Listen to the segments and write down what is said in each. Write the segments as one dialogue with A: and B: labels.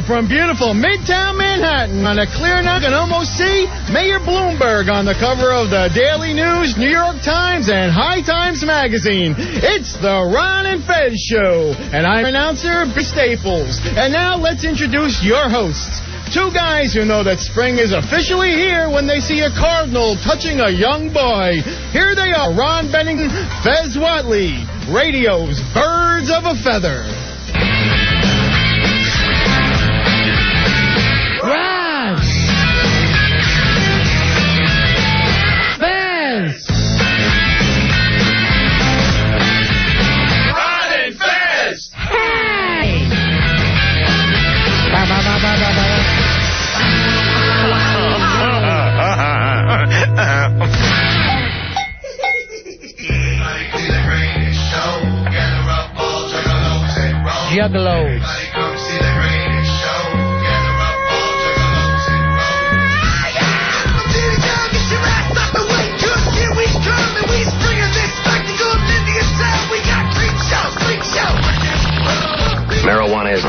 A: Live from beautiful Midtown Manhattan on a clear night and almost see Mayor Bloomberg on the cover of the Daily News, New York Times, and High Times Magazine. It's the Ron and Fez Show, and I'm announcer B. Staples. And now let's introduce your hosts. Two guys who know that spring is officially here when they see a cardinal touching a young boy. Here they are, Ron Bennington, Fez WNEW, radio's Birds of a Feather.
B: Ron! Fez!
C: Ron and Fez!
B: Hey! Ba, ba, ba, ba, ba, ba. Juggalos.
D: Marijuana is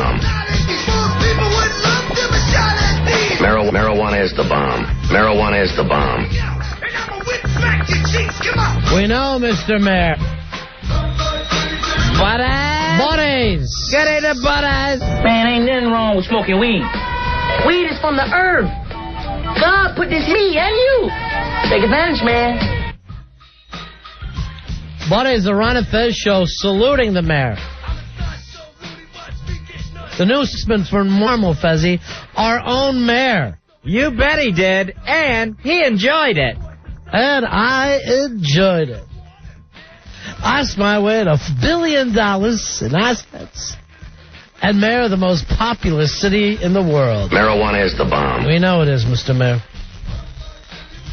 D: Marijuana is the bomb. Marijuana is the bomb.
B: We know, Mr. Mayor. Buddies! Get in the buddies!
E: Man, ain't nothing wrong with smoking weed. Weed is from the earth. God put this in me and you. Take advantage, man.
B: Buddies, the Ron and Fez Show saluting the mayor. The newsman for normal, Fezzy, our own mayor.
F: You bet he did, and he enjoyed it.
B: And I enjoyed it. I my way to $1 billion in assets. And mayor of the most populous city in the world.
D: Marijuana is the bomb.
B: We know it is, Mr. Mayor.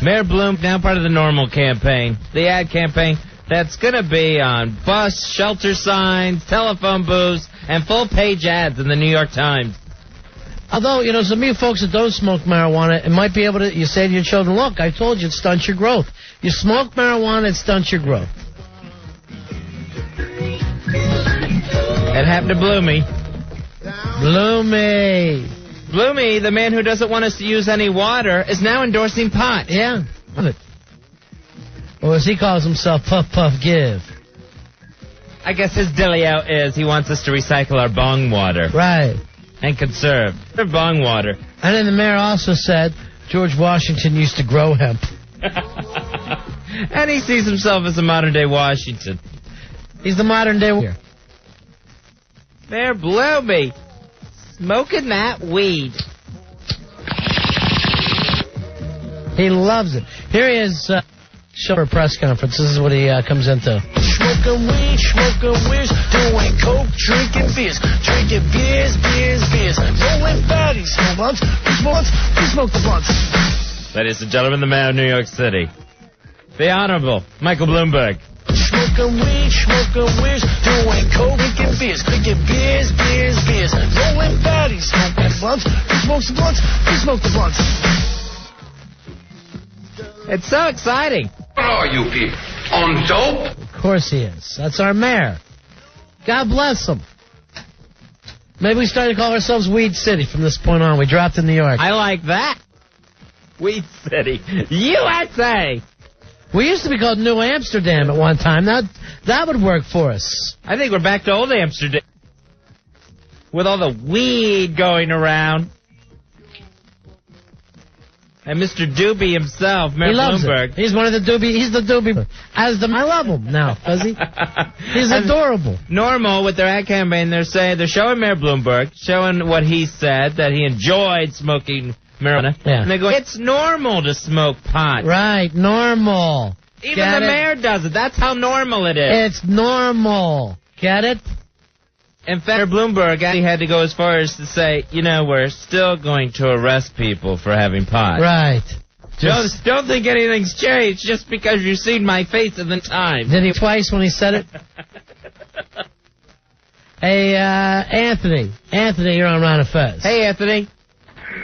F: Mayor Bloom, now part of the normal campaign. The ad campaign that's going to be on bus, shelter signs, telephone booths, and full-page ads in the New York Times.
B: Although, you know, some of you folks that don't smoke marijuana, it might be able to, you say to your children, look, I told you it stunts your growth. You smoke marijuana, it stunts your growth.
F: It happened to Bloomy. Bloomy, the man who doesn't want us to use any water, is now endorsing pot.
B: Yeah. Or as he calls himself, Puff Puff Give.
F: I guess his dealio is he wants us to recycle our bong water.
B: Right.
F: And conserve their bong water.
B: And then the mayor also said George Washington used to grow hemp.
F: And he sees himself as a modern-day Washington.
B: He's the modern-day...
F: Mayor Bloomy, smoking that weed.
B: He loves it. Here he is, show for a press conference. This is what he comes into.
G: Smoking weed, doing coke, drinking beers, rolling fatties, smoke blunts, we smoke the blunts.
F: Ladies and gentlemen, the mayor of New York City, the Honorable Michael Bloomberg.
G: Smoking weed, doing coke, drinking beers, rolling fatties, smoking blunts, we smoke the blunts.
F: It's so exciting.
C: What are you people? On dope?
B: Of course he is. That's our mayor. God bless him. Maybe we started to call ourselves Weed City from this point on. We dropped in New York.
F: I like that. Weed City, USA.
B: We used to be called New Amsterdam at one time. That would work for us.
F: I think we're back to old Amsterdam. With all the weed going around. And Mr. Doobie himself, Mayor Bloomberg.
B: It. He's one of the Doobie. He's the Doobie. I love him now, Fuzzy. He's adorable.
F: Normal with their ad campaign, they're showing Mayor Bloomberg, showing what he said, that he enjoyed smoking marijuana.
B: Yeah.
F: And they go, it's normal to smoke pot.
B: Right, normal.
F: Even the mayor does it. That's how normal it is.
B: It's normal. Get it?
F: In fact, Mayor Bloomberg actually had to go as far as to say, you know, we're still going to arrest people for having pot.
B: Right.
F: Don't think anything's changed just because you've seen my face in the Times.
B: Did he twice when he said it? Hey, Anthony. Anthony, you're on Ron and Fez.
F: Hey, Anthony.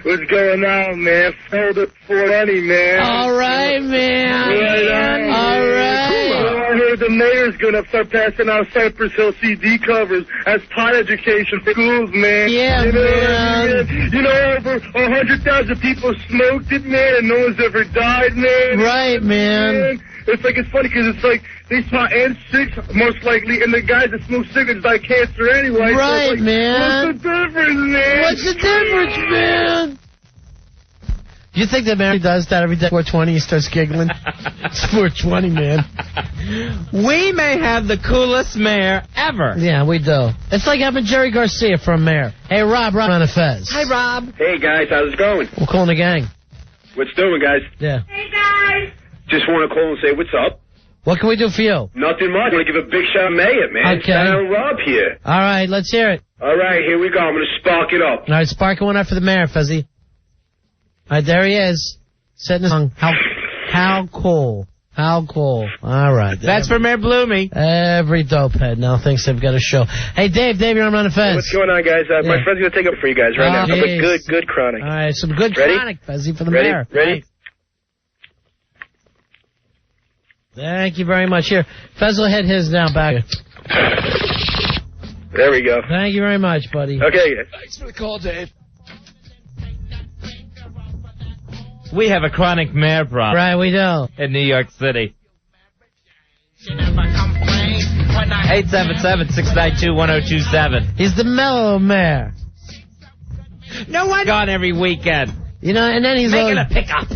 H: What's going on, man? Sold it for any, man.
B: All right, man.
H: Right on.
B: All right.
H: Cool. the mayor's going to start passing out Cypress Hill CD covers as pot education for schools, man.
B: Yeah,
H: you know
B: man.
H: What I mean? You know, over 100,000 people smoked it, man, and no one's ever died, man.
B: Right, man.
H: It's like, it's funny because it's like they saw N6 most likely, and the guys that smoke cigarettes die cancer anyway.
B: Right,
H: so like,
B: man.
H: What's the difference, man?
B: What's the difference, man? Do you think that Mary does that every day? 420, he starts giggling. It's 420, man.
F: We may have the coolest mayor ever.
B: Yeah, we do. It's like having Jerry Garcia for a mayor. Hey, Rob on a Fez.
F: Hi, Rob.
H: Hey, guys, how's it going?
B: We're calling the gang.
H: What's doing, guys?
B: Yeah.
H: Hey, guys. Just want to call and say what's up.
B: What can we do for you?
H: Nothing much. I want to give a big shout out to Mayor, man.
B: Okay.
H: Shout out Rob here.
B: All right, let's hear it.
H: All right, here we go. I'm going to spark it up.
B: All right, sparking one up for the mayor, Fezzy. All right, there he is. Setting his tongue. How cool. How cool. All right.
F: That's for Mayor Bloomy.
B: Every dopehead now thinks they've got a show. Hey, Dave, you're on the Fez.
H: What's going on, guys? My friend's going to take up for you guys right now.
B: Geez.
H: Some good chronic.
B: All right, some good
H: Ready?
B: chronic, Fezzy, for the
H: Ready?
B: mayor.
H: Ready?
B: Right. Thank you very much. Here, Fez will hit his now back.
H: There we go.
B: Thank you very much, buddy.
H: Okay.
G: Thanks for the call, Dave.
F: We have a chronic mayor problem
B: Right, we do.
F: in New York City. 877-692-1027.
B: He's the mellow mayor.
F: No one gone every weekend.
B: You know, and then he's
F: Making
B: always,
F: a pickup.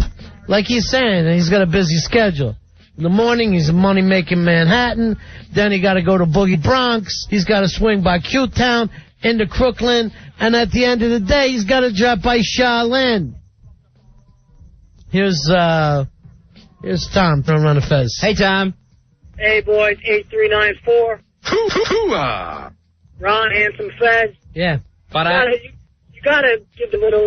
B: like he's saying, he's got a busy schedule. In the morning, he's money-making Manhattan. Then he got to go to Boogie Bronx. He's got to swing by Q-Town into Crooklyn. And at the end of the day, he's got to drop by Shaolin. Here's Tom from Run the Fez.
F: Hey, Tom.
H: Hey, boys, 8394. Ron, Handsome Fez.
B: Yeah.
F: But
H: You gotta give the little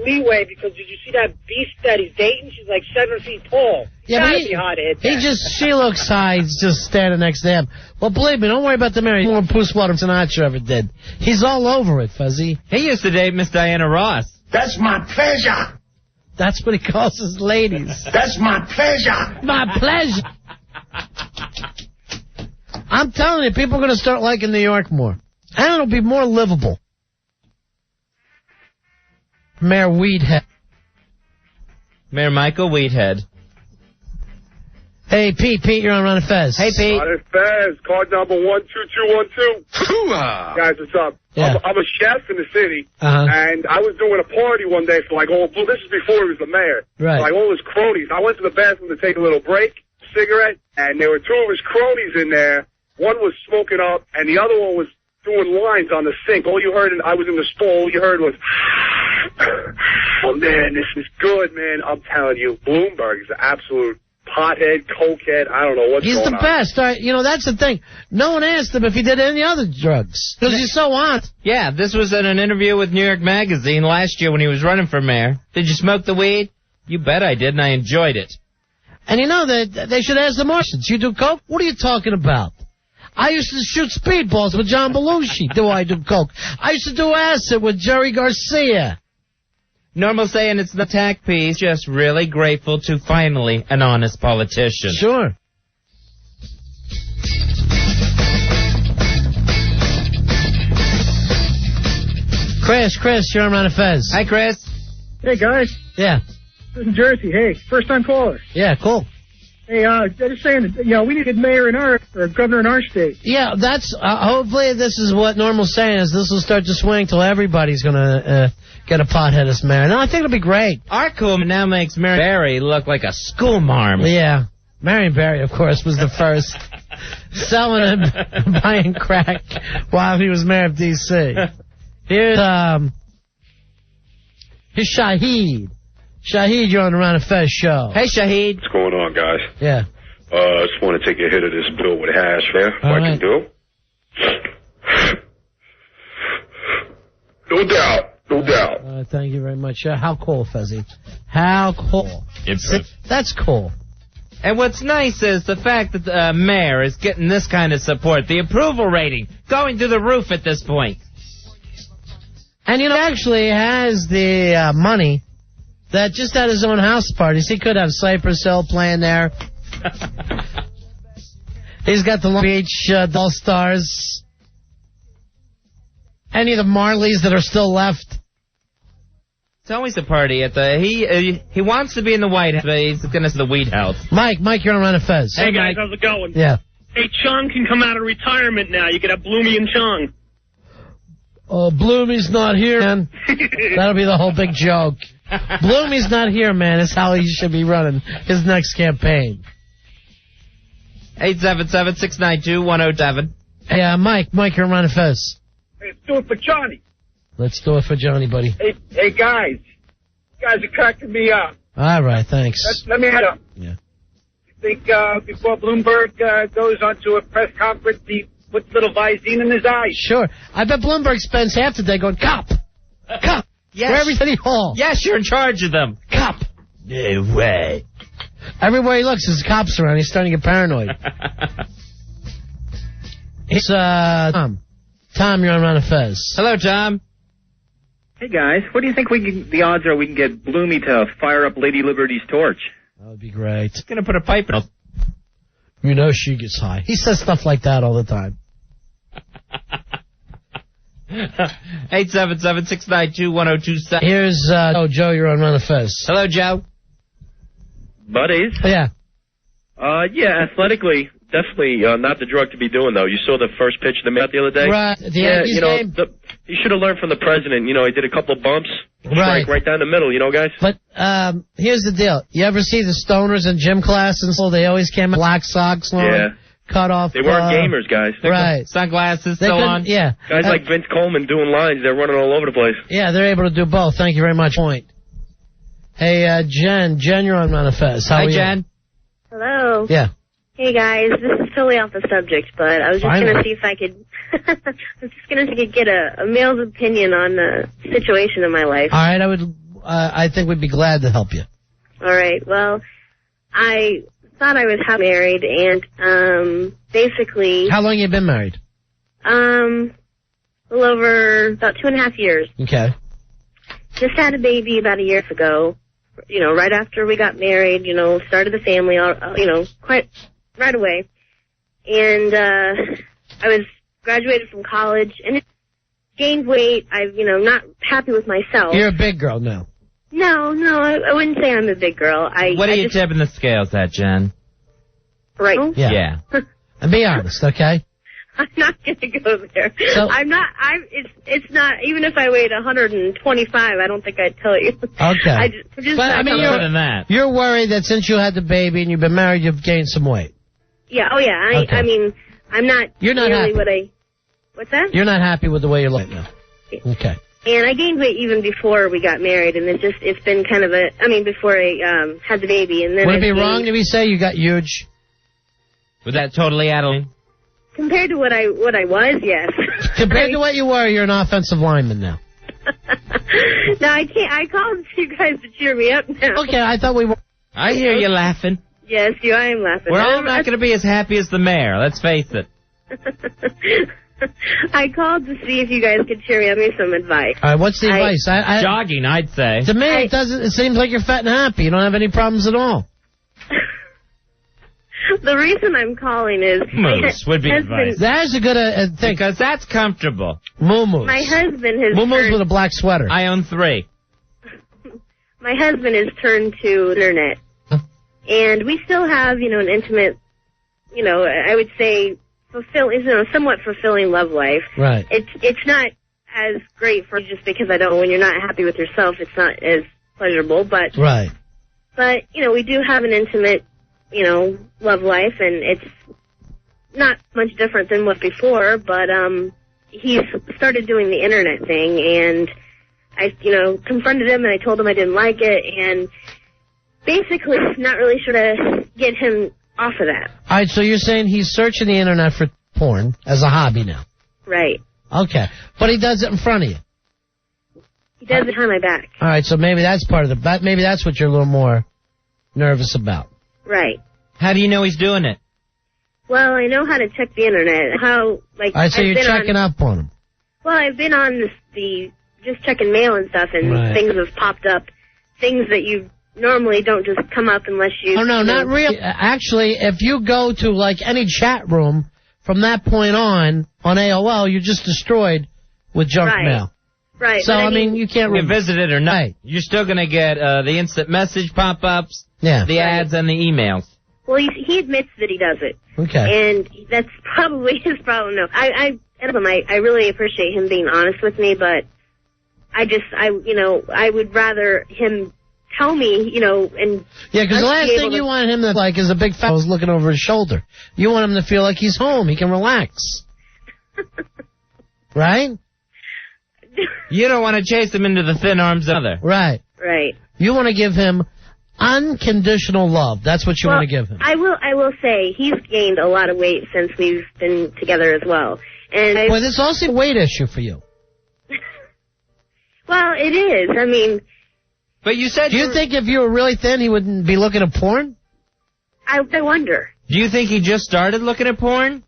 H: leeway because did you see that beast that he's dating? She's like 7 feet tall.
B: Yeah,
H: Gotta
B: but
H: be hard to hit that.
B: she looks high, he's just standing next to him. Well, believe me, don't worry about the marriage. More Bruce Water Sinatra ever did. He's all over it, Fuzzy.
F: he used to date Miss Diana Ross.
G: That's my pleasure.
B: That's what he calls his ladies.
G: That's my pleasure.
B: My pleasure. I'm telling you, people are going to start liking New York more. And it'll be more livable. Mayor Weedhead.
F: Mayor Michael Wheathead.
B: Hey, Pete, you're on Run a Fez.
F: Hey, Pete.
H: Fez, card number 12212. Guys, what's up?
B: Yeah.
H: I'm a chef in the city,
B: Uh-huh.
H: and I was doing a party one day for like all, well, this is before he was the mayor.
B: Right.
H: Like all his cronies. I went to the bathroom to take a little break, cigarette, and there were two of his cronies in there. One was smoking up, and the other one was doing lines on the sink. All you heard, and I was in the stall, all you heard was, oh man, this is good, man. I'm telling you, Bloomberg is an absolute pothead, cokehead, I don't know what's
B: He's
H: going
B: the
H: on.
B: best. All right, you know, that's the thing. No one asked him if he did any other drugs. Because he's so on.
F: Yeah, this was in an interview with New York Magazine last year when he was running for mayor. Did you smoke the weed? You bet I did, and I enjoyed it.
B: And you know, they should ask the Martians, you do coke? What are you talking about? I used to shoot speedballs with John Belushi. Do I do coke? I used to do acid with Jerry Garcia.
F: Normal saying it's the attack piece, just really grateful to finally an honest politician.
B: Sure. Chris, you're on Run a Fez.
F: Hi, Chris.
H: Hey guys,
B: Yeah,
H: this is Jersey. Hey, first time caller.
B: yeah, cool.
H: Hey, just saying, we need a mayor in or governor in our state.
B: Yeah, that's, hopefully this is what Normal's saying is this will start to swing till everybody's gonna, get a pothead as mayor. No, I think it'll be great.
F: Our cool now makes Mary Barry look like a school marm.
B: Yeah. Marion Barry, of course, was the first selling and buying crack while he was mayor of D.C. Here's Shahid. Shahid, you're on the Ron and Fez show.
F: Hey, Shahid.
I: What's going on, guys?
B: Yeah.
I: Just want to take a hit of this bill with hash there, if I can do. No doubt.
B: Thank you very much. How cool, Fezzy? How cool. That's cool.
F: And what's nice is the fact that the mayor is getting this kind of support. The approval rating going through the roof at this point.
B: And, you know, actually has the money that just at his own house parties, he could have Cypress Hill playing there. He's got the Long Beach All-Stars. Any of the Marleys that are still left.
F: It's always a party at the... He wants to be in the White House, but he's going to the Wheat House.
B: Mike, you're on Run of Fez.
J: Hey, guys, how's it going?
B: Yeah.
J: Hey, Chung can come out of retirement now. You could have Bloomy and Chung.
B: Bloomy's not here, man. That'll be the whole big joke. Bloomy's not here, man. It's how he should be running his next campaign.
F: 877-692-1007.
B: Hey, Mike, you're on Run of Fez.
H: Hey, let's do it for Johnny.
B: Let's do it for Johnny, buddy.
H: Hey, guys. You guys are cracking me up.
B: All right, thanks.
H: Let me head up.
B: Yeah.
H: You think before Bloomberg goes onto a press conference, he puts a little Visine in his eyes?
B: Sure. I bet Bloomberg spends half the day going, cop! Cop!
F: Yes.
B: For every city hall.
F: Yes, you're in charge of them.
B: Cop!
F: No way.
B: Everywhere he looks, there's cops around. He's starting to get paranoid. It's, Tom. Tom, you're on Run of Fez.
F: Hello, Tom.
K: Hey, guys. What do you think the odds are we can get Bloomy to fire up Lady Liberty's torch?
B: That would be great.
F: He's going to put a pipe in.
B: You know she gets high. He says stuff like that all the time.
F: 877-692-1027.
B: Here's, Joe, you're on Run of Fez.
F: Hello, Joe.
K: Buddies?
B: Yeah.
K: Yeah, athletically, definitely not the drug to be doing, though. You saw the first pitch they made out the other day?
B: Right. The Yankees game?
K: You should have learned from the president. You know, he did a couple of bumps.
B: Right.
K: Right down the middle, you know, guys?
B: But here's the deal. You ever see the stoners in gym class and so they always came in black socks on?
K: Yeah.
B: Cut off.
K: They weren't gamers, guys.
B: Right.
F: Sunglasses still on?
B: Yeah.
K: Guys like Vince Coleman doing lines, they're running all over the place.
B: Yeah, they're able to do both. Thank you very much. Point. Hey, Jen, you're on Run of Fez. How are you?
F: Hi, Jen.
L: Hello.
B: Yeah.
L: Hey, guys. This is totally off the subject, but I was just going to see if I could... I was just going to get a male's opinion on the situation in my life.
B: All right, I think we'd be glad to help you.
L: All right. Well, I thought I was married, and basically...
B: How long you been married?
L: A little over about 2.5 years.
B: Okay.
L: Just had a baby about a year ago. You know, right after we got married, you know, started the family, you know, quite right away. And I was graduated from college and gained weight. I'm, you know, not happy with myself.
B: You're a big girl now.
L: No, I wouldn't say I'm a big girl.
F: What are you tipping the scales at, Jen?
L: Right.
B: Yeah. And be honest, okay?
L: I'm not going to go there.
B: So,
L: it's not, even if I weighed 125, I don't think I'd tell you.
B: Okay. You're worried that since you had the baby and you've been married, you've gained some weight.
L: Yeah, I mean, I'm not
B: You're not
L: really
B: happy.
L: What's that?
B: You're not happy with the way you're looking now. Okay.
L: And I gained weight even before we got married, and it's been kind of before I had the baby. And then
B: Would it be wrong if we say you got huge?
F: Was that totally out of...
L: Compared to what I was, yes.
B: Compared to what you were, you're an offensive lineman now.
L: No, I can't. I called you guys to cheer me up now.
B: Okay, I thought we were...
F: I hear you laughing.
L: Yes, I am laughing.
F: We're all not going to be as happy as the mayor, let's face it.
L: I called to see if you guys could cheer me up, give me some advice.
B: All right, what's the advice?
F: Jogging, I'd say.
B: To me, it seems like you're fat and happy. You don't have any problems at all.
L: The reason I'm calling is...
F: Moose would be advice.
B: That's a good thing.
F: Because that's comfortable.
B: Moo-moos.
L: My husband has
B: Moo-moos with a black sweater.
F: I own 3.
L: My husband has turned to internet. And we still have, you know, an intimate, you know, I would say, somewhat fulfilling love life.
B: Right.
L: It's not as great for just because when you're not happy with yourself, it's not as pleasurable, but...
B: Right.
L: But, you know, we do have an intimate, you know, love life, and it's not much different than what before, but he's started doing the internet thing, and I, you know, confronted him, and I told him I didn't like it, and basically not really sure to get him off of that.
B: All right, so you're saying he's searching the internet for porn as a hobby now?
L: Right.
B: Okay, but he does it in front of you?
L: He does it behind my back.
B: All right, so maybe that's part of maybe that's what you're a little more nervous about.
L: Right.
F: How do you know he's doing it?
L: Well, I know how to check the internet.
B: All right, so you're checking up on him.
L: Well, I've been on just checking mail and stuff, and things have popped up, things that you normally don't just come up unless you...
B: Oh, no, not really. Actually, if you go to, like, any chat room from that point on AOL, you're just destroyed with junk mail.
L: Right.
B: So, I mean, you can't...
F: visit it or not. Right. You're still going to get the instant message pop-ups, the ads, and the emails.
L: Well, he admits that he does it.
B: Okay.
L: And that's probably his problem. No, I really appreciate him being honest with me, but I would rather him tell me, and...
B: Yeah, because the last thing you want him to like is a big fat was looking over his shoulder. You want him to feel like he's home. He can relax. Right?
F: You don't want to chase him into the thin arms of other.
B: Right.
L: Right.
B: You want to give him unconditional love. That's what you want to give him.
L: I will say he's gained a lot of weight since we've been together as well. And
B: Well, this is also a weight issue for you.
L: Well, it is. I mean...
F: But you said...
B: Do you think if you were really thin, he wouldn't be looking at porn?
L: I wonder.
F: Do you think he just started looking at porn?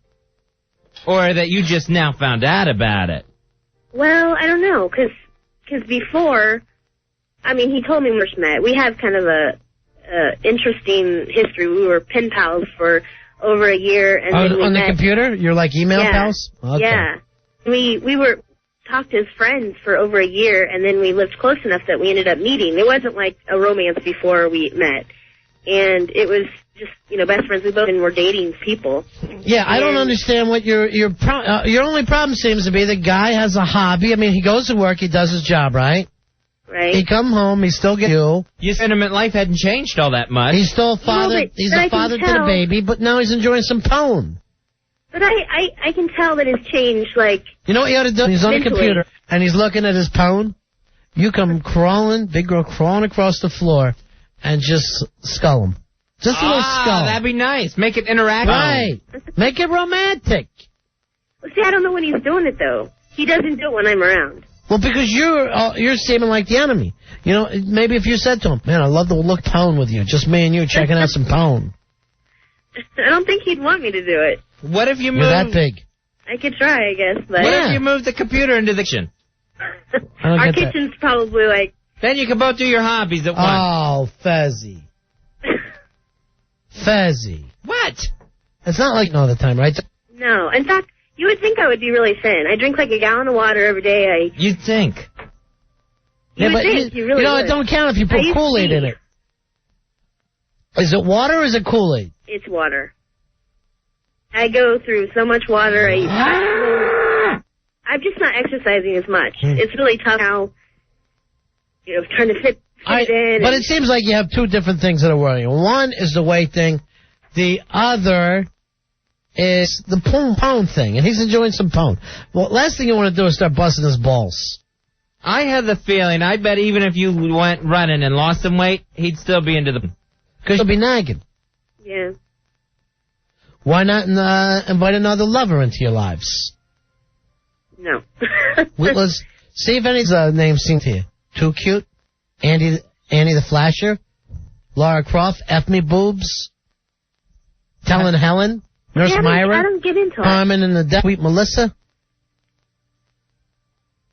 F: Or that you just now found out about it?
L: Well, I don't know, because before, I mean, he told me we first met. We have kind of a interesting history. We were pen pals for over a year, and then we
B: on
L: met.
B: The computer? You're like email pals? Okay.
L: Yeah. We were talked as friends for over a year, and then we lived close enough that we ended up meeting. It wasn't like a romance before we met, and it was just, best friends. We both were dating people.
B: Yeah, I don't understand what your only problem seems to be the guy has a hobby. I mean, he goes to work, he does his job, right?
L: Right.
B: He come home, he still gets you.
F: Your intimate life hadn't changed all that much.
B: He's still a father. He's a father to the baby, but now he's enjoying some pone.
L: But I can tell that it's changed, like...
B: You know what you ought to do? He's on the
L: mentally.
B: computer, and he's looking at his pone. You come crawling, big girl crawling across the floor, and just skull him. Just a little skull.
F: That'd be nice. Make it interactive.
B: Right. Make it romantic.
L: Well, see, I don't know when he's doing it, though. He doesn't do it when I'm around.
B: Well, because you're seeming like the enemy. Maybe if you said to him, man, I love to look pone with you. Just me and you checking out some pone.
L: I don't think he'd want me to do it.
F: What if you moved...
B: You're that big.
L: I could try, I guess, but...
F: What if you moved the computer into the kitchen?
L: Our kitchen's probably like...
F: Then you can both do your hobbies at once.
B: Oh, Fezzy. Fezzy.
F: What?
B: It's not like all the time, right?
L: No. In fact, you would think I would be really thin. I drink like a gallon of water every day.
F: You'd think.
L: You would think. You really would.
B: It don't count if you put Kool-Aid in it. Is it water or is it Kool-Aid?
L: It's water. I go through so much water. I'm just not exercising as much. It's really tough now, trying to fit it in.
B: But it seems like you have two different things that are worrying. One is the weight thing. The other is the pone thing. And he's enjoying some pone. Well, last thing you want to do is start busting his balls.
F: I have the feeling, I bet even if you went running and lost some weight, he'd still be into the...
B: Because he'll be nagging.
L: Yeah.
B: Why not invite another lover into your lives?
L: No.
B: Let's see if any names seem to you. Too Cute? Andy the Flasher? Laura Croft? F Me Boobs? Telling Helen? Nurse Myra?
L: I don't get into it.
B: Carmen and the Death Sweet Melissa?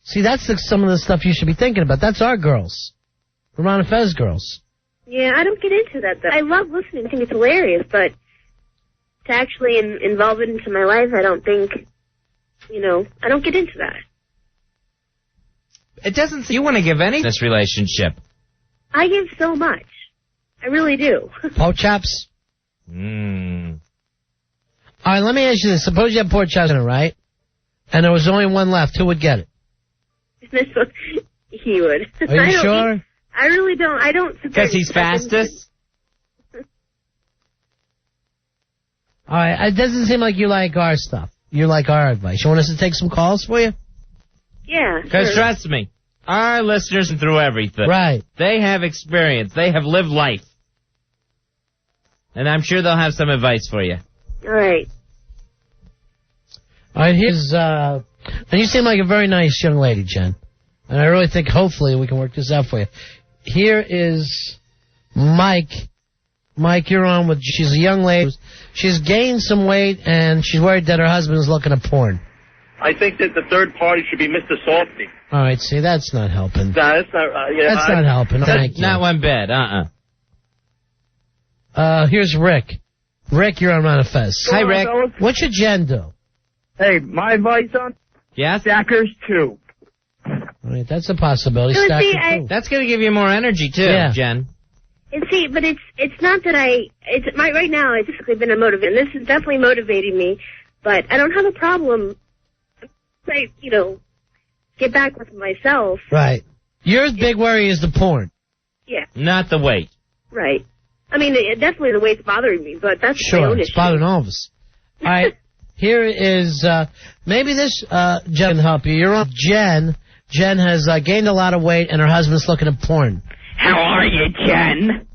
B: See, that's some of the stuff you should be thinking about. That's our girls. Ron and Fez girls.
L: Yeah, I don't get into that, though. I love listening. I think it's hilarious, but to actually involve it into my life, I don't think, I don't get into that.
F: It doesn't seem you want to give any this relationship.
L: I give so much. I really do.
B: Pork chops? All right, let me ask you this. Suppose you have pork chops in it, right? And there was only one left. Who would get it?
L: He would.
B: Are you sure?
L: I really don't. I don't.
F: Because he's fastest?
B: All right, it doesn't seem like you like our stuff. You like our advice. You want us to take some calls for you?
L: Yeah.
F: Because trust me, our listeners are through everything.
B: Right.
F: They have experience. They have lived life. And I'm sure they'll have some advice for you.
L: All right.
B: All right, here's, and you seem like a very nice young lady, Jen. And I really think hopefully we can work this out for you. Here is Mike. Mike, you're on with, she's a young lady. She's gained some weight and she's worried that her husband is looking at porn.
K: I think that the third party should be Mr. Softy.
B: All right, see, that's not helping.
K: Nah, that's not,
B: That's not helping. Thank you.
F: Not one bit,
B: Here's Rick. Rick, you're on Ron and Fez.
F: Hi, Rick.
B: What should Jen do?
M: Hey, my advice on
F: Yes?
M: Stackers 2.
B: All right, that's a possibility.
L: So,
B: Stacker
L: see, I-
B: too.
F: That's going to give you more energy, too,
B: Yeah.
F: Jen.
L: And see, but it's not that right now it's basically been a motivation. This is definitely motivating me, but I don't have a problem. Get back with myself.
B: Right. Your big worry is the porn.
L: Yeah.
F: Not the weight.
L: Right. I mean, definitely the weight's bothering me, but that's my
B: Sure,
L: own
B: it's
L: issue.
B: bothering all of us. All right, here is, maybe this, Jen can help you. You're on Jen. Jen has gained a lot of weight, and her husband's looking at porn.
E: How are you, Jen?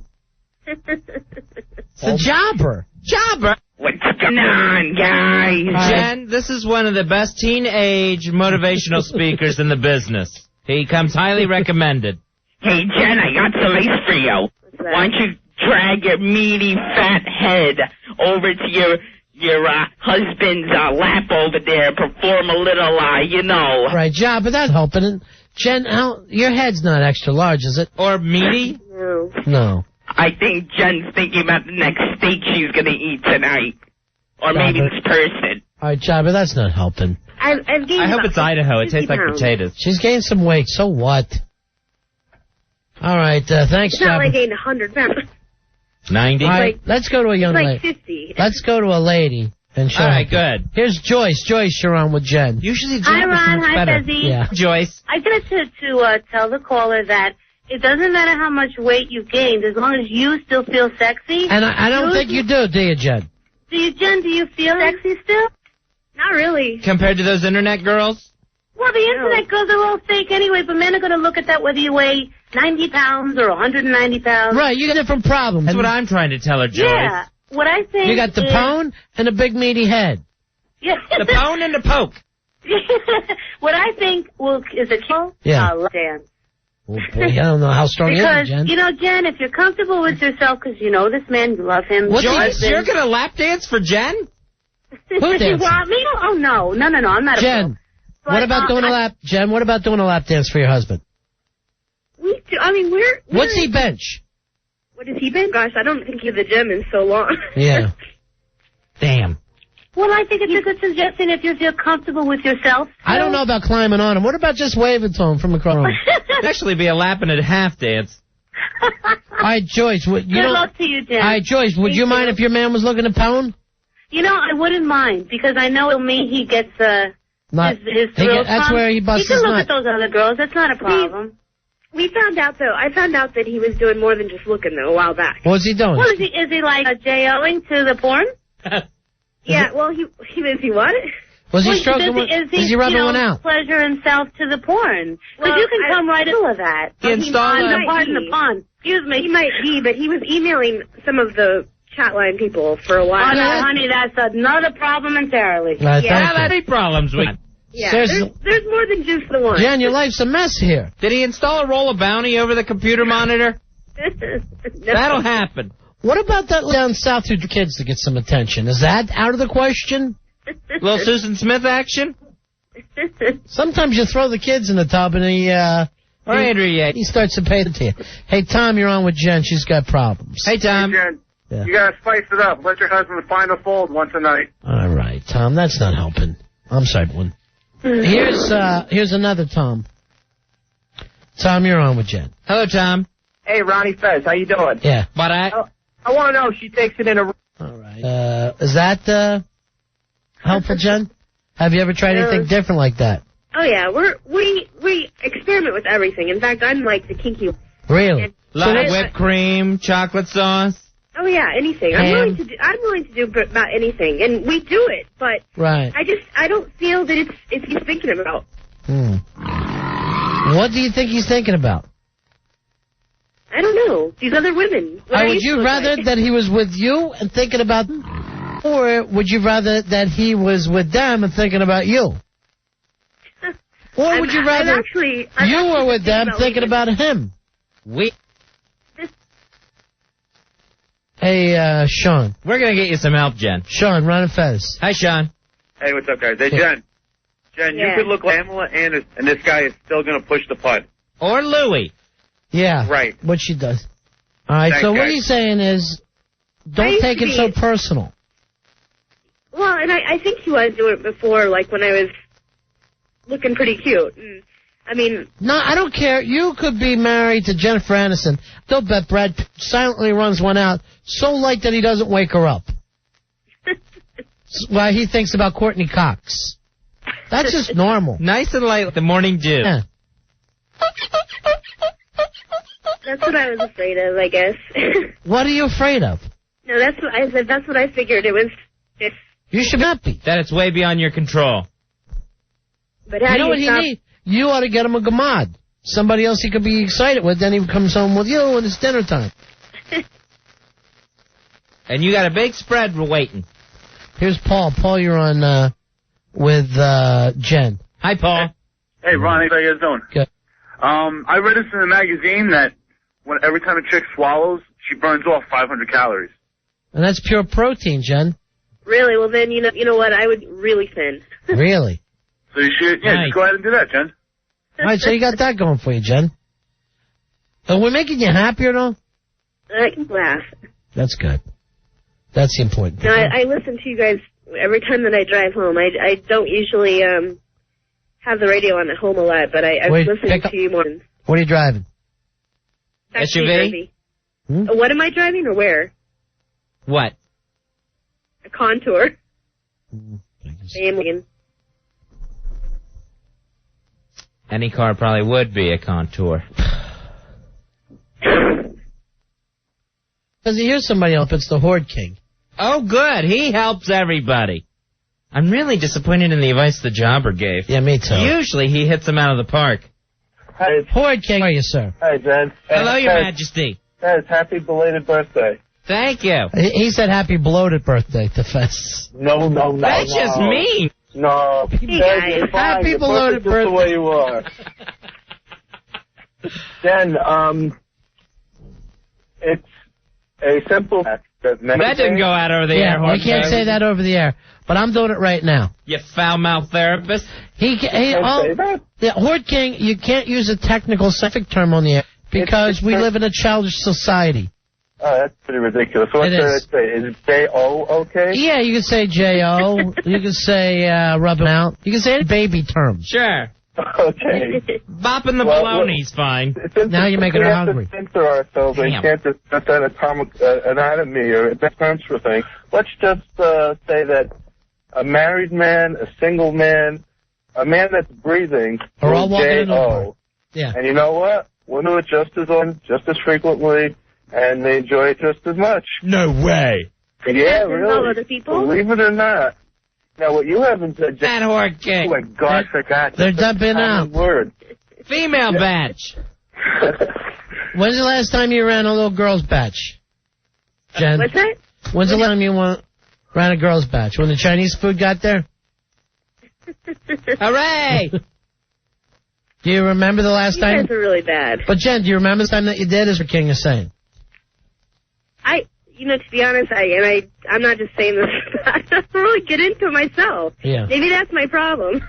B: It's a jobber.
F: Jobber.
E: What's going on, guys?
F: Jen, this is one of the best teenage motivational speakers in the business. He comes highly recommended.
E: Hey, Jen, I got some advice for you. Why don't you drag your meaty, fat head over to your husband's lap over there, perform a little,
B: Right, job, but that's helping. And Jen, your head's not extra large, is it?
F: Or meaty?
B: No.
E: I think Jen's thinking about the next steak she's going to eat tonight. Or maybe
B: Jabba.
E: this person.
B: All right, job, but that's not helping.
L: I've gained
F: I hope
L: about
F: it's Idaho. It
L: 50
F: tastes like
L: pounds.
F: potatoes.
B: She's gained some weight, so what? All right, thanks,
L: It's not like I
B: Jabba.
L: gained 100 pounds.
F: 90?
B: All right, let's go to a young
L: It's
B: lady.
L: like 50.
B: Let's go to a lady. And
F: All right, good.
B: Here's Joyce. Joyce, you're on with Jen.
F: Usually
N: Hi, Ron. Hi,
F: better.
N: Fezzy.
B: Yeah.
F: Joyce.
N: I just to tell the caller that it doesn't matter how much weight you've gained, as long as you still feel sexy.
B: And I don't think you do you, Jen?
N: Jen, do you feel sexy still?
L: Not really.
F: Compared to those internet girls?
N: Well, the internet girls are all fake anyway, but men are going to look at that whether you weigh 90 pounds or 190 pounds.
B: Right, you got different problems.
F: That's what I'm trying to tell her, Joyce.
N: Yeah. What I think
B: You got the
N: is,
B: pone and a big meaty head.
N: Yeah.
F: The pone and the poke.
N: What I think is a kill.
B: Yeah.
N: Dance.
B: Oh, boy, I don't know how strong you are,
N: Because,
B: Jen.
N: Jen, if you're comfortable with yourself, because you know this man, you love him.
F: Joyce, you're going to lap dance for Jen?
B: Who
N: You
B: dancing?
N: want me? Oh, no, I'm not a
B: Jen,
N: pro.
B: what
N: But,
B: about doing a lap? Jen, what about doing a lap dance for your husband?
L: We do. I mean, we're
B: What's he bench?
L: What has he been? Gosh, I don't think he's at the gym in so long.
B: Yeah. Damn.
N: Well, I think it's a good suggestion if you feel comfortable with yourself.
B: I don't know about climbing on him. What about just waving to him from across the room?
F: It'd actually be a lap and a half dance.
B: All right, Joyce.
N: Good luck to you, Jen.
B: All right, Joyce, would you mind if your man was looking at pone?
N: I wouldn't mind, because I know me, he gets
B: Not,
N: his thrills
B: that's
N: from.
B: where he busts
N: He
B: his
N: can look
B: nut.
N: at those other girls. That's not a problem.
L: I found out that he was doing more than just looking, though, a while back.
B: What's he doing?
N: Well, is he like J.O.ing to the porn?
L: Yeah, well, he what?
B: Was he
N: Well,
B: stroking one? Is he rubbing one out?
N: Pleasure himself to the porn. Because
L: Well,
N: you can come right into that.
F: Pardon
N: the pun. Excuse me.
L: He might be, but he was emailing some of the chat line people for a while.
N: Oh, no, honey, that's another problem entirely.
B: Right,
F: Yeah,
B: thank
F: that's any problems with.
L: Yeah,
B: Seriously.
L: there's more than just the one.
B: Jen, your life's a mess here.
F: Did he install a roll of bounty over the computer monitor? That'll happen.
B: What about that down south who kids to get some attention? Is that out of the question?
F: Little Susan Smith action?
B: Sometimes you throw the kids in the tub and
F: Or Andrew Yates.
B: he starts to pay to you. Hey, Tom, you're on with Jen. She's got problems.
F: Hey, Tom.
H: Jen,
B: Yeah.
H: you gotta spice it up. Let your husband find a fold once a night.
B: All right, Tom, that's not helping. I'm sorry, one. Here's another Tom. Tom, you're on with Jen.
F: Hello, Tom.
M: Hey, Ronnie Fez, how you doing?
B: Yeah.
F: But
M: I want to know if she takes it in a...
B: All right. Is that helpful, Jen? Have you ever tried anything different like that?
L: Oh yeah, we experiment with everything. In fact, I'm like the kinky.
B: Really?
L: And
F: lot of whipped cream, chocolate sauce.
L: Oh yeah, anything. I'm willing to do about anything, and we do it. But
B: Right.
L: I don't feel that it's he's thinking about.
B: What do you think he's thinking about?
L: I don't know. These other women. What are
B: Would you rather that he was with you and thinking about them, or would you rather that he was with them and thinking about you? Or would you rather you were with them thinking about him? Hey, Sean.
F: We're going to get you some help, Jen.
B: Sean, Ron and Fez.
F: Hi, Sean.
I: Hey, what's up, guys? Hey, Jen. Jen, you could look like Pamela, and this guy is still going to push the putt.
F: Or Louie.
B: Yeah.
I: Right.
B: What she does. All right,
I: Thanks,
B: so what
I: guys.
B: he's saying is Don't take it so personal.
L: Well, and I think he was doing it before, like when I was looking pretty cute. And, I mean...
B: No, I don't care. You could be married to Jennifer Aniston. They'll bet Brad silently runs one out so light that he doesn't wake her up. While he thinks about Courtney Cox. That's just normal.
F: Nice and light with the morning dew.
B: Yeah.
L: That's what I was afraid of, I guess.
B: What are you afraid of?
L: No, that's what I said. That's what I figured. It was...
B: You should not be.
F: That it's way beyond your control.
L: But how
B: you know what
L: stop...
B: he needs? You ought to get him a gamad. Somebody else he could be excited with, then he comes home with you when it's dinner time.
F: And you got a big spread waiting.
B: Here's Paul. Paul, you're on with Jen.
F: Hi, Paul.
O: Hey, Ronnie. How you guys doing?
B: Good.
O: I read this in a magazine that every time a chick swallows, she burns off 500 calories.
B: And that's pure protein, Jen.
L: Really? Well, then, you know what? I would really thin.
B: Really?
O: So you should, just go ahead and do that, Jen.
B: All right, so you got that going for you, Jen. Are we making you happier, though?
L: I can laugh.
B: That's good. That's the important thing.
L: No, I listen to you guys every time that I drive home. I don't usually have the radio on at home a lot, but I'm listening to you more.
B: What are you driving?
F: SUV?
L: What am I driving or where?
F: What?
L: A Contour.
F: Any car probably would be a Contour.
B: Because here's somebody else. It's the Horde King.
F: Oh, good. He helps everybody. I'm really disappointed in the advice the jobber gave.
B: Yeah, me too.
F: Usually he hits them out of the park.
M: Hi.
B: Horde King, how are you, sir?
M: Hi, Jen.
F: Hello, Your Majesty.
M: Yes, happy belated birthday.
F: Thank you.
B: He said happy bloated birthday to Fez.
M: No.
F: That's just mean.
M: No.
L: Hey, guys.
B: Happy belated birthday.
M: Just the way you are. Jen, it's a simple fact that
F: didn't go out over the air.
B: Yeah, we can't say that over the air. But I'm doing it right now.
F: You foul-mouthed therapist.
B: Horde King, you can't use a technical scientific term on the air because we live in a childish society.
M: Oh, that's pretty ridiculous. So what should I say? Is it J-O okay?
B: Yeah, you can say J-O. You can say rub him out. You can say any baby term.
F: Sure.
M: Okay.
F: Bopping the baloney's fine.
B: Now you're making her hungry.
M: We have to censor ourselves. We can't just put that atomic anatomy or that terms for things. Let's just say that a married man, a single man, a man that's breathing,
B: are all walking in the
M: J-O.
B: Yeah.
M: And you know what? We'll do it just as frequently, and they enjoy it just as much.
F: No way.
M: Yeah, really.
L: Other people?
M: Believe it or not. Now, what you haven't said...
F: That Horde King.
M: Oh, my gosh, I forgot.
B: They're dumping out.
M: Word.
F: Female batch.
B: When's the last time you ran a little girl's batch, Jen?
L: What's that?
B: When's the last time you ran a girl's batch? When the Chinese food got there?
F: Hooray!
B: Do you remember the last time?
L: You guys are really bad.
B: But, Jen, do you remember the time that you did, as the King is saying?
L: To be honest, I'm not just saying this. I don't really get into it myself.
B: Yeah.
L: Maybe that's my problem.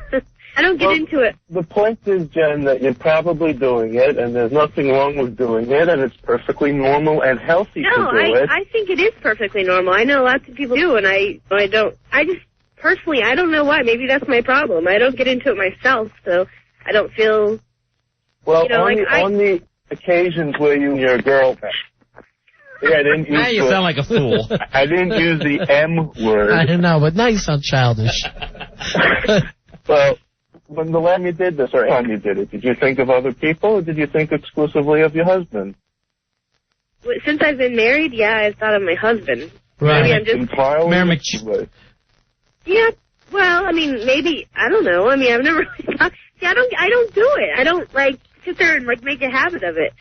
L: I don't get into it.
M: The point is, Jen, that you're probably doing it, and there's nothing wrong with doing it, and it's perfectly normal and healthy to do it.
L: I think it is perfectly normal. I know lots of people do, and I don't. I just, personally, I don't know why. Maybe that's my problem. I don't get into it myself, so I don't feel...
M: Well, on the occasions where you and your girlfriend... Yeah, I didn't use
F: now you sound like a fool.
M: I didn't use the M word.
B: I don't know, but now you sound childish.
M: Well, when the last time you did this, or time you did it, did you think of other people, or did you think exclusively of your husband?
L: Since I've been married, yeah, I thought of my husband.
B: Right.
L: Maybe I'm just...
M: Entirely.
L: Yeah, well, I mean, maybe, I don't know. I mean, I've never really thought... See, I don't do it. I don't, sit there and, make a habit of it.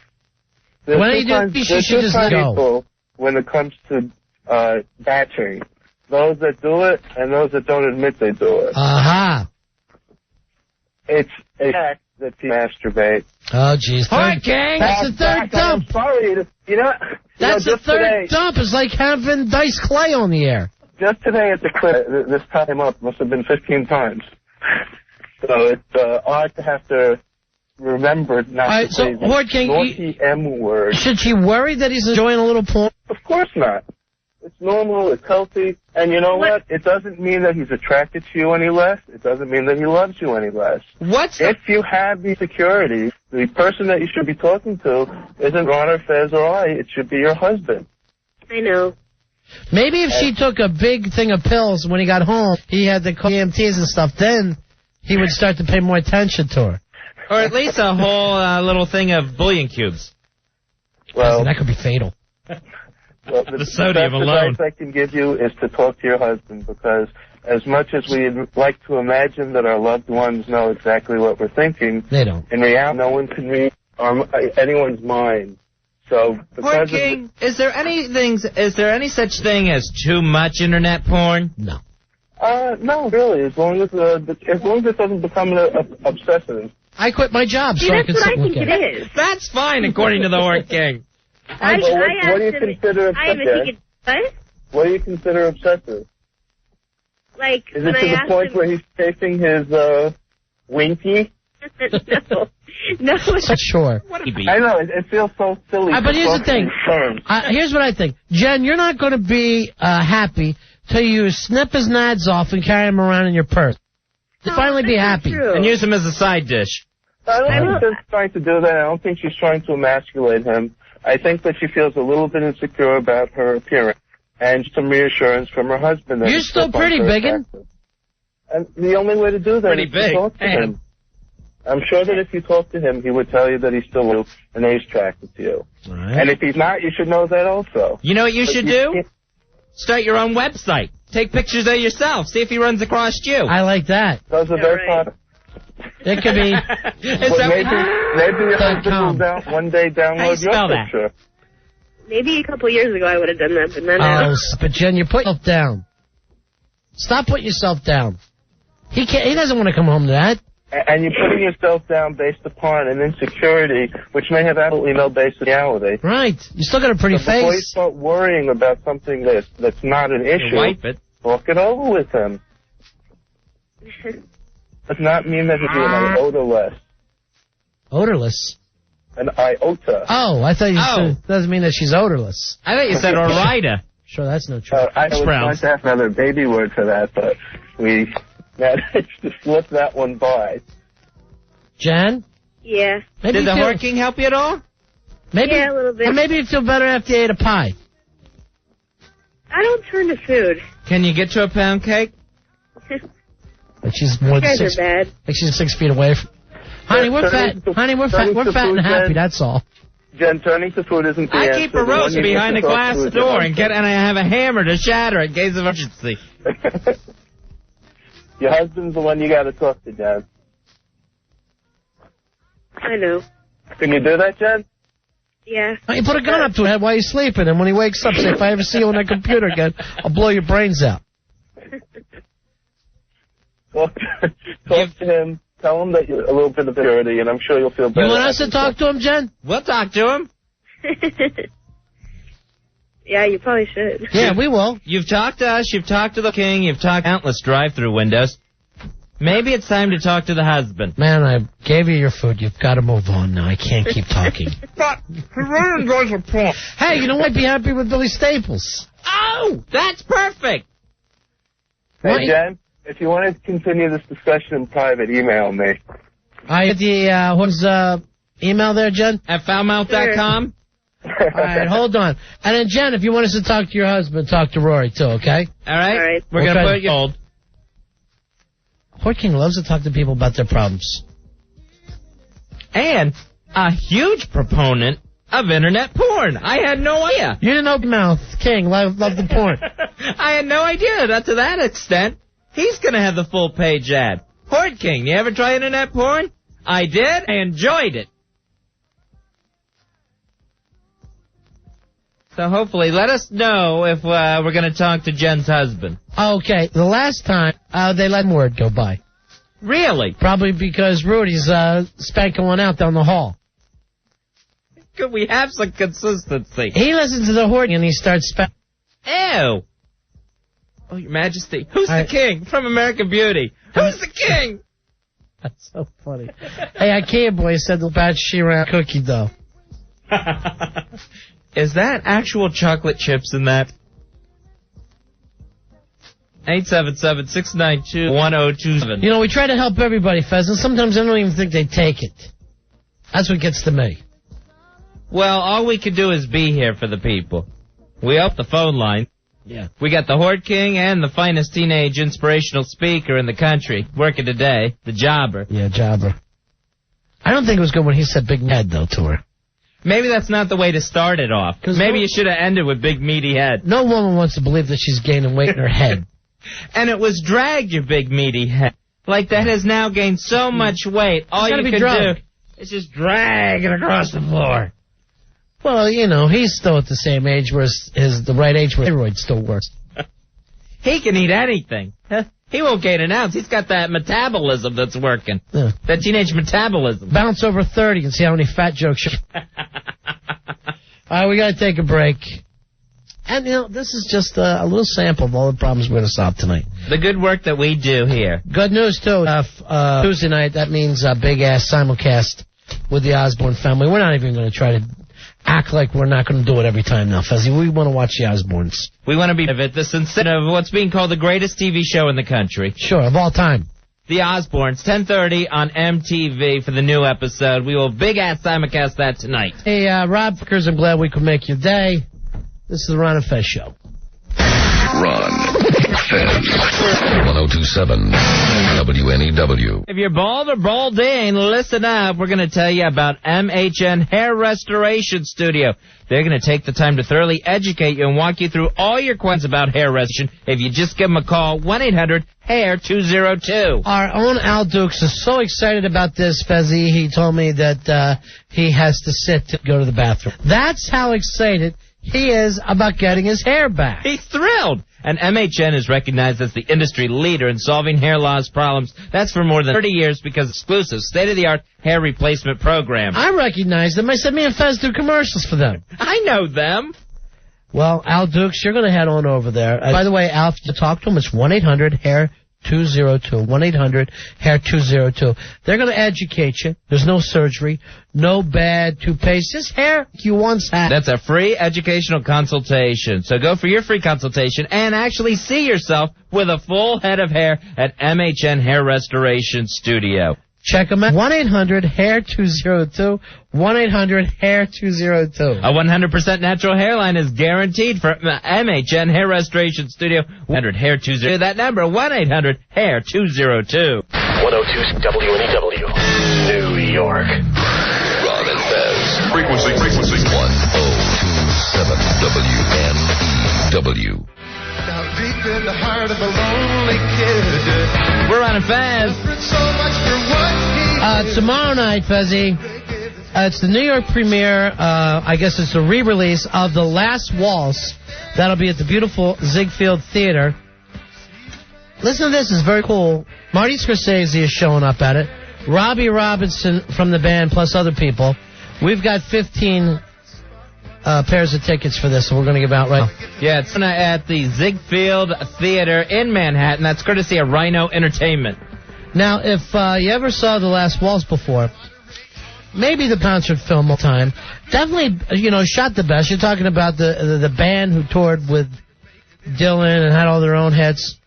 B: When you do, you should just go.
M: People, when it comes to batching, those that do it and those that don't admit they do it.
B: Aha.
M: It's a fact that people masturbate.
B: Oh, jeez.
F: Horde King!
B: That's the third dump.
M: I'm sorry.
B: That's the third dump. It's like having Dice Clay on the air.
M: Just today at the clip, this time up must have been 15 times. So it's odd to have to... remember not to say
B: Horde King,
M: naughty M word.
B: Should she worry that he's enjoying a little porn?
M: Of course not. It's normal. It's healthy. And you know what? It doesn't mean that he's attracted to you any less. It doesn't mean that he loves you any less. If you have these securities, the person that you should be talking to isn't Ron or Fez or I. It should be your husband.
L: I know.
B: Maybe if she took a big thing of pills when he got home, he had the EMTs and stuff, then he would start to pay more attention to her.
F: Or at least a whole little thing of bullion cubes.
M: Well,
B: that could be fatal.
M: Well, the sodium alone. The advice I can give you is to talk to your husband, because as much as we'd like to imagine that our loved ones know exactly what we're thinking,
B: they don't.
M: In reality, no one can read anyone's mind. So, because
F: King, is there any such thing as too much internet porn?
B: No.
M: No, really. As long as it doesn't become obsessive.
B: I quit my job, so I can sit and look at it.
F: That's fine, according to the Hort King.
M: What do you consider obsessive? What do you consider obsessive?
L: Like,
M: is it to the point where he's chasing his winky?
L: No.
B: Sure.
M: I know, it feels so silly.
B: But here's the thing. Here's what I think. Jen, you're not going to be happy till you snip his nads off and carry him around in your purse. You'll finally be happy.
F: And use him as a side dish.
M: I don't think she's trying to do that. I don't think she's trying to emasculate him. I think that she feels a little bit insecure about her appearance and some reassurance from her husband.
B: You're still pretty biggin'.
M: And the only way to do that is to talk to him. I'm sure that if you talk to him, he would tell you that he's still loose and that he's attracted to you.
B: Right.
M: And if he's not, you should know that also.
F: You know what you should do? Start your own website. Take pictures of yourself. See if he runs across you.
B: I like that.
M: Those are very products.
B: It could be.
M: Maybe your husband will one day download your picture.
L: Maybe a couple years ago I would have done that, but not now.
B: But Jen, you put yourself down. Stop putting yourself down. He doesn't want to come home to that.
M: And you're putting yourself down based upon an insecurity which may have absolutely no base in reality.
B: Right. You still got a pretty face.
M: Before you start worrying about something that's not an issue, talk it over with him. Does not mean that he'd be an iota less.
B: Odorless?
M: An iota.
B: Oh, I thought you said doesn't mean that she's odorless.
F: I thought you said orida.
B: Sure, that's no true.
M: I was trying to have another baby word for that, but we managed to slip that one by.
B: Jen?
L: Yeah.
F: Did the Hort King help you at all?
B: Maybe,
L: yeah, a little bit.
B: Or maybe you feel better after you ate a pie.
L: I don't turn to food.
F: Can you get to a pound cake?
B: Like she's more than 6.
L: Bad.
B: Like she's 6 feet away from. Honey, we're fat. Honey, we're fat. We're fat and happy. That's all.
M: Jen, turning to food isn't the answer.
F: I keep a roast behind a glass door and I have a hammer to shatter in case of emergency.
M: Your husband's the one you got to talk to, Jen.
L: I know.
M: Can you do that, Jen?
L: Yeah.
B: You put a gun up to his head while he's sleeping, and when he wakes up, say, if I ever see you on that computer again, I'll blow your brains out.
M: Talk to him. Tell him that you're a little bit of purity, and I'm sure you'll feel better.
B: You want us to talk to him, Jen?
F: We'll talk to him.
L: Yeah, you probably should.
B: Yeah, we will.
F: You've talked to us, you've talked to the King, you've talked countless drive-through windows. Maybe it's time to talk to the husband.
B: Man, I gave you your food. You've got to move on now. I can't keep talking. Hey, you know what? I'd be happy with Billy Staples.
F: Oh, that's perfect.
M: Hey, Jen, if you want to continue this discussion in private, email me.
B: I get the, what's email there, Jen?
F: At foulmouth.com?
B: All right, hold on. And then, Jen, if you want us to talk to your husband, talk to Rory, too, okay?
F: All right.
L: All right.
F: We're going to put you hold.
B: Hort King loves to talk to people about their problems.
F: And a huge proponent of internet porn. I had no idea.
B: You didn't open mouth. King, love the porn.
F: I had no idea that to that extent. He's going to have the full page ad. Hort King, you ever try internet porn? I did. I enjoyed it. So hopefully, let us know if we're going to talk to Jen's husband.
B: Okay, the last time, they let word go by.
F: Really?
B: Probably because Rudy's spanking one out down the hall.
F: Could we have some consistency?
B: He listens to the Hort and he starts spanking.
F: Ew. Oh, Your Majesty. Who's the king from American Beauty? Who's the king?
B: That's so funny. Hey, IKEA boy said the batch she ran cookie dough.
F: Is that actual chocolate chips in that? 877-692-1027.
B: You know, we try to help everybody, Fez, and sometimes I don't even think they take it. That's what gets to me.
F: Well, all we can do is be here for the people. We up the phone line.
B: Yeah.
F: We got the Horde King and the finest teenage inspirational speaker in the country working today, the Jobber.
B: Yeah, Jobber. I don't think it was good when he said Big Head, though, to her.
F: Maybe that's not the way to start it off. Maybe you should have ended with Big Meaty Head.
B: No woman wants to believe that she's gaining weight in her head.
F: And it was dragged, your Big Meaty Head. Like that has now gained so much weight. All you can do is just drag it across the floor.
B: Well, you know, he's still at the same age where the right age where steroids still works.
F: He can eat anything. He won't gain an ounce. He's got that metabolism that's working.
B: Yeah.
F: That teenage metabolism.
B: Bounce over 30 and see how many fat jokes you... All right, we got to take a break. And, you know, this is just a little sample of all the problems we're going to solve tonight.
F: The good work that we do here.
B: Good news, too. Tuesday night, that means a big-ass simulcast with the Osbourne family. We're not even going to try to act like we're not going to do it every time now, Fuzzy. We want to watch the Osbournes.
F: We want to be of it, the instead of what's being called the greatest TV show in the country.
B: Sure, of all time.
F: The Osbournes, 10:30 on MTV for the new episode. We will big-ass simulcast that tonight.
B: Hey, Rob Fickers, I'm glad we could make your day. This is the Ron and Fez Show.
P: Ron, Fez, 1027 WNEW.
F: If you're bald or balding, listen up. We're going to tell you about MHN Hair Restoration Studio. They're going to take the time to thoroughly educate you and walk you through all your questions about hair restoration if you just give them a call, 1-800-HAIR-202.
B: Our own Al Dukes is so excited about this, Fezzy. He told me that he has to sit to go to the bathroom. That's how excited he is about getting his hair back.
F: He's thrilled. And MHN is recognized as the industry leader in solving hair loss problems. That's for more than 30 years because of exclusive state-of-the-art hair replacement program.
B: I recognize them. I said me and Fez do commercials for them.
F: I know them.
B: Well, Al Dukes, you're going to head on over there. By the way, Al, if you talk to them, it's 1-800-HAIR-202. 1-800-HAIR-202. They're going to educate you. There's no surgery, no bad toupees, just hair you once had.
F: That's a free educational consultation. So go for your free consultation and actually see yourself with a full head of hair at MHN Hair Restoration Studio.
B: Check them out. 1-800-HAIR-202. 1-800-HAIR-202.
F: A 100% natural hairline is guaranteed for MHN Hair Restoration Studio. 1-800-HAIR-202. That number, 1-800-HAIR-202.
P: 102 WNEW, New York. Ron and Fez. Frequency. 1027 WNEW.
Q: Deep in the heart of a lonely kid.
F: We're on a Fez.
B: Tomorrow night, Fezzy, it's the New York premiere. I guess it's a re-release of The Last Waltz. That'll be at the beautiful Ziegfeld Theater. Listen to this. It's very cool. Marty Scorsese is showing up at it. Robbie Robinson from the band, plus other people. We've got 15 pairs of tickets for this, so we're going to give out right now.
F: Yeah, it's at the Ziegfeld Theater in Manhattan. That's courtesy of Rhino Entertainment.
B: Now, if you ever saw The Last Waltz before, maybe the concert film all the time, definitely, shot the best. You're talking about the band who toured with Dylan and had all their own hits.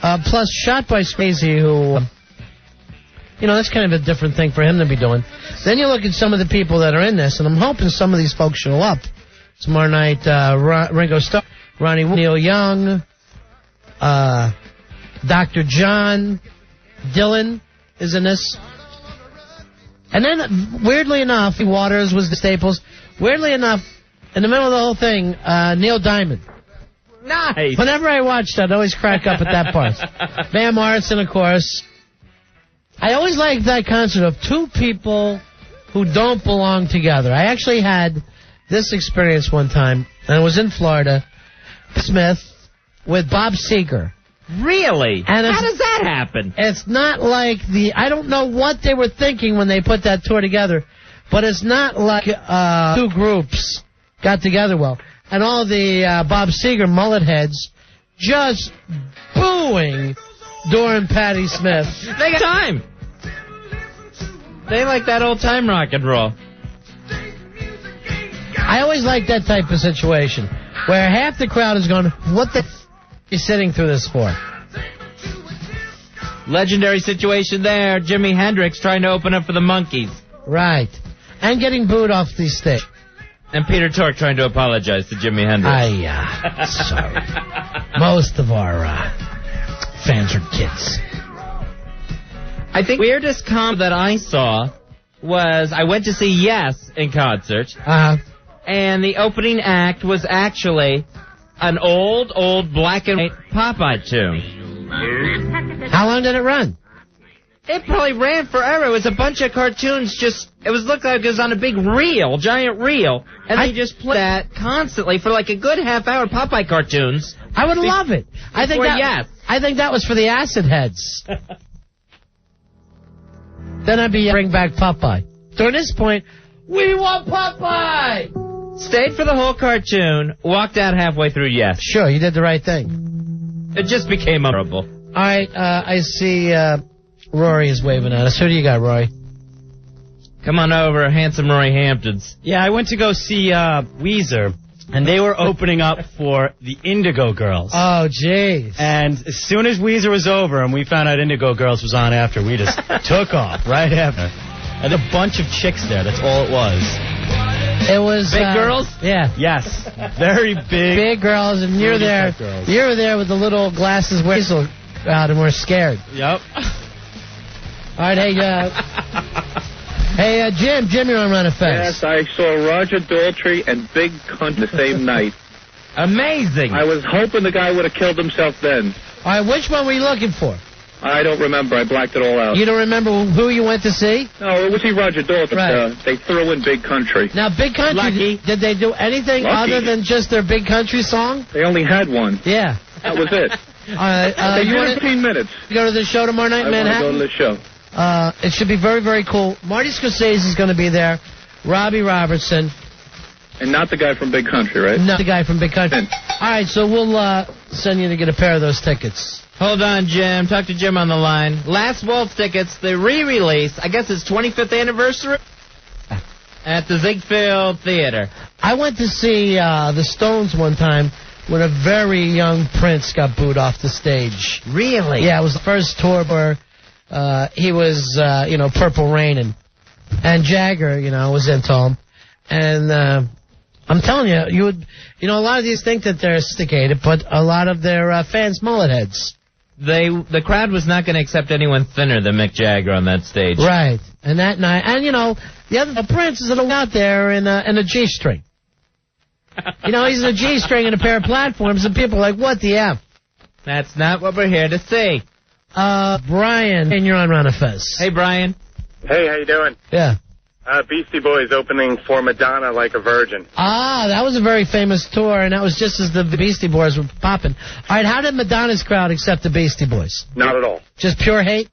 B: Plus, shot by Scorsese, who, that's kind of a different thing for him to be doing. Then you look at some of the people that are in this, and I'm hoping some of these folks show up. Tomorrow night, Ringo Starr, Ronnie Neil Young, Dr. John, Dylan is in this. And then, weirdly enough, Waters was the Staples. Weirdly enough, in the middle of the whole thing, Neil Diamond.
F: Nice.
B: Whenever I watch that, I always crack up at that part. Van Morrison, of course. I always like that concert of two people who don't belong together. I actually had this experience one time, and it was in Florida. Smith with Bob Seger.
F: Really?
B: And
F: how does that happen?
B: It's not like I don't know what they were thinking when they put that tour together, but it's not like two groups got together well. And all the Bob Seger mullet heads just booing Dora and Patti Smith.
F: They got time. They like that old time rock and roll.
B: I always like that type of situation where half the crowd is going, what the you sitting through this for?
F: Legendary situation there. Jimi Hendrix trying to open up for the Monkees.
B: Right. And getting booed off the stage.
F: And Peter Tork trying to apologize to Jimi Hendrix.
B: Sorry. Most of our fans are kids.
F: I think the weirdest comp that I saw was I went to see Yes in concert. And the opening act was actually an old black and white Popeye tune.
B: How long did it run?
F: It probably ran forever. It was a bunch of cartoons looked like it was on a big reel, giant reel. And they just played that constantly for like a good half hour, Popeye cartoons.
B: I would love it. I think that was for the acid heads. Then I'd bring back Popeye. During this point, we want Popeye!
F: Stayed for the whole cartoon, walked out halfway through Yes.
B: Sure, you did the right thing.
F: It just became horrible.
B: All right, I see Rory is waving at us. Who do you got, Rory?
F: Come on over, handsome Rory Hamptons.
R: Yeah, I went to go see Weezer, and they were opening up for the Indigo Girls.
B: Oh, jeez.
R: And as soon as Weezer was over and we found out Indigo Girls was on after, we just took off right after. And a bunch of chicks there, that's all it was.
B: It was...
F: Big girls?
B: Yeah.
R: Yes. Very big.
B: Big girls, and you're there. You were there with the little glasses weasel out, and we're scared.
R: Yep.
B: All right, hey, Jim, you're on Run of Fez.
S: Yes, I saw Roger Daltrey and Big Cunt the same night.
F: Amazing.
S: I was hoping the guy would have killed himself then.
B: All right, which one were you looking for?
S: I don't remember. I blacked it all out.
B: You don't remember who you went to see?
S: No, it was Roger Daltrey.
B: Right.
S: They threw in Big Country.
B: Now, Big Country,
S: Lucky.
B: Did they do anything other than just their Big Country song?
S: They only had one.
B: Yeah.
S: That was it.
B: All right,
S: you want 15 minutes.
B: You go to the show tomorrow night in Manhattan?
S: I want to go to the show.
B: It should be very, very cool. Marty Scorsese is going to be there. Robbie Robertson.
S: And not the guy from Big Country, right?
B: Not the guy from Big Country. All right, so we'll send you to get a pair of those tickets.
F: Hold on, Jim. Talk to Jim on the line. Last Wolf tickets, the re-release, I guess it's 25th anniversary, at the Ziegfeld Theater.
B: I went to see the Stones one time when a very young Prince got booed off the stage.
F: Really?
B: Yeah, it was the first tour where he was, Purple Rain, and Jagger, was into him. And I'm telling you, a lot of these think that they're sophisticated, but a lot of their fans mullet heads.
F: The crowd was not going to accept anyone thinner than Mick Jagger on that stage.
B: Right. And that night, and the other Prince is out there in a G-string. He's in a G-string and a pair of platforms, and people are like, what the F?
F: That's not what we're here to see.
B: Brian, and you're on Run of Fez.
F: Hey, Brian.
T: Hey, how you doing?
B: Yeah.
T: Beastie Boys opening for Madonna Like a Virgin.
B: Ah, that was a very famous tour, and that was just as the Beastie Boys were popping. All right, how did Madonna's crowd accept the Beastie Boys?
T: Not at all.
B: Just pure hate?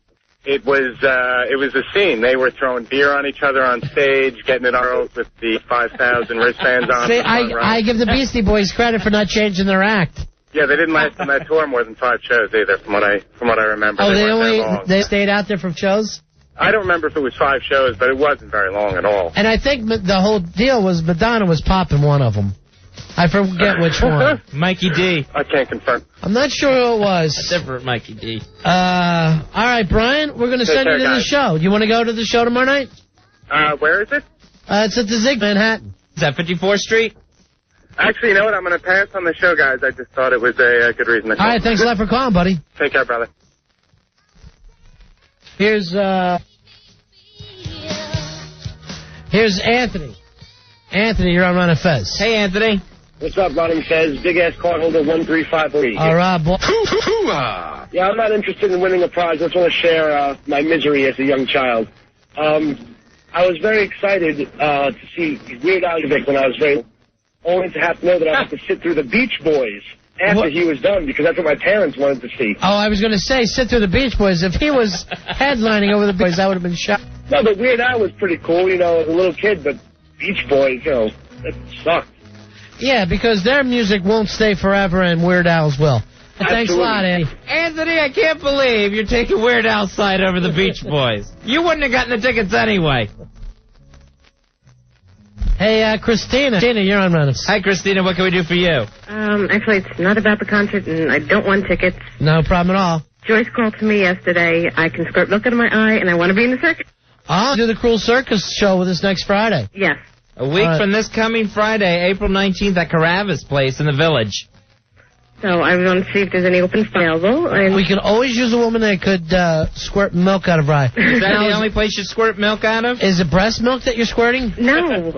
T: It was a scene. They were throwing beer on each other on stage, getting it on with the 5,000 wristbands on.
B: See, I give the Beastie Boys credit for not changing their act.
T: Yeah, they didn't last on that tour more than 5 shows either, from what I remember.
B: Oh, they stayed out there from shows?
T: I don't remember if it was 5 shows, but it wasn't very long at all.
B: And I think the whole deal was Madonna was popping one of them. I forget which one.
F: Mikey D.
T: I can't confirm.
B: I'm not sure who it was.
F: A different Mikey D.
B: All right, Brian, we're going to send you to the show. You want to go to the show tomorrow night?
T: Where is it?
B: It's at the Zig, Manhattan.
F: Is that 54th Street?
T: Actually, you know what? I'm going to pass on the show, guys. I just thought it was a good reason to call.
B: All right, thanks a lot for calling, buddy.
T: Take care, brother.
B: Here's Anthony. Anthony, you're on Run of Fez.
F: Hey, Anthony.
U: What's up, Run of Fez? Big ass card holder 1353.
B: All right, boy.
U: Yeah, I'm not interested in winning a prize. I just want to share my misery as a young child. I was very excited to see Weird Al when I was very, only to have to know that I have to sit through the Beach Boys after he was done, because that's what my parents wanted to see.
B: Oh, I was going to say, sit through the Beach Boys. If he was headlining over the Boys, that would have been shot.
U: No, but Weird Al was pretty cool, as a little kid, but Beach Boys, that sucked.
B: Yeah, because their music won't stay forever, and Weird Al's will. Thanks a lot, Andy.
F: Anthony, I can't believe you're taking Weird Al's side over the Beach Boys. You wouldn't have gotten the tickets anyway.
B: Hey, Christina. Christina, you're on Run.
F: Hi, Christina. What can we do for you?
A: Actually, it's not about the concert, and I don't want tickets.
B: No problem at all.
A: Joyce called to me yesterday. I can squirt milk out of my eye, and I want to be in the circus.
B: I'll do the Cruel Circus show with us next Friday.
A: Yes.
F: A week from this coming Friday, April 19th at Caravas Place in the Village.
A: So I want to see if there's any open available. And
B: We can always use a woman that could squirt milk out of her eye.
F: Is that the only place you squirt milk out of?
B: Is it breast milk that you're squirting?
A: No.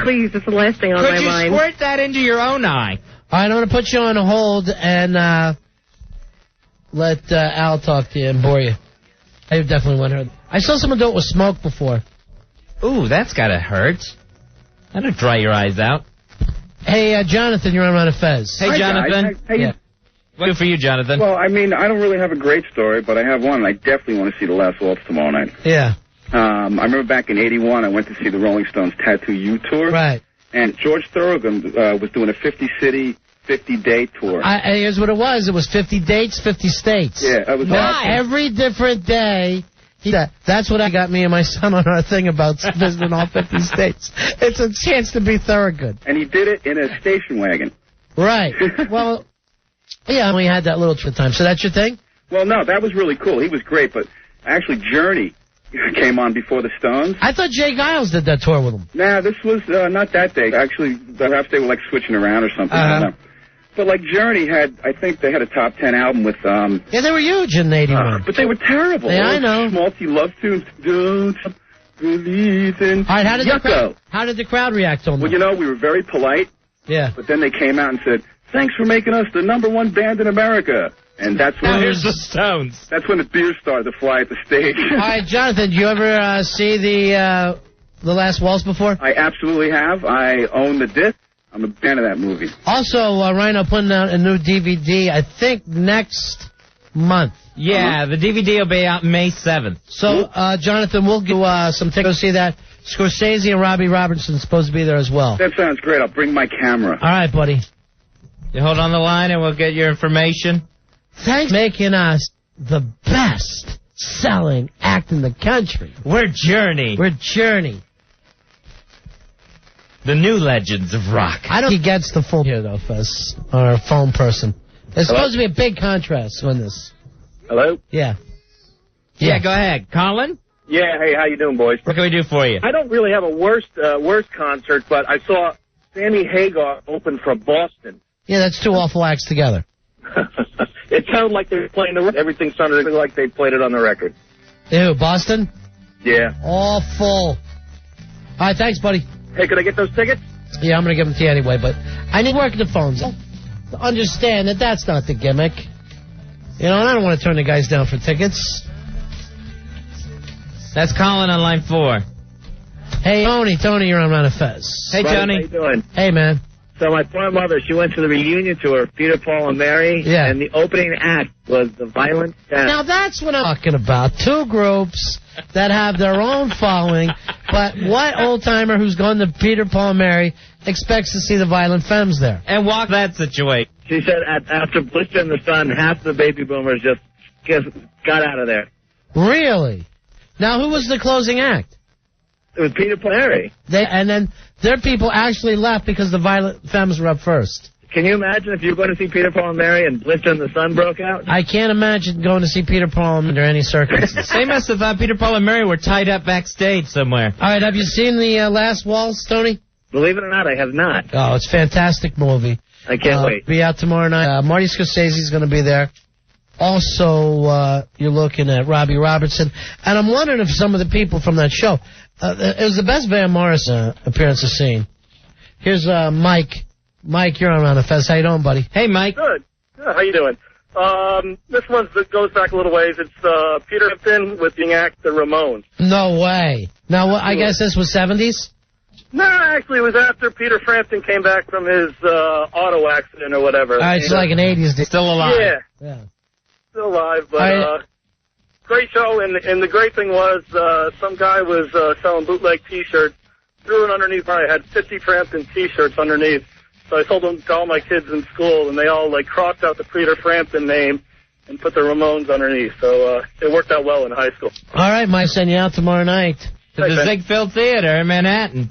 A: Please, it's the last thing on my mind.
F: Could you squirt that into your own eye?
B: All right, I'm going to put you on hold and let Al talk to you and bore you. I definitely want her. I saw someone do it with smoke before.
F: Ooh, that's got to hurt. That'll dry your eyes out.
B: Hey, Jonathan, you're on Ron and Fez.
F: Hey, Jonathan.
H: Hey,
F: What do for you, Jonathan?
H: Well, I mean, I don't really have a great story, but I have one, and I definitely want to see The Last Waltz tomorrow night.
B: Yeah.
H: I remember back in '81, I went to see the Rolling Stones Tattoo You tour.
B: Right.
H: And George Thorogood was doing a 50-city, 50-day tour.
B: Here's what it was. It was 50 dates, 50 states.
H: Yeah, it was awesome.
B: Every different day. That's what got me and my son on our thing about visiting all 50 states. It's a chance to be Thorogood.
H: And he did it in a station wagon.
B: Right. Well, yeah, we had that little trip time. So that's your thing?
H: Well, no, that was really cool. He was great, but actually Journey came on before the Stones.
B: I thought Jay Giles did that tour with him.
H: Nah, this was not that day. Actually, perhaps they were like switching around or something. I don't know. But like Journey I think they had a top 10 album with
B: Yeah, they were huge in '81.
H: But they were terrible.
B: Yeah, I know.
H: Schmaltzy love tunes. Don't believe in.
B: All right, how did the crowd react to them?
H: Well, you know, we were very polite.
B: Yeah.
H: But then they came out and said, "Thanks for making us the #1 band in America." And that's when
F: Here's the Stones.
H: That's when the beer started to fly at the stage.
B: All right, Jonathan, did you ever see the Last Waltz before?
H: I absolutely have. I own the disc. I'm a fan of that movie.
B: Also, Rhino putting out a new DVD, I think, next month.
F: Yeah, the DVD will be out May 7th.
B: So, Jonathan, we'll give some tickets to see that. Scorsese and Robbie Robertson supposed to be there as well.
H: That sounds great. I'll bring my camera.
B: All right, buddy.
F: You hold on the line and we'll get your information.
B: Thanks for making us the best-selling act in the country.
F: We're Journey.
B: We're Journey.
F: The new legends of rock.
B: I don't think he gets the full here, though, Fez, our phone person. There's supposed to be a big contrast on this.
U: Hello?
B: Yeah.
F: Yeah, go ahead. Colin?
U: Yeah, hey, how you doing, boys?
F: What can we do for you?
U: I don't really have a worst concert, but I saw Sammy Hagar open for Boston.
B: Yeah, that's two awful acts together.
U: It sounded like they were playing the record. Everything sounded like they played it on the record.
B: Ew, Boston?
U: Yeah.
B: Awful. All right, thanks, buddy.
U: Hey, could I get those tickets?
B: Yeah, I'm going to give them to you anyway, but I need to work the phones. To understand that that's not the gimmick. You know, and I don't want to turn the guys down for tickets.
F: That's Colin on line 4.
B: Hey, Tony, you're on Ron and Fez.
F: Hey, Tony.
U: How you doing?
B: Hey, man.
U: So my poor mother, she went to the reunion tour of Peter, Paul, and Mary, and the opening act was The Violent Death.
B: Now, that's what I'm talking about. Two groups that have their own following, but what old-timer who's gone to Peter, Paul, and Mary expects to see the Violent Femmes there?
F: And walk that situation.
U: She said after Blister in the Sun, half the baby boomers just got out of there.
B: Really? Now, who was the closing act?
U: It was Peter, Paul, and Mary.
B: And then their people actually left because the Violent Femmes were up first.
U: Can you imagine if you were going to see Peter, Paul, and Mary and Blister in the Sun broke out?
B: I can't imagine going to see Peter, Paul under any circumstances.
F: They must have thought Peter, Paul, and Mary were tied up backstage somewhere.
B: All right, have you seen the Last Waltz, Tony?
U: Believe it or not, I have not.
B: Oh, it's a fantastic movie.
U: I can't wait.
B: Be out tomorrow night. Marty Scorsese's going to be there. Also, you're looking at Robbie Robertson. And I'm wondering if some of the people from that show, it was the best Van Morrison appearance I've seen. Here's Mike. Mike, you're on Ron and Fez. How you doing, buddy? Hey, Mike.
V: Good. How you doing? This one goes back a little ways. It's Peter Frampton with the act The Ramones.
B: No way. Now, I guess this was 70s?
V: No, actually, it was after Peter Frampton came back from his auto accident or whatever.
B: All right, it's like an 80s.
F: Still alive.
V: Yeah. Still alive, but great show. And the great thing was some guy was selling bootleg T-shirts, threw it underneath. I had 50 Frampton T-shirts underneath. So I told them to all my kids in school, and they all crossed out the Peter Frampton name and put the Ramones underneath. So it worked out well in high school.
B: All right, Mike, send you out tomorrow night.
F: to the Ziegfeld Theater in Manhattan.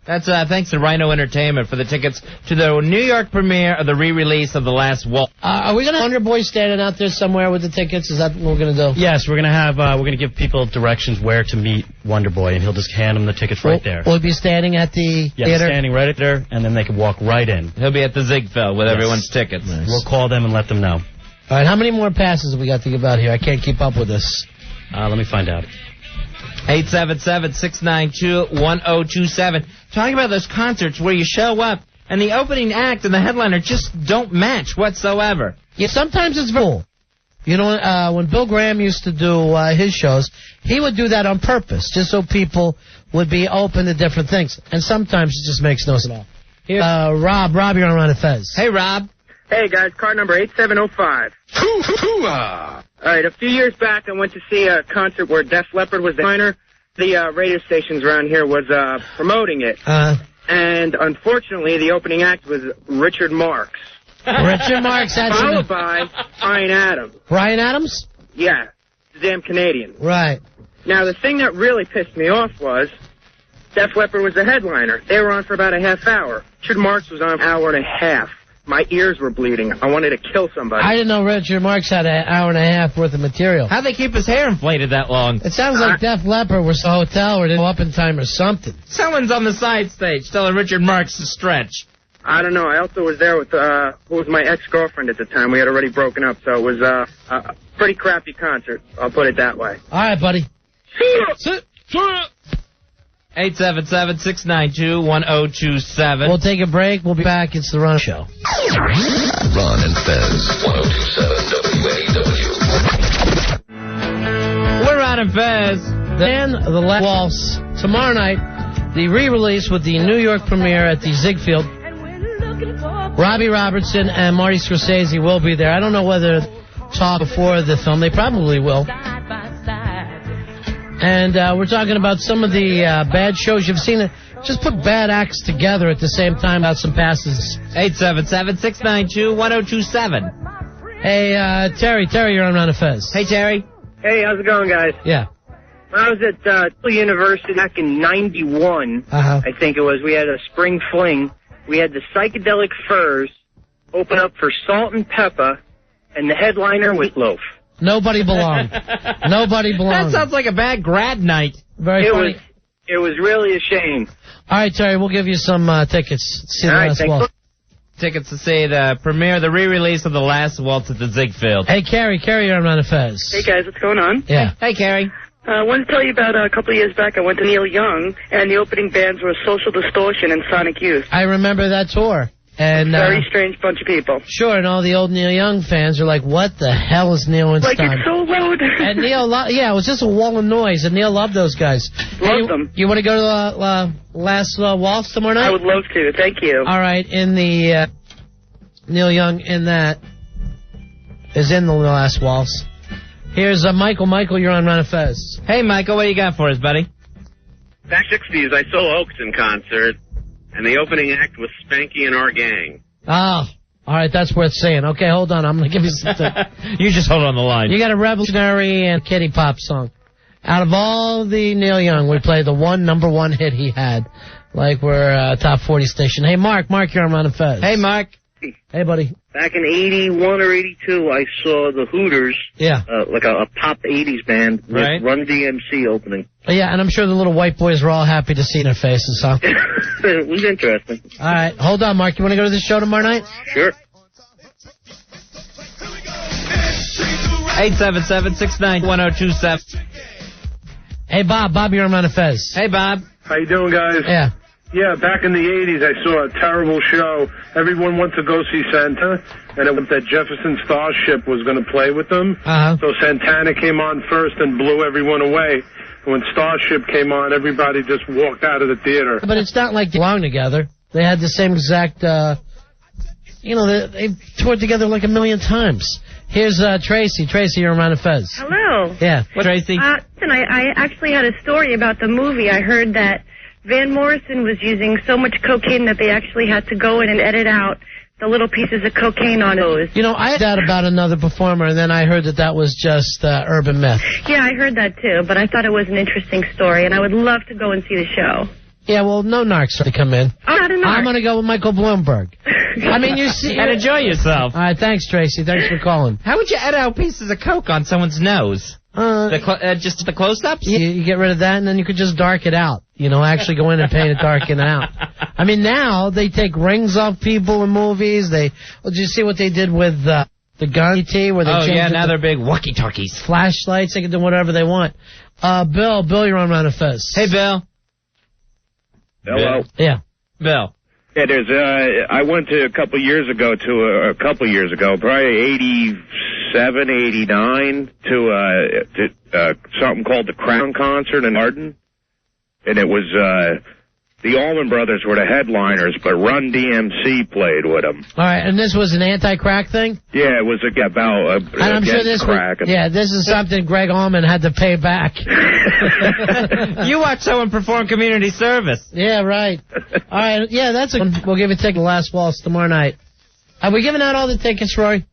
F: That's thanks to Rhino Entertainment for the tickets to the New York premiere of the re-release of The Last Waltz.
B: Are we going to have Wonder Boy standing out there somewhere with the tickets? Is that what we're going to do?
R: Yes, we're going to give people directions where to meet Wonder Boy, and he'll just hand them the tickets right there.
B: Will he be standing at the theater?
R: Standing right there, and then they can walk right in.
F: He'll be at the Ziegfeld with everyone's tickets.
R: Nice. We'll call them and let them know.
B: All right, how many more passes have we got to give out here? I can't keep up with this.
R: Let me find out.
F: 877-692-1027. Talking about those concerts where you show up and the opening act and the headliner just don't match whatsoever.
B: Yeah, sometimes it's cool. You know, when Bill Graham used to do his shows, he would do that on purpose, just so people would be open to different things. And sometimes it just makes no sense. Here, Rob, you're on Ron and Fez.
F: Hey, Rob.
C: Hey, guys, card number 8705. All right, a few years back, I went to see a concert where Def Leppard was the headliner. The radio stations around here was promoting it. And unfortunately, the opening act was Richard Marx.
B: Richard Marx, that's
C: followed by Bryan Adams.
B: Bryan Adams?
C: Yeah, the damn Canadian.
B: Right.
C: Now, the thing that really pissed me off was Def Leppard was the headliner. They were on for about a half hour. Richard Marx was on an hour and a half. My ears were bleeding. I wanted to kill somebody.
B: I didn't know Richard Marx had an hour and a half worth of material.
F: How'd they keep his hair inflated that long?
B: It sounds like Def Leppard was a hotel or didn't go up in time or something.
F: Someone's on the side stage telling Richard Marx to stretch.
C: I don't know. I also was there with who was my ex-girlfriend at the time. We had already broken up, so it was a pretty crappy concert. I'll put it that way.
B: All right, buddy.
F: 877-692-1027.
B: We'll take a break. We'll be back. It's the Ron Show.
P: Ron and Fez, 1027 WNEW.
F: We're Ron and Fez.
B: Then the Last Waltz. Tomorrow night, the re-release with the New York premiere at the Ziegfeld. Robbie Robertson and Marty Scorsese will be there. I don't know whether talk before the film. They probably will. And we're talking about some of the bad shows you've seen. Just put bad acts together at the same time about some passes.
F: 877-692-1027.
B: Hey, Terry, you're on Ron and Fez.
F: Hey, Terry.
U: Hey, how's it going, guys?
B: Yeah.
U: When I was at University back in 91, I think it was, we had a spring fling. We had the Psychedelic Furs open up for Salt and Pepper, and the headliner was Loaf.
B: Nobody belonged. Nobody belonged.
F: That sounds like a bad grad night.
B: Very funny.
U: It was really a shame.
B: All right, Terry, we'll give you some tickets. See the Last Waltz.
F: Tickets to see the premiere, the re-release of The Last Waltz at the Ziegfeld.
B: Hey, Carrie, you're on Ron and Fez.
D: Hey, guys, what's going on?
B: Yeah.
F: Hey, Carrie.
D: I wanted to tell you about a couple of years back, I went to Neil Young, and the opening bands were Social Distortion and Sonic Youth.
B: I remember that tour. And
D: very strange bunch of people.
B: Sure, and all the old Neil Young fans are like, what the hell is Neil and
D: Like, it's so loud.
B: And Neil, it was just a wall of noise, and Neil loved those guys.
D: Loved them.
B: You want to go to the Last Waltz tomorrow night?
D: I would love to. Thank you.
B: All right, in the Neil Young in that is in the Last Waltz. Here's Michael. Michael, you're on Ron and Fez.
F: Hey, Michael, what do you got for us, buddy?
W: Back 60s, I saw Oaks in concert, and the opening act was Spanky and Our Gang.
B: Oh, all right, that's worth saying. Okay, hold on, I'm going to give you something.
F: You just hold on the line.
B: You got a revolutionary and kitty pop song. Out of all the Neil Young, we play the number one hit he had, like we're a top 40 station. Hey, Mark, you're on Ron and Fez.
F: Hey, Mark.
B: Hey, buddy.
X: Back in 81 or 82, I saw the Hooters.
B: Yeah.
X: Like a pop 80s band with
F: Right.
X: Run DMC opening.
B: Yeah, and I'm sure the little white boys were all happy to see their faces, huh?
X: It was interesting.
B: All right, hold on, Mark. You want to go to the show tomorrow night?
X: Sure.
F: 877-691-1027.
B: Hey, Bob, you're on Ron and Fez.
F: Hey, Bob.
Y: How you doing, guys?
B: Yeah.
Y: Yeah, back in the 80s, I saw a terrible show. Everyone went to go see Santa, and it was that Jefferson Starship was going to play with them. So Santana came on first and blew everyone away. And when Starship came on, everybody just walked out of the theater.
B: But it's not like they belong together. They had the same exact, they toured together like a million times. Here's Tracy. Tracy, you're on Ron and Fez.
Z: Hello.
B: Yeah.
F: Tracy?
Z: Listen, I actually had a story about the movie. I heard that Van Morrison was using so much cocaine that they actually had to go in and edit out the little pieces of cocaine on those.
B: You know, I had that about another performer, and then I heard that was just urban myth.
Z: Yeah, I heard that too, but I thought it was an interesting story, and I would love to go and see the show.
B: Yeah, well, no narcs to come in.
Z: Oh, not a narc.
B: I'm going to go with Michael Bloomberg. I mean, you see...
F: And enjoy yourself.
B: All right, thanks, Tracy. Thanks for calling.
F: How would you edit out pieces of coke on someone's nose? Just the close-ups?
B: You get rid of that, and then you could just dark it out. You know, actually go in and paint it dark and out. I mean, now they take rings off people in movies. Did you see what they did with the gun T? Where they changed
F: now they're big walkie-talkies.
B: Flashlights, they can do whatever they want. Bill, you're on Ron and Fez.
F: Hey, Bill.
E: Hello.
B: Yeah.
F: Bill.
E: Yeah, I went to a couple years ago, probably 87, 89, to something called the Crown concert in Arden. And it was, the Allman Brothers were the headliners, but Run DMC played with them.
B: All right, and this was an anti-crack thing?
E: Yeah, it was about
B: and I'm sure this
E: crack.
B: this is something Greg Allman had to pay back.
F: You watch someone perform community service.
B: Yeah, right. All right, yeah, we'll give you a ticket to Last Waltz tomorrow night. Are we giving out all the tickets, Roy?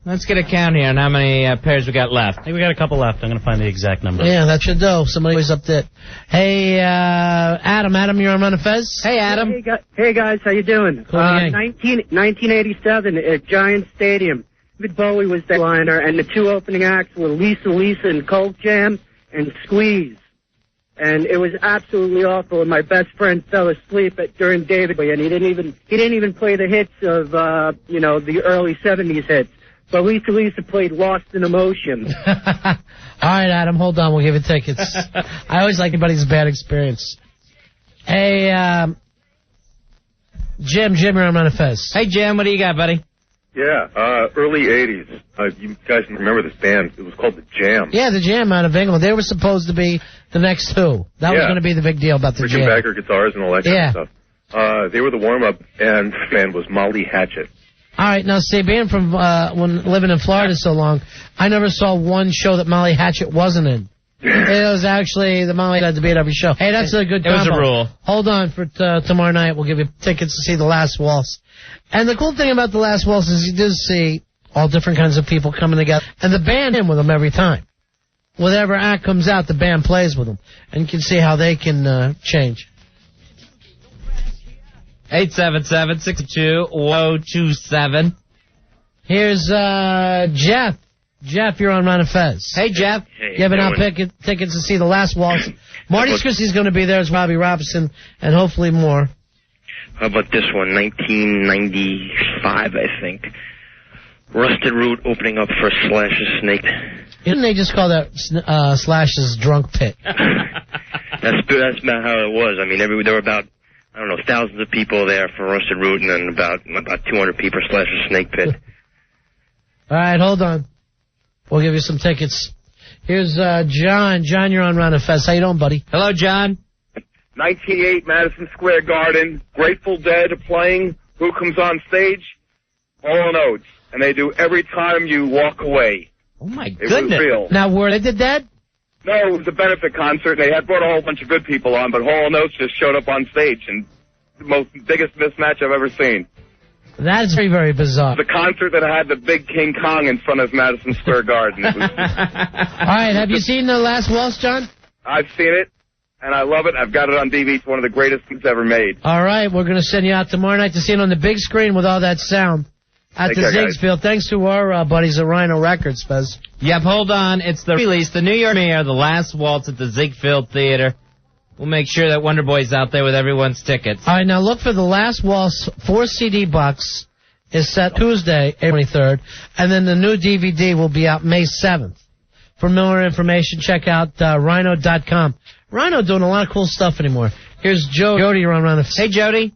F: Let's get a count here on how many pairs we got left.
R: I think we got a couple left. I'm going to find the exact number.
B: Yeah, that should do. Somebody was up there. Hey, Adam. Adam, you're on Run and Fez?
F: Hey, Adam.
G: Hey, guys. How you doing?
B: Cool
G: 1987 at Giant Stadium. David Bowie was the liner, and the two opening acts were Lisa and Coke Jam and Squeeze. And it was absolutely awful, and my best friend fell asleep during David Bowie, and he didn't even play the hits of, the early 70s hits. But Lisa played Lost in Emotion.
B: All right, Adam, hold on. We'll give you tickets. I always like anybody's bad experience. Hey, Jim, you're on Run and Fez.
F: Hey, Jim, what do you got, buddy?
I: Yeah, early 80s. You guys remember this band. It was called The Jam.
B: Yeah, The Jam out of England. They were supposed to be the next two. That was going to be the big deal about The Jam.
I: Rickenbacker guitars and all that kind of stuff. They were the warm-up, and the band was Molly Hatchet.
B: All right, now, see, being from living in Florida so long, I never saw one show that Molly Hatchet wasn't in. It was actually the Molly had to be at every show. Hey, that's a good combo.
F: It was a rule.
B: Hold on for tomorrow night. We'll give you tickets to see The Last Waltz. And the cool thing about The Last Waltz is you do see all different kinds of people coming together. And the band in with them every time. Whatever act comes out, the band plays with them. And you can see how they can change.
F: 877-622-1027.
B: Here's Jeff. Jeff, you're on Ron and Fez.
F: Hey, Jeff.
T: Hey,
B: Giving out tickets to see The Last Waltz. Marty Scorsese's going to be there as Robbie Robinson, and hopefully more.
T: How about this one? 1995, I think. Rusted Root opening up for Slash's Snake.
B: Didn't they just call that Slash's Drunk Pit?
T: That's about how it was. I mean, there were about, I don't know, thousands of people there for Rusted Root, and then about 200 people for Slash's Snake Pit.
B: All right, hold on. We'll give you some tickets. Here's John. John, you're on Ron and Fez. How you doing, buddy?
F: Hello, John.
H: 1988, Madison Square Garden, Grateful Dead playing. Who comes on stage? Hall & Oates. And they do Every Time You Walk Away.
F: Oh, my
H: goodness.
F: goodness.
H: It was real.
B: Now, were they did that?
H: No, it was a benefit concert. They had brought a whole bunch of good people on, but Hall & Oates just showed up on stage, and the biggest mismatch I've ever seen.
B: That is very, very bizarre.
H: The concert that had the big King Kong in front of Madison Square Garden. It was
B: All right, have you seen The Last Waltz, John?
H: I've seen it, and I love it. I've got it on DVD. It's one of the greatest things ever made.
B: All right, we're going to send you out tomorrow night to see it on the big screen with all that sound at the Zigsfield. Thanks to our buddies at Rhino Records, Fez.
F: Yep, hold on. It's the release, the New York premiere, The Last Waltz at the Ziegfeld Theater. We'll make sure that Wonder Boy's out there with everyone's tickets.
B: All right, now look for The Last Waltz 4-CD box. Is set Tuesday, April 23rd, and then the new DVD will be out May 7th. For more information, check out Rhino.com. Rhino doing a lot of cool stuff anymore. Here's Jody, you're on Rhino. Hey, Jody.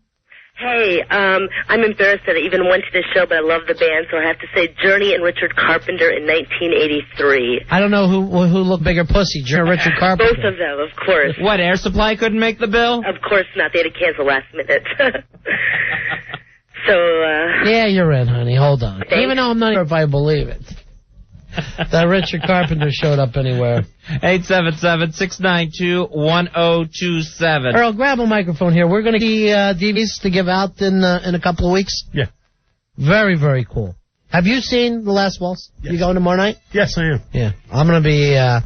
J: Hey, I'm embarrassed that I even went to this show, but I love the band, so I have to say Journey and Richard Carpenter in 1983.
B: I don't know who looked bigger pussy, Journey or Richard Carpenter.
J: Both of them, of course.
F: What, Air Supply couldn't make the bill?
J: Of course not. They had to cancel last minute. So,
B: yeah, you're in, honey. Hold on.
J: Thanks.
B: Even though I'm not sure if I believe it. that Richard Carpenter showed up anywhere.
F: 877-692-1027.
B: Earl, grab a microphone here. We're going to get DVDs to give out in a couple of weeks.
K: Yeah.
B: Very, very cool. Have you seen The Last Waltz?
K: Yes.
B: You going tomorrow night?
K: Yes, I am.
B: Yeah. I'm going to be, I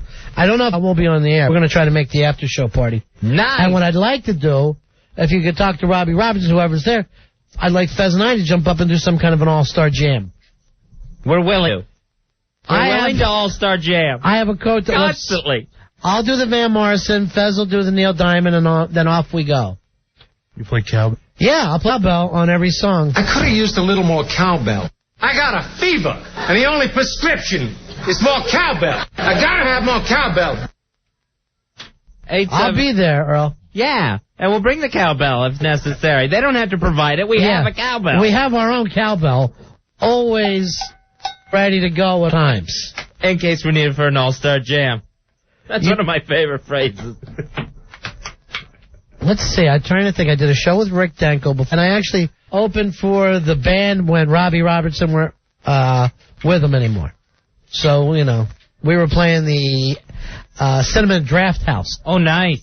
B: don't know if I will be on the air. We're going to try to make the after show party.
F: Nice.
B: And what I'd like to do, if you could talk to Robbie Roberts, whoever's there, I'd like Fez and I to jump up and do some kind of an all-star jam.
F: We're willing to. We're willing to all-star jam.
B: I have a coach that
F: constantly.
B: I'll do the Van Morrison, Fez will do the Neil Diamond, and then off we go.
K: You play cowbell?
B: Yeah, I'll play cowbell on every song.
L: I could have used a little more cowbell. I got a fever, and the only prescription is more cowbell. I gotta have more cowbell.
B: I'll be there, Earl.
F: Yeah, and we'll bring the cowbell if necessary. They don't have to provide it. We have a cowbell.
B: We have our own cowbell, always ready to go at times.
F: In case we need it for an all-star jam. That's one of my favorite phrases.
B: Let's see, I'm trying to think. I did a show with Rick Denkel before, and I actually opened for the band when Robbie Robertson weren't with them anymore. So, you know, we were playing the Cinnamon Draft House.
F: Oh, nice.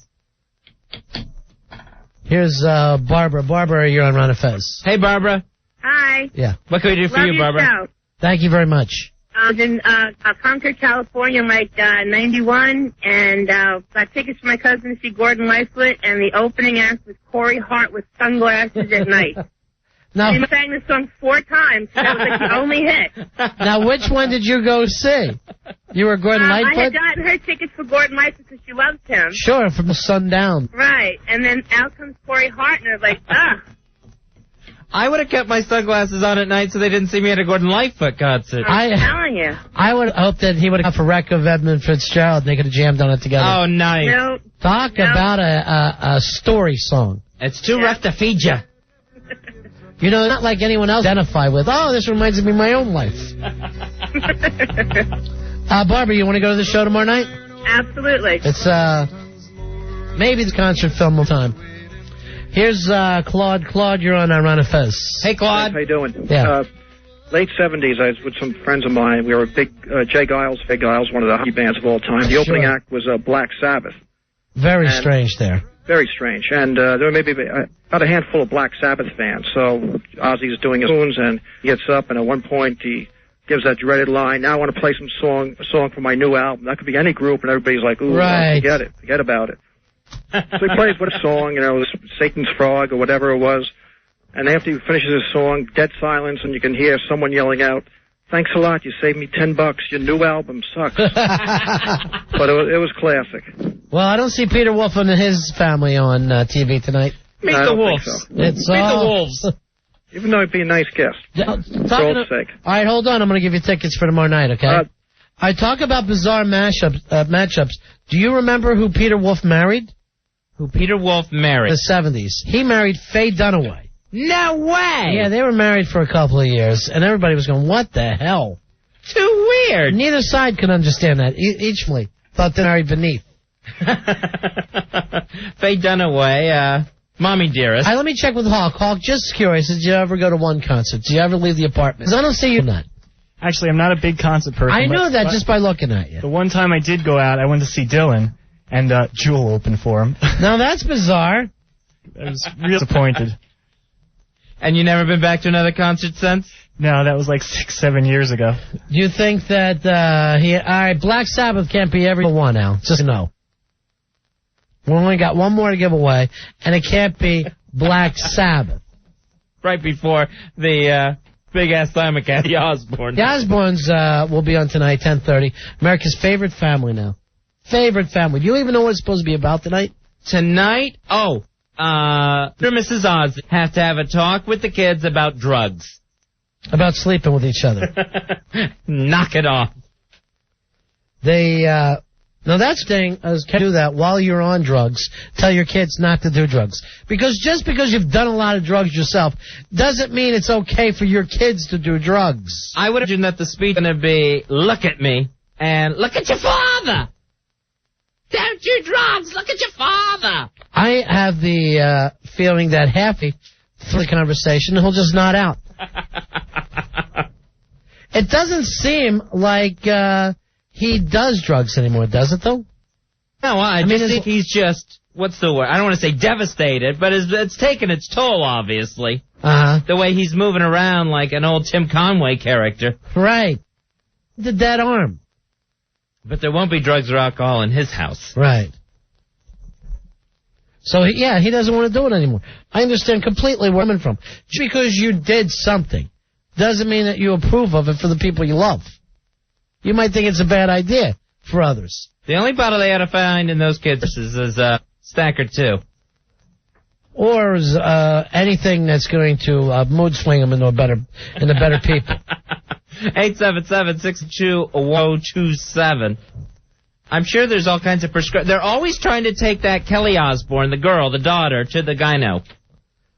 B: Here's Barbara. Barbara, you're on Ron and Fez.
F: Hey, Barbara.
A: Hi.
B: Yeah.
F: What can we do for
A: Love
F: you,
A: your
F: Barbara?
A: show.
B: Thank you very much.
A: I was in Concord, California, like 91, and got tickets for my cousin to see Gordon Lightfoot, and the opening act was Corey Hart with Sunglasses at Night.
B: Now,
A: and he sang the song 4 times, so that was like the only hit.
B: Now, which one did you go see? You were Gordon Lightfoot?
A: I had gotten her tickets for Gordon Lightfoot because she loved him.
B: Sure, from the sun down.
A: Right, and then out comes Corey Hart, and I was like,
F: I would have kept my sunglasses on at night so they didn't see me at a Gordon Lightfoot concert.
A: I'm telling you.
B: I would hope that he would have come for wreck of Edmund Fitzgerald and they could have jammed on it together.
F: Oh, nice.
A: No.
B: Talk about a story song.
F: It's too rough to feed you.
B: You know, not like anyone else identify with. Oh, this reminds me of my own life. Barbara, you want to go to the show tomorrow night?
A: Absolutely.
B: It's maybe the concert film of time. Here's Claude. Claude, you're on Ron and Fez.
F: Hey, Claude.
M: How you doing?
B: Yeah.
M: Late 70s, I was with some friends of mine. We were a big Jay Giles, one of the hockey bands of all time. The opening act was Black Sabbath.
B: Very strange there.
M: Very strange. And there were maybe about a handful of Black Sabbath fans. So Ozzy's doing his tunes, and he gets up, and at one point he gives that dreaded line, now I want to play a song for my new album. That could be any group, and everybody's like, ooh,
B: right.
M: Forget it. Forget about it. So he plays what a song, you know, Satan's Frog or whatever it was. And after he finishes his song, dead silence, and you can hear someone yelling out, thanks a lot, you saved me $10. Your new album sucks. But it was classic.
B: Well, I don't see Peter Wolf and his family on TV tonight.
M: Meet the Wolves. So.
B: It's
M: Meet
B: all...
M: the Wolves. Even though he'd be a nice guest. For all sake.
B: All right, hold on. I'm going to give you tickets for tomorrow night, okay? I talk about bizarre matchups. Do you remember who Peter Wolf married?
F: Who Peter Wolf married?
B: The 70s. He married Faye Dunaway.
F: No way!
B: Yeah, they were married for a couple of years, and everybody was going, what the hell?
F: Too weird.
B: Neither side could understand that. Each thought they married beneath.
F: Faye Dunaway, Mommy Dearest.
B: Let me check with Hawk. Hawk, just curious, did you ever go to one concert? Did you ever leave the apartment? Because I don't see you not.
K: Actually, I'm not a big concert person.
B: I know that just by looking at you.
K: The one time I did go out, I went to see Dylan, and Jewel opened for him.
B: Now that's bizarre.
K: I was real disappointed.
F: And you never been back to another concert since?
K: No, that was like 6-7 years ago.
B: Do you think that all right, Black Sabbath can't be every one now. Just no. We only got one more to give away, and it can't be Black Sabbath.
F: Right before the big-ass simulcast, the Osbournes.
B: The Osbournes will be on tonight, 10:30. America's favorite family now. Favorite family. Do you even know what it's supposed to be about tonight?
F: Tonight? Oh, Mrs. Oz have to have a talk with the kids about drugs.
B: About sleeping with each other.
F: Knock it off.
B: Now that's the thing, can do that while you're on drugs. Tell your kids not to do drugs. Because just because you've done a lot of drugs yourself doesn't mean it's okay for your kids to do drugs.
F: I would imagine that the speech is going to be, look at me, and look at your father. Don't do drugs, look at your father.
B: I have the feeling that halfway through the conversation, he'll just nod out. It doesn't seem like he does drugs anymore, does it, though?
F: No, I mean, think he's just, what's the word? I don't want to say devastated, but it's taken its toll, obviously. The way he's moving around like an old Tim Conway character.
B: Right. The dead arm.
F: But there won't be drugs or alcohol in his house.
B: Right. So, he doesn't want to do it anymore. I understand completely where I'm coming from. Just because you did something doesn't mean that you approve of it for the people you love. You might think it's a bad idea for others.
F: The only bottle they ought to find in those kids is Stack or 2.
B: Or anything that's going to mood swing them into better people.
F: 877-620-1027. I'm sure there's all kinds of They're always trying to take that Kelly Osbourne, the girl, the daughter, to the gyno.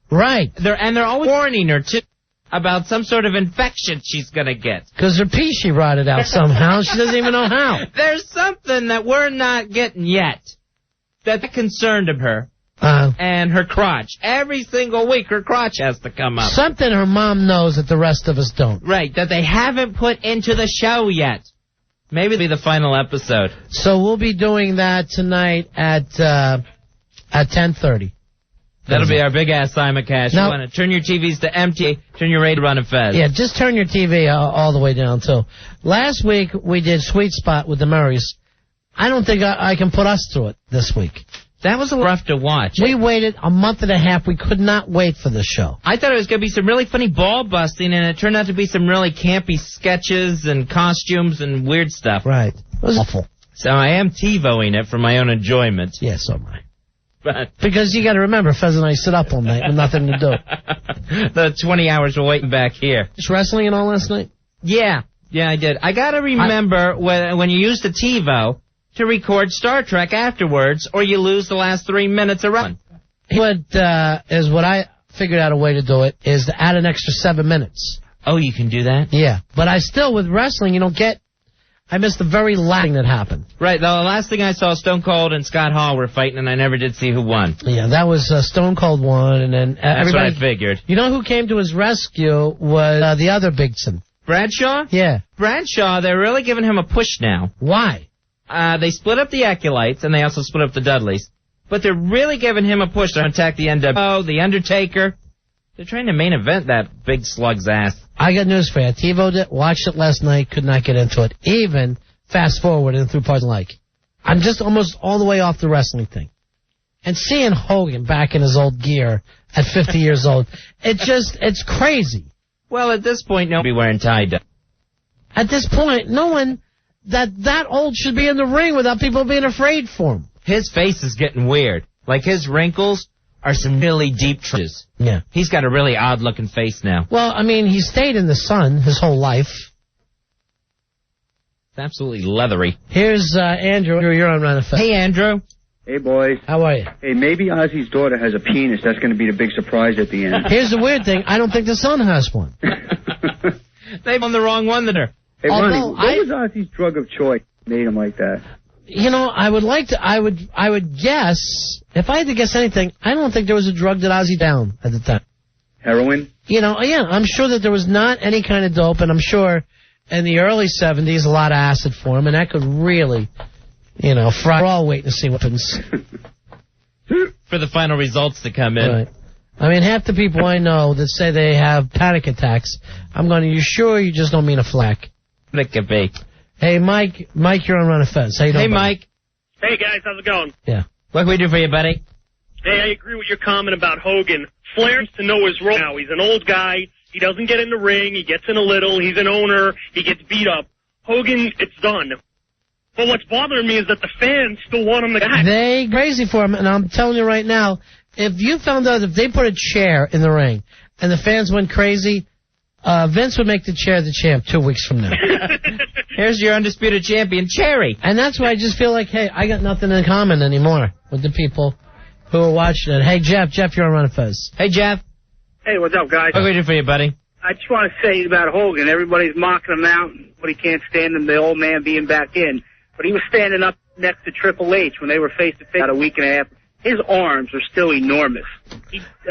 B: Right.
F: They're always warning her, too, about some sort of infection she's going to get.
B: Because her pee she rotted out somehow. She doesn't even know how.
F: There's something that we're not getting yet that's concerned of her. And her crotch. Every single week her crotch has to come up.
B: Something her mom knows that the rest of us don't.
F: Right, that they haven't put into the show yet. Maybe it'll be the final episode.
B: So we'll be doing that tonight at 10:30.
F: That'll be our big-ass simulcast. You want to turn your TVs to empty, turn your radio on and Fez.
B: Yeah, just turn your TV all the way down, too. Last week, we did Sweet Spot with the Murrays. I don't think I can put us through it this week.
F: That was rough to watch.
B: We waited a month and a half. We could not wait for this show.
F: I thought it was going to be some really funny ball busting, and it turned out to be some really campy sketches and costumes and weird stuff.
B: Right. It was awful.
F: So I am TiVoing it for my own enjoyment.
B: Yeah, so am I.
F: But
B: because you got to remember, Fez and I sit up all night with nothing to do.
F: The 20 hours we're waiting back here.
B: Just wrestling and all last night?
F: Yeah, I did. I got to remember when you use the TiVo to record Star Trek afterwards, or you lose the last 3 minutes of run.
B: What I figured out a way to do it is to add an extra 7 minutes.
F: Oh, you can do that?
B: Yeah. But with wrestling, I missed the very last thing that happened.
F: Right, the last thing I saw, Stone Cold and Scott Hall were fighting, and I never did see who won.
B: Yeah, that was Stone Cold won, and then
F: that's what I figured.
B: You know who came to his rescue was the other Bigson.
F: Bradshaw?
B: Yeah.
F: Bradshaw, they're really giving him a push now.
B: Why?
F: They split up the Acolytes, and they also split up the Dudleys. But they're really giving him a push to attack the NWO, the Undertaker. They're trying to main event that big slug's ass.
B: I got news for you. I TiVo'd it, watched it last night, could not get into it. Even fast forward and through parts like. I'm just almost all the way off the wrestling thing. And seeing Hogan back in his old gear at 50 years old, it's crazy.
F: Well, at this point, nobody wearing tie-dye.
B: At this point, no one that old should be in the ring without people being afraid for him.
F: His face is getting weird. Like, his wrinkles are some really deep trenches.
B: Yeah.
F: He's got a really odd-looking face now.
B: Well, I mean, he stayed in the sun his whole life.
F: It's absolutely leathery.
B: Here's Andrew. You're on Run Effect.
F: Hey, Andrew.
C: Hey, boys.
B: How are you?
C: Hey, maybe Ozzy's daughter has a penis. That's going to be the big surprise at the end.
B: Here's the weird thing. I don't think the son has one.
F: They've on the wrong one there.
C: Hey, Ronnie, what was Ozzy's drug of choice that made him like that?
B: I would guess, if I had to guess anything, I don't think there was a drug that Ozzy down at the time.
C: Heroin?
B: Yeah, I'm sure that there was not any kind of dope, and I'm sure in the early 70s, a lot of acid for him, and that could really, fry. We're all waiting to see what happens.
F: For the final results to come in.
B: Right. I mean, half the people I know that say they have panic attacks, I'm going, you sure you just don't mean a flack?
F: It could be.
B: Hey, Mike, you're on Run a Fez. How you doing,
F: Hey, Mike.
N: Hey, guys, how's it going?
B: Yeah.
F: What can we do for you, buddy?
N: Hey, I agree with your comment about Hogan. Flair needs to know his role now. He's an old guy. He doesn't get in the ring. He gets in a little. He's an owner. He gets beat up. Hogan, it's done. But what's bothering me is that the fans still want him to guy.
B: They crazy for him, and I'm telling you right now, if you found out if they put a chair in the ring and the fans went crazy, Vince would make the chair the champ 2 weeks from now.
F: Here's your undisputed champion, Cherry.
B: And that's why I just feel like, hey, I got nothing in common anymore with the people who are watching it. Hey, Jeff, you're on Run a Fez.
F: Hey, Jeff.
U: Hey, what's up, guys?
F: What can we do for you, buddy?
U: I just want to say about Hogan, everybody's mocking him out, but he can't stand him, the old man being back in. But he was standing up next to Triple H when they were face-to-face about a week and a half.
X: his arms are still enormous.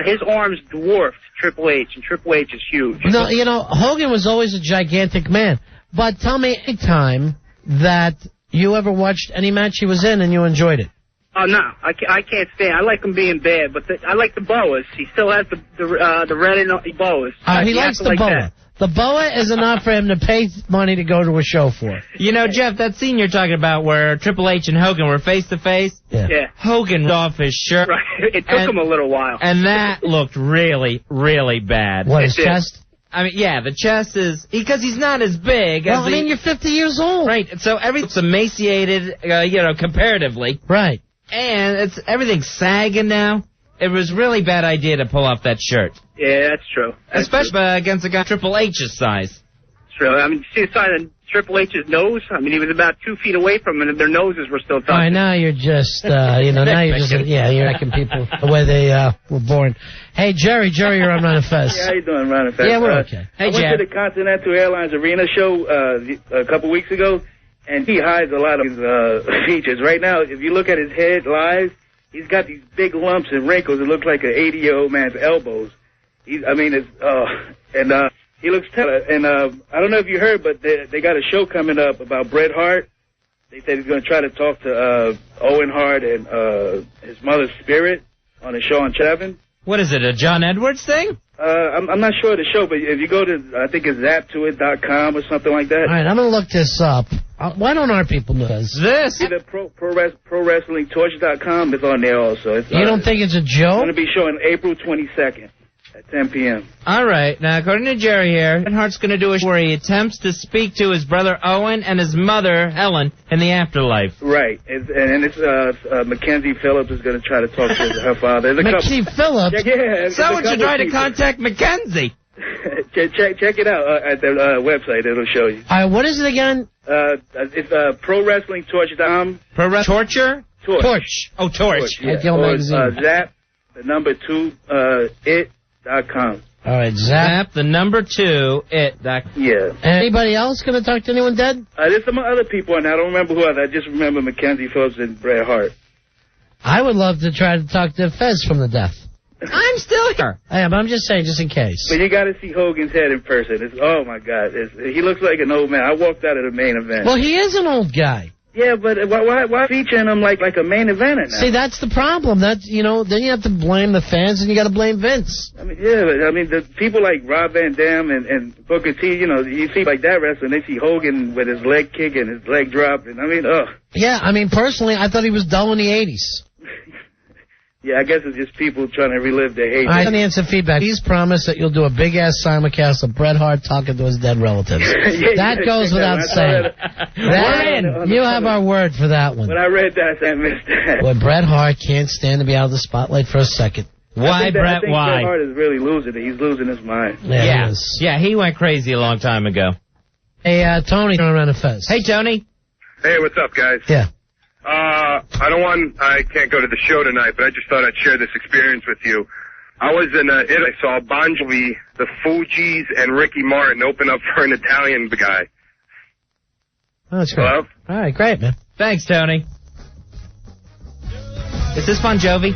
X: His arms dwarfed Triple H, and Triple H is huge.
B: No, you know, Hogan was always a gigantic man. But tell me a time that you ever watched any match he was in and you enjoyed it.
X: Oh, no, I can't stand. I like him being bad, but I like the boas. He still has the red and boas.
B: He likes the boa.
X: That.
B: The boa is enough for him to pay money to go to a show for.
F: You know, Jeff, that scene you're talking about where Triple H and Hogan were face to face.
X: Yeah.
F: Hogan was off his shirt.
X: Right. It took him a little while.
F: And that looked really, really bad.
B: What, his chest?
F: I mean, yeah, the chest is, because he's not as big.
B: Well, I mean, you're 50 years old.
F: Right, so everything's emaciated, comparatively.
B: Right.
F: And everything's sagging now. It was a really bad idea to pull off that shirt.
X: Yeah, that's true.
F: Especially against a guy Triple H's size.
X: It's true. I mean, see the size of Triple H's nose? I mean, he was about 2 feet away from him, and their noses were still touching.
B: All right, now you're just, now you're just, you're making people the way they were born. Hey, Jerry, you're on Ron and Fez.
D: Yeah, how you doing, Ron and Fez?
B: Yeah, we're okay.
D: Hey, I went to the Continental Airlines Arena show a couple weeks ago, and he hides a lot of his features. Right now, if you look at his head live, he's got these big lumps and wrinkles that look like an 80-year-old man's elbows. He looks tough. And I don't know if you heard, but they got a show coming up about Bret Hart. They said he's going to try to talk to Owen Hart and his mother's spirit on a show on Chapin.
F: What is it, a John Edwards thing?
D: I'm not sure of the show, but if you go to, I think it's zaptoit.com or something like that.
B: All right, I'm going to look this up. Why don't our people know this?
D: Either ProWrestlingTorch.com is on there also.
B: You don't think it's a joke?
D: It's going to be showing April 22nd at 10 p.m.
F: All right. Now, according to Jerry here, Bret Hart's going to do a show where he attempts to speak to his brother Owen and his mother Helen in the afterlife.
D: Right. And Mackenzie Phillips is going to try to talk to her father.
B: Mackenzie Phillips?
D: Yeah.
F: Someone should try to contact Mackenzie.
D: Check it out at the website. It'll show you.
B: All right, what is it again?
D: It's ProWrestlingTorch.com.
F: Pro Torture?
D: Torch.
F: Oh, Torch.
D: Yeah. Or Zap, the number 2, it.com.
B: All right, Zap.
F: The number 2, it.
D: Yeah.
B: Anybody else going to talk to anyone dead?
D: There's some other people, and I don't remember who else. I just remember Mackenzie Phillips and Bret Hart.
B: I would love to try to talk to Fez from the death.
F: I'm still here.
B: I am. I'm just saying, just in case.
D: But you got to see Hogan's head in person. Oh, my God. He looks like an old man. I walked out of the main event.
B: Well, he is an old guy.
D: Yeah, but why featuring him like a main eventer now?
B: See, that's the problem. Then you have to blame the fans and you got to blame Vince.
D: I mean, yeah, but the people like Rob Van Dam and Booker T, you see like that wrestling, they see Hogan with his leg kick and his leg drop, and
B: Yeah, I mean, personally, I thought he was dull in the 80s.
D: Yeah, I guess it's just people trying to relive their hate.
B: All right, answer feedback. Please promise that you'll do a big-ass simulcast of Bret Hart talking to his dead relatives. That goes without saying. You have our word for that one.
D: When I read that, I missed that.
B: Boy, Bret Hart can't stand to be out of the spotlight for a second.
F: Why, Bret? Why?
D: Bret Hart is really losing it. He's losing his mind.
B: Yeah, he is.
F: Yeah, he went crazy a long time ago.
B: Hey, Tony, turn around and Fez.
F: Hey, Tony.
I: Hey, what's up, guys?
B: Yeah.
I: I can't go to the show tonight, but I just thought I'd share this experience with you. I was in Italy. I saw Bon Jovi, the Fugees, and Ricky Martin open up for an Italian guy.
B: Oh, that's great.
I: Hello?
B: All right, great, man.
F: Thanks, Tony. Is this Bon Jovi?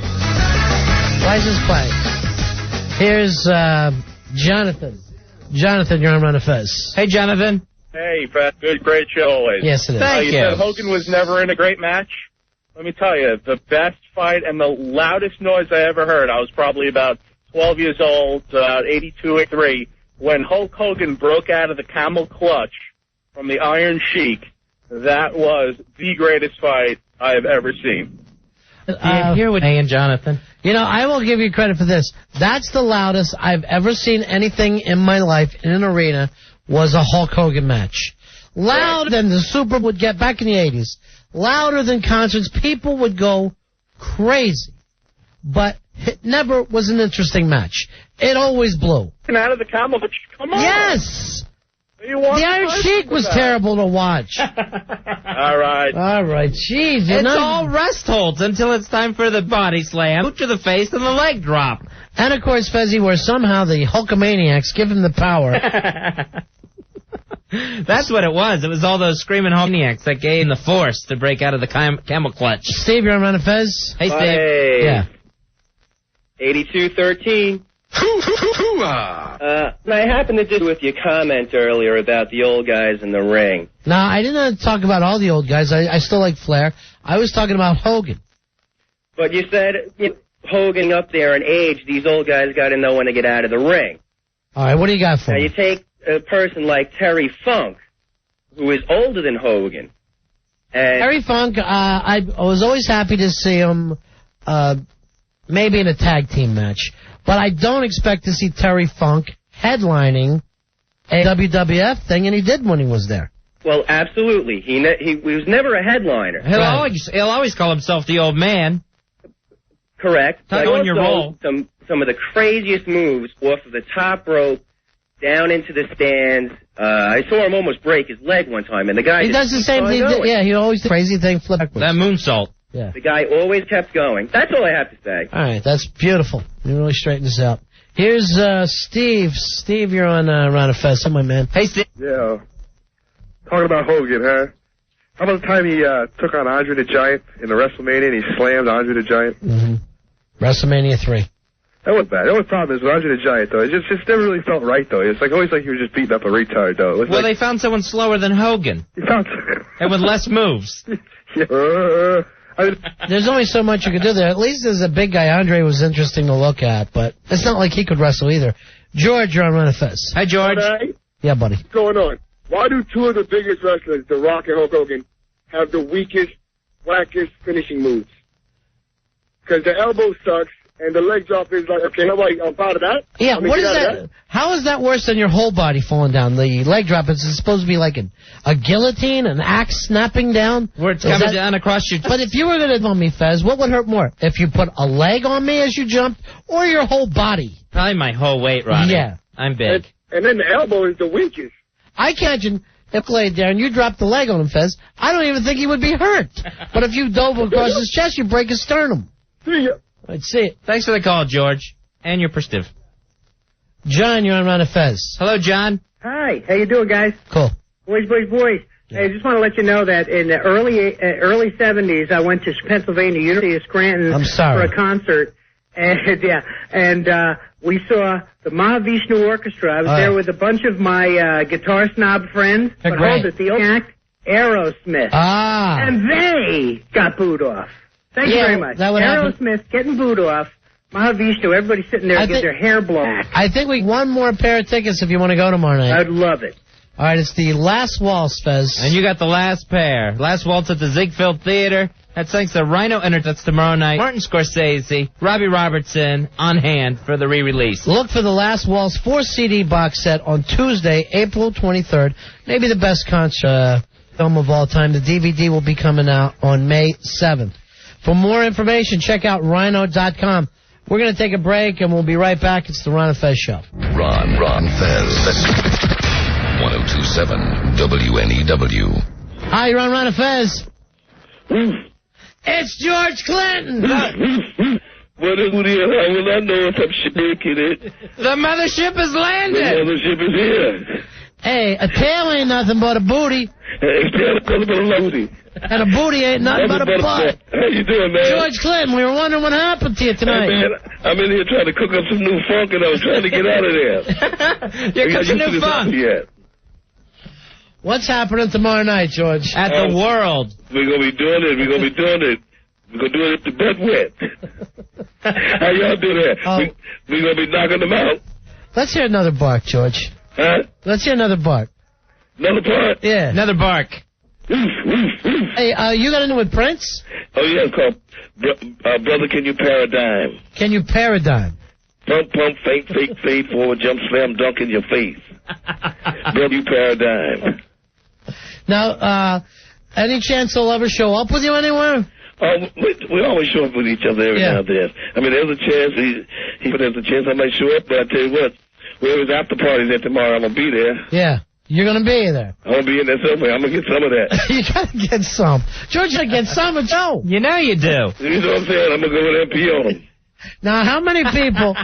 B: Why is this playing? Here's Jonathan. Jonathan, you're on Run of Fez.
F: Hey, Jonathan.
O: Hey, Fred. Good, great show always.
B: Yes, it is.
O: You said Hogan was never in a great match. Let me tell you, the best fight and the loudest noise I ever heard, I was probably about 12 years old, about 82, 83, when Hulk Hogan broke out of the camel clutch from the Iron Sheik. That was the greatest fight I have ever seen.
F: Here with Hey and Jonathan.
B: I will give you credit for this. That's the loudest I've ever seen anything in my life in an arena was a Hulk Hogan match. Louder than the Super would get back in the 80s. Louder than concerts. People would go crazy. But it never was an interesting match. It always blew.
O: And out of the camel clutch, come on.
B: Yes! The Iron Sheik was terrible to watch.
O: All right.
B: All right, jeez.
F: It's all rest holds until it's time for the body slam, boot to the face, and the leg drop.
B: And, of course, Fezzi, where somehow the Hulkamaniacs give him the power
F: That's what it was. It was all those screaming maniacs that gave him the force to break out of the camel clutch.
B: Steve, you're on Run of Fez.
F: Hey, Steve.
P: Hey.
B: Yeah.
P: 82-13. I happened to do with your comment earlier about the old guys in the ring.
B: No, I didn't talk about all the old guys. I still like Flair. I was talking about Hogan.
P: But you said Hogan up there in age, these old guys got to know when to get out of the ring.
B: All right, what do you got for
P: Now,
B: me?
P: you take a person like Terry Funk, who is older than Hogan. And
B: Terry Funk, I was always happy to see him maybe in a tag team match. But I don't expect to see Terry Funk headlining a WWF thing, and he did when he was there.
P: Well, absolutely. He was never a headliner.
F: He'll always call himself the old man.
P: Correct.
F: Not
P: But
F: on your
P: also
F: roll.
P: Some of the craziest moves off of the top rope down into the stands. I saw him almost break his leg one time, and the guy
B: He does the same thing. Yeah, he always the crazy thing, flip backwards.
F: That moonsault.
B: Yeah.
P: The guy always kept going. That's all I have to say.
B: All right, that's beautiful. You really straighten this out. Here's Steve. Steve, you're on Run of Fez. Come on, man. Hey, Steve.
H: Yeah. Talking about Hogan, huh? How about the time he took on Andre the Giant in the WrestleMania and he slammed Andre the Giant?
B: Mm-hmm. WrestleMania 3.
H: That wasn't bad. The only problem is with Andre the Giant, though, it just never really felt right, though. It's like always like he was just beating up a retard, though. It was
F: Well, they found someone slower than Hogan. And with less moves.
B: There's only so much you could do there. At least as a big guy, Andre was interesting to look at, but it's not like he could wrestle either. George, you're on Run of Fez.
F: Hi, George.
B: Yeah, buddy.
Q: What's going on? Why do two of the biggest wrestlers, The Rock and Hulk Hogan, have the weakest, wackest finishing moves? Because the elbow sucks, and the leg drop is like, okay, nobody, I'm proud of that.
B: Yeah,
Q: I mean,
B: what is
Q: get out of
B: that? How is that worse than your whole body falling down? The leg drop is supposed to be like a guillotine, an axe snapping down?
F: Where it's coming down across your...
B: But if you were going to on me, Fez, what would hurt more? If you put a leg on me as you jumped, or your whole body?
F: Probably my whole weight, Ronnie.
B: Yeah.
F: I'm big.
Q: And then the elbow is the weakest.
B: I can't imagine if laid there and you dropped the leg on him, Fez, I don't even think he would be hurt. But if you dove across his chest, you break his sternum.
Q: See ya.
B: I'd see it.
F: Thanks for the call, George. And your perspective.
B: John, you're on Run of Fez.
F: Hello, John.
G: Hi, how you doing, guys?
B: Cool.
G: Boys. Hey, I just want to let you know that in the early 70s, I went to Pennsylvania University of Scranton for a concert, and we saw the Mahavishnu Orchestra. I was there with a bunch of my guitar snob friends.
B: They're
G: but
B: great.
G: hold it, the opening act, Aerosmith.
B: Ah.
G: And they got booed off. Thank you
B: Yeah,
G: very much.
B: that would happen.
G: Aerosmith getting booed off. Mahavishnu, everybody sitting there getting their hair blown back.
B: I think we one more pair of tickets if you want to go tomorrow night.
G: I'd love it.
B: All right, it's the last waltz, Fez.
F: And you got the last pair. Last waltz at the Ziegfeld Theater. That's thanks to Rhino Entertainment. That's tomorrow night. Martin Scorsese, Robbie Robertson on hand for the re-release.
B: Look for the Last Waltz 4-CD box set on Tuesday, April 23rd. Maybe the best concert film of all time. The DVD will be coming out on May 7th. For more information, check out rhino.com. We're going to take a break, and we'll be right back. It's the Ron and Fez Show.
S: Ron Fez. 102.7 WNEW.
B: Hi, you're on Ron and Fez. It's George Clinton.
Q: What is it? How will I know if I'm shaking it?
F: The mothership has landed.
Q: The mothership is here.
B: Hey, a tail ain't nothing but a booty.
Q: Hey, tail is nothing but a booty.
B: And a booty ain't nothing but a butt.
Q: How you doing, man?
B: George Clinton, we were wondering what happened to you tonight.
Q: Hey, man, I'm in here trying to cook up some new funk, and I was trying to get out of there.
F: You're cooking new funk.
B: What's happening tomorrow night, George?
F: At the World.
Q: We're going to be doing it. We're going to be doing it. We're going to do it if the butt wet. How y'all do that? We're going to be knocking them out.
B: Let's hear another bark, George.
Q: Huh?
B: Let's hear another bark.
Q: Another bark?
B: Yeah.
F: Another bark.
B: Hey, you got into with Prince?
Q: Oh, yeah, it's called Brother, Can You Paradigm?
B: Can You Paradigm?
Q: Pump, fake, fade forward, jump, slam, dunk in your face. Brother, You Paradigm.
B: Now, any chance he'll ever show up with you anywhere?
Q: Oh, we always show up with each other every now and then. I mean, there's a chance, there's a chance I might show up, but I tell you what, wherever his after party's at tomorrow, I'm going to be there.
B: Yeah. You're going to be there.
Q: I'm going to be in there somewhere. I'm going to get some of that.
B: You got to get some. George, you got to get some of Joe.
F: You know you do.
Q: You know what I'm saying? I'm going to go with MP on him.
B: Now, how many people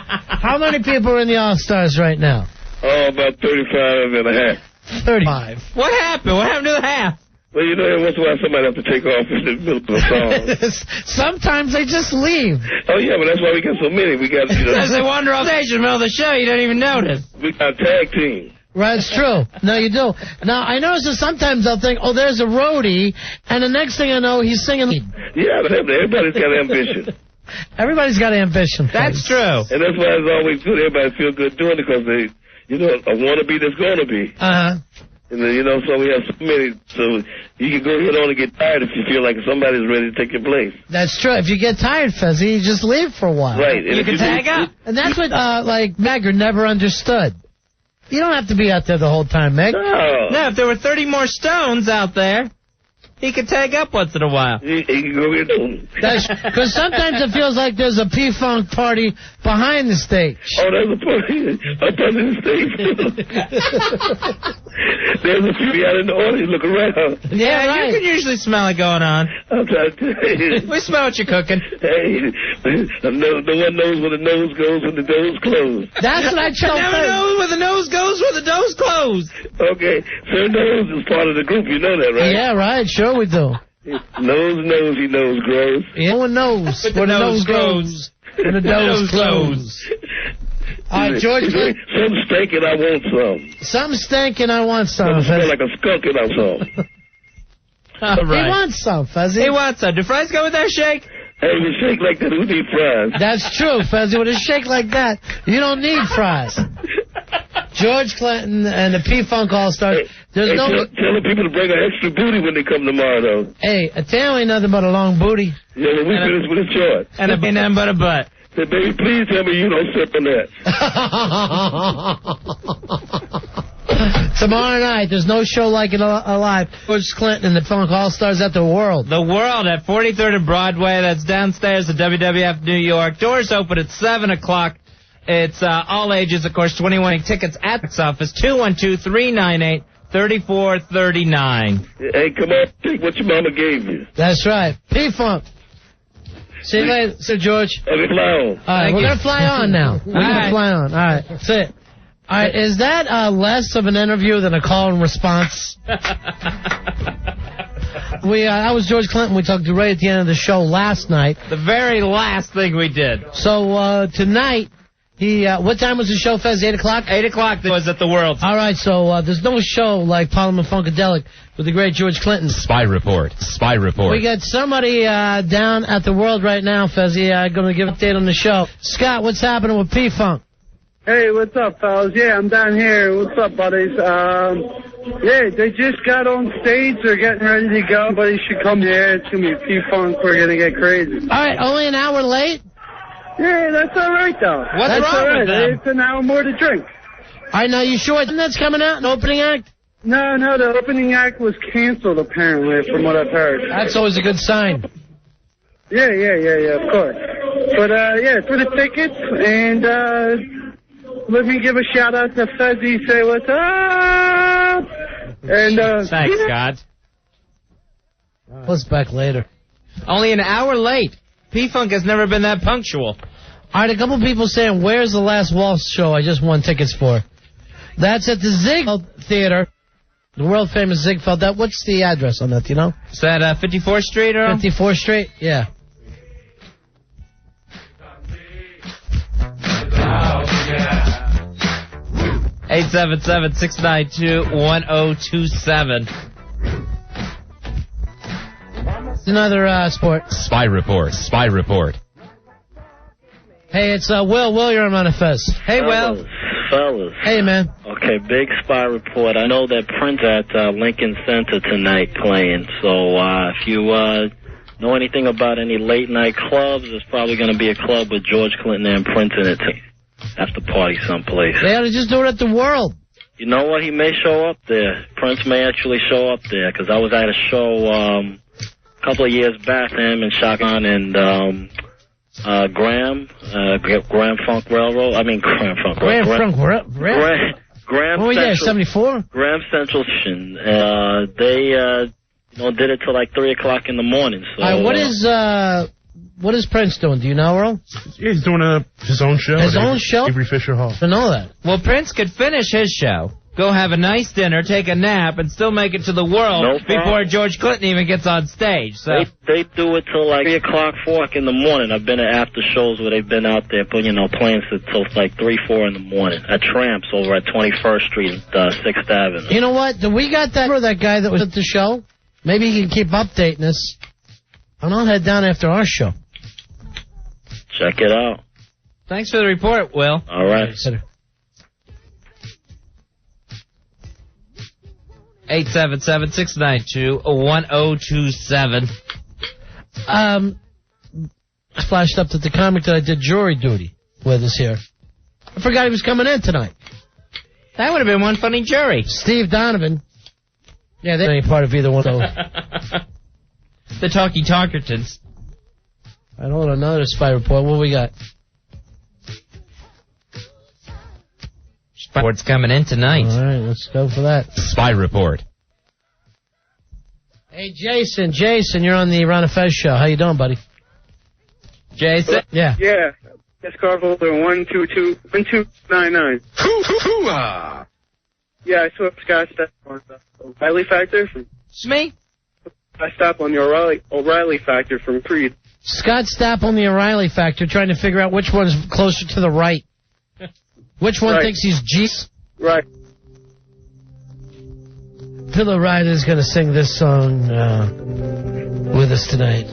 B: are in the All-Stars right now?
Q: Oh, about 35 and a half.
B: 35.
F: What happened? What happened to the half?
E: Well, you know, every once in a while somebody have to take off in the middle of a song.
B: Sometimes they just leave.
E: Oh, yeah, but that's why we got so many. We got, you know.
F: As they wander off stage in the middle of the show, you don't even notice.
E: We got tag team.
B: Right, it's true. No, you do. Now, I notice that sometimes they'll think, oh, there's a roadie, and the next thing I know, he's singing.
E: Yeah, but everybody's got ambition.
B: Everybody's got ambition.
F: That's true.
E: And that's why it's always good. Everybody feel good doing it because they, you know, a wannabe that's going to be.
B: Uh-huh.
E: And then, you know, so we have so many, so you can go ahead on and get tired if you feel like somebody's ready to take your place.
B: That's true. If you get tired, Fezzy, you just leave for a while.
E: Right.
F: And you can tag up.
B: And that's what, like, Megger never understood. You don't have to be out there the whole time, Meg.
F: No, if there were 30 more Stones out there, he could tag up once in a while.
E: He can go get them.
B: Because sometimes it feels like there's a P-Funk party behind the stage.
E: Oh, there's a party up under the stage. There's a few out in the audience. Look around.
F: Yeah, right. You can usually smell it going on.
E: I'm trying to tell you.
F: We smell what you're cooking.
E: Hey, no one knows where the nose goes when the door's closed.
B: That's what I tell
F: you. Never know where the nose goes where the door's closed.
E: Okay, Sir Nose is part of the group. You know that, right?
B: Yeah, right. Sure we do.
E: Nose, he knows grows.
B: Yeah, no one knows where the nose goes. When the doors close. All right, George.
E: Some stinking, I want some.
B: Some stinking, I want some.
E: Smell like a skunk and I some.
F: All right.
B: He wants some, Fezzy.
F: He wants some. Do fries go with that shake?
E: Hey, with a shake like that, who need fries?
B: That's true, Fezzy. With a shake like that, you don't need fries. George Clinton and the P-Funk All-Stars. There's no.
E: Tell the people to bring an extra booty when they come tomorrow, though.
B: Hey, a tail ain't nothing but a long booty.
E: Yeah, well, we finish with a short.
F: And a ain't nothing but a butt.
E: Say, baby, please tell me you don't sip in that.
B: Tomorrow night, there's no show like it alive. George Clinton and the Funk All-Stars at the World.
F: The World at 43rd and Broadway. That's downstairs at WWF New York. Doors open at 7 o'clock. It's all ages, of course, 21 tickets at the box office, 212-398-3439.
E: Hey, come on, take what your mama gave you.
B: That's right. P-Funk. See you later, Sir George.
E: Okay, fly on.
B: All right, we're going to fly on now. We're going to fly on. All right, that's it. All right, is that less of an interview than a call and response? I was George Clinton. We talked to Ray at the end of the show last night.
F: The very last thing we did.
B: So tonight, what time was the show, Fez? 8 o'clock?
F: 8 o'clock was at the World.
B: All right, so there's no show like Parliament Funkadelic with the great George Clinton.
R: Spy report.
B: We got somebody down at the World right now, Fezzy. I'm going to give an update on the show. Scott, what's happening with P-Funk?
V: Hey, what's up, fellas? Yeah, I'm down here. What's up, buddies? Yeah, they just got on stage. They're getting ready to go. Buddies should come here. It's going to be P-Funk. We're going to get crazy.
B: All right, only an hour late?
V: Yeah, that's all right, though.
F: What's wrong with them?
V: It's an hour more to drink.
B: All right, now you sure that's coming out, an opening act?
V: No, the opening act was canceled, apparently, from what I've heard.
B: That's always a good sign.
V: Yeah, of course. But, yeah, for the tickets, and, let me give a shout-out to Fezzy, say what's up! And,
F: thanks, Scott.
B: Let's back later.
F: Only an hour late. P-Funk has never been that punctual.
B: All right, a couple people saying, where's the last Waltz show I just won tickets for? That's at the Ziegfeld Theater, the world-famous Ziegfeld. What's the address on that, do you know?
F: Is that 54th Street, or?
B: 54th Street, yeah.
F: Yeah. 877-692-1027.
B: Another sport.
R: Spy report.
B: Hey, it's Will. Will, you're on Manifest. Hey, Will.
W: Fellas.
B: Hey, man.
W: Okay, big spy report. I know that Prince at Lincoln Center tonight playing. So if you know anything about any late night clubs, there's probably going to be a club with George Clinton and Prince in it after party someplace.
B: They ought to just do it at the World.
W: You know what? He may show up there. Prince may actually show up there because I was at a show a couple of years back, him and Shotgun and Graham Funk Railroad. Graham Funk Railroad. Graham
B: oh, yeah, 74?
W: Graham Central Station. They did it till like 3 o'clock in the morning. So,
B: what is Prince doing? Do you know, Earl?
Y: Yeah, he's doing his own show.
B: His own show?
Y: Avery Fisher Hall.
B: I know that.
F: Well, Prince could finish his show go have a nice dinner, take a nap, and still make it to the world before George Clinton even gets on stage. So
W: They do it till like 3 o'clock, 4 o'clock in the morning. I've been at after shows where they've been out there, playing till like 3, 4 in the morning at Tramps over at 21st Street, 6th Avenue.
B: You know what? Do we got that for that guy that was at the show? Maybe he can keep updating us. And I'll head down after our show.
W: Check it out.
F: Thanks for the report, Will.
W: All right.
F: 877-692-1027.
B: Flashed up that the comic that I did jury duty with is here. I forgot he was coming in tonight.
F: That would have been one funny jury.
B: Steve Donovan. Yeah, they ain't part of either one of those.
F: The Talkertons.
B: I don't know another spy report. What we got?
F: Spy report's coming in tonight.
B: All right, let's go for that.
J: Spy report.
B: Hey, Jason, you're on the Ron and Fez show. How you doing, buddy?
F: Jason?
B: Yeah.
L: Yeah. That's car holder 122-1299. Yeah, I saw Scott Stapp on the O'Reilly Factor.
F: It's me?
L: I stopped on the O'Reilly Factor from Creed.
B: Scott Stapp on the O'Reilly Factor trying to figure out which one's closer to the right. Which one thinks he's Jesus?
L: Right.
B: Pillow Rider's going to sing this song with us tonight.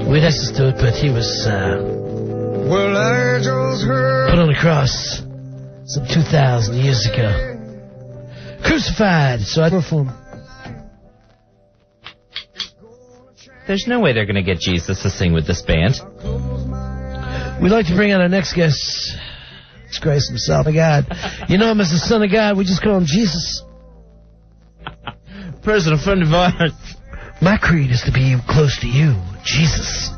B: We'd have to do it, but he was
R: Well, I just heard
B: put on a cross some 2,000 years ago. Crucified, so I perform.
F: There's no way they're going to get Jesus to sing with this band.
B: We'd like to bring on our next guest. It's Christ himself, my God. You know him as the Son of God. We just call him Jesus.
F: Personal friend of ours.
B: My creed is to be close to you, Jesus.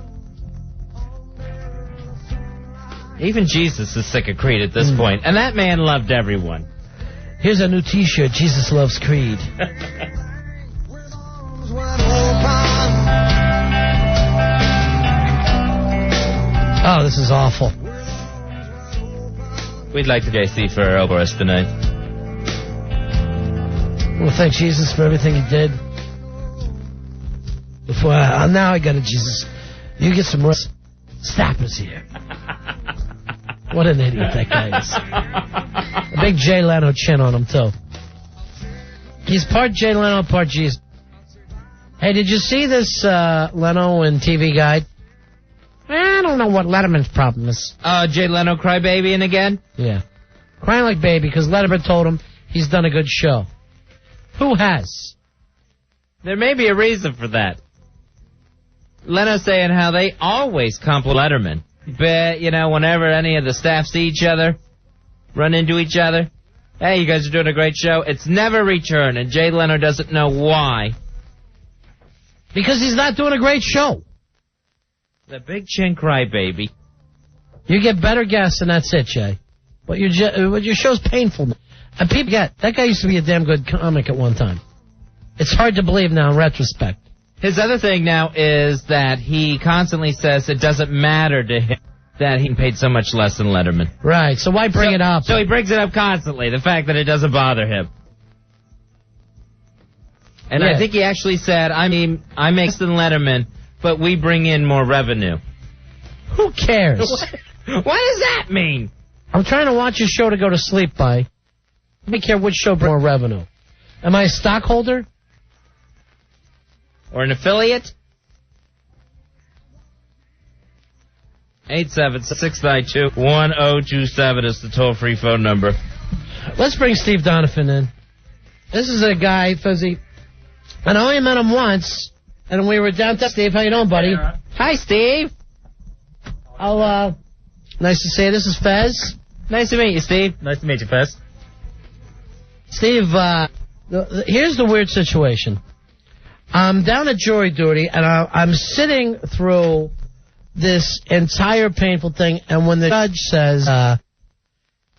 F: Even Jesus is sick of Creed at this point, and that man loved everyone.
B: Here's a new T-shirt, Jesus Loves Creed. Oh, this is awful.
F: We'd like to JC for over us tonight.
B: Well, thank Jesus for everything he did. Before now I got it, Jesus. You get some rest. Stappers here. What an idiot that guy is. A big Jay Leno chin on him, too. He's part Jay Leno, part Jesus. Hey, did you see this Leno and TV Guide? I don't know what Letterman's problem is.
F: Jay Leno crybabying again?
B: Yeah. Crying like baby because Letterman told him he's done a good show. Who has?
F: There may be a reason for that. Leno saying how they always compliment Letterman. But, whenever any of the staff see each other, run into each other, hey, you guys are doing a great show, it's never returned, and Jay Leno doesn't know why.
B: Because he's not doing a great show.
F: The big chin crybaby.
B: You get better guests, and that's it, Jay. But your show's painful. And people get, that guy used to be a damn good comic at one time. It's hard to believe now in retrospect.
F: His other thing now is that he constantly says it doesn't matter to him that he paid so much less than Letterman.
B: Right, so why bring it up?
F: So he brings it up constantly, the fact that it doesn't bother him. And I think he actually said, I make less than Letterman, but we bring in more revenue.
B: Who cares?
F: What does that mean?
B: I'm trying to watch a show to go to sleep by. I don't care which show brings more revenue. Am I a stockholder?
F: Or an affiliate? 877-692-1027 is the toll-free phone number.
B: Let's bring Steve Donovan in. This is a guy, Fuzzy. And I only met him once, and we were downtown. Steve, how you doing, buddy?
F: Hi, Steve.
B: Nice to see you. This is Fez.
F: Nice to meet you, Steve.
K: Nice to meet you, Fez.
B: Steve, here's the weird situation. I'm down at jury duty, and I'm sitting through this entire painful thing, and when the judge says,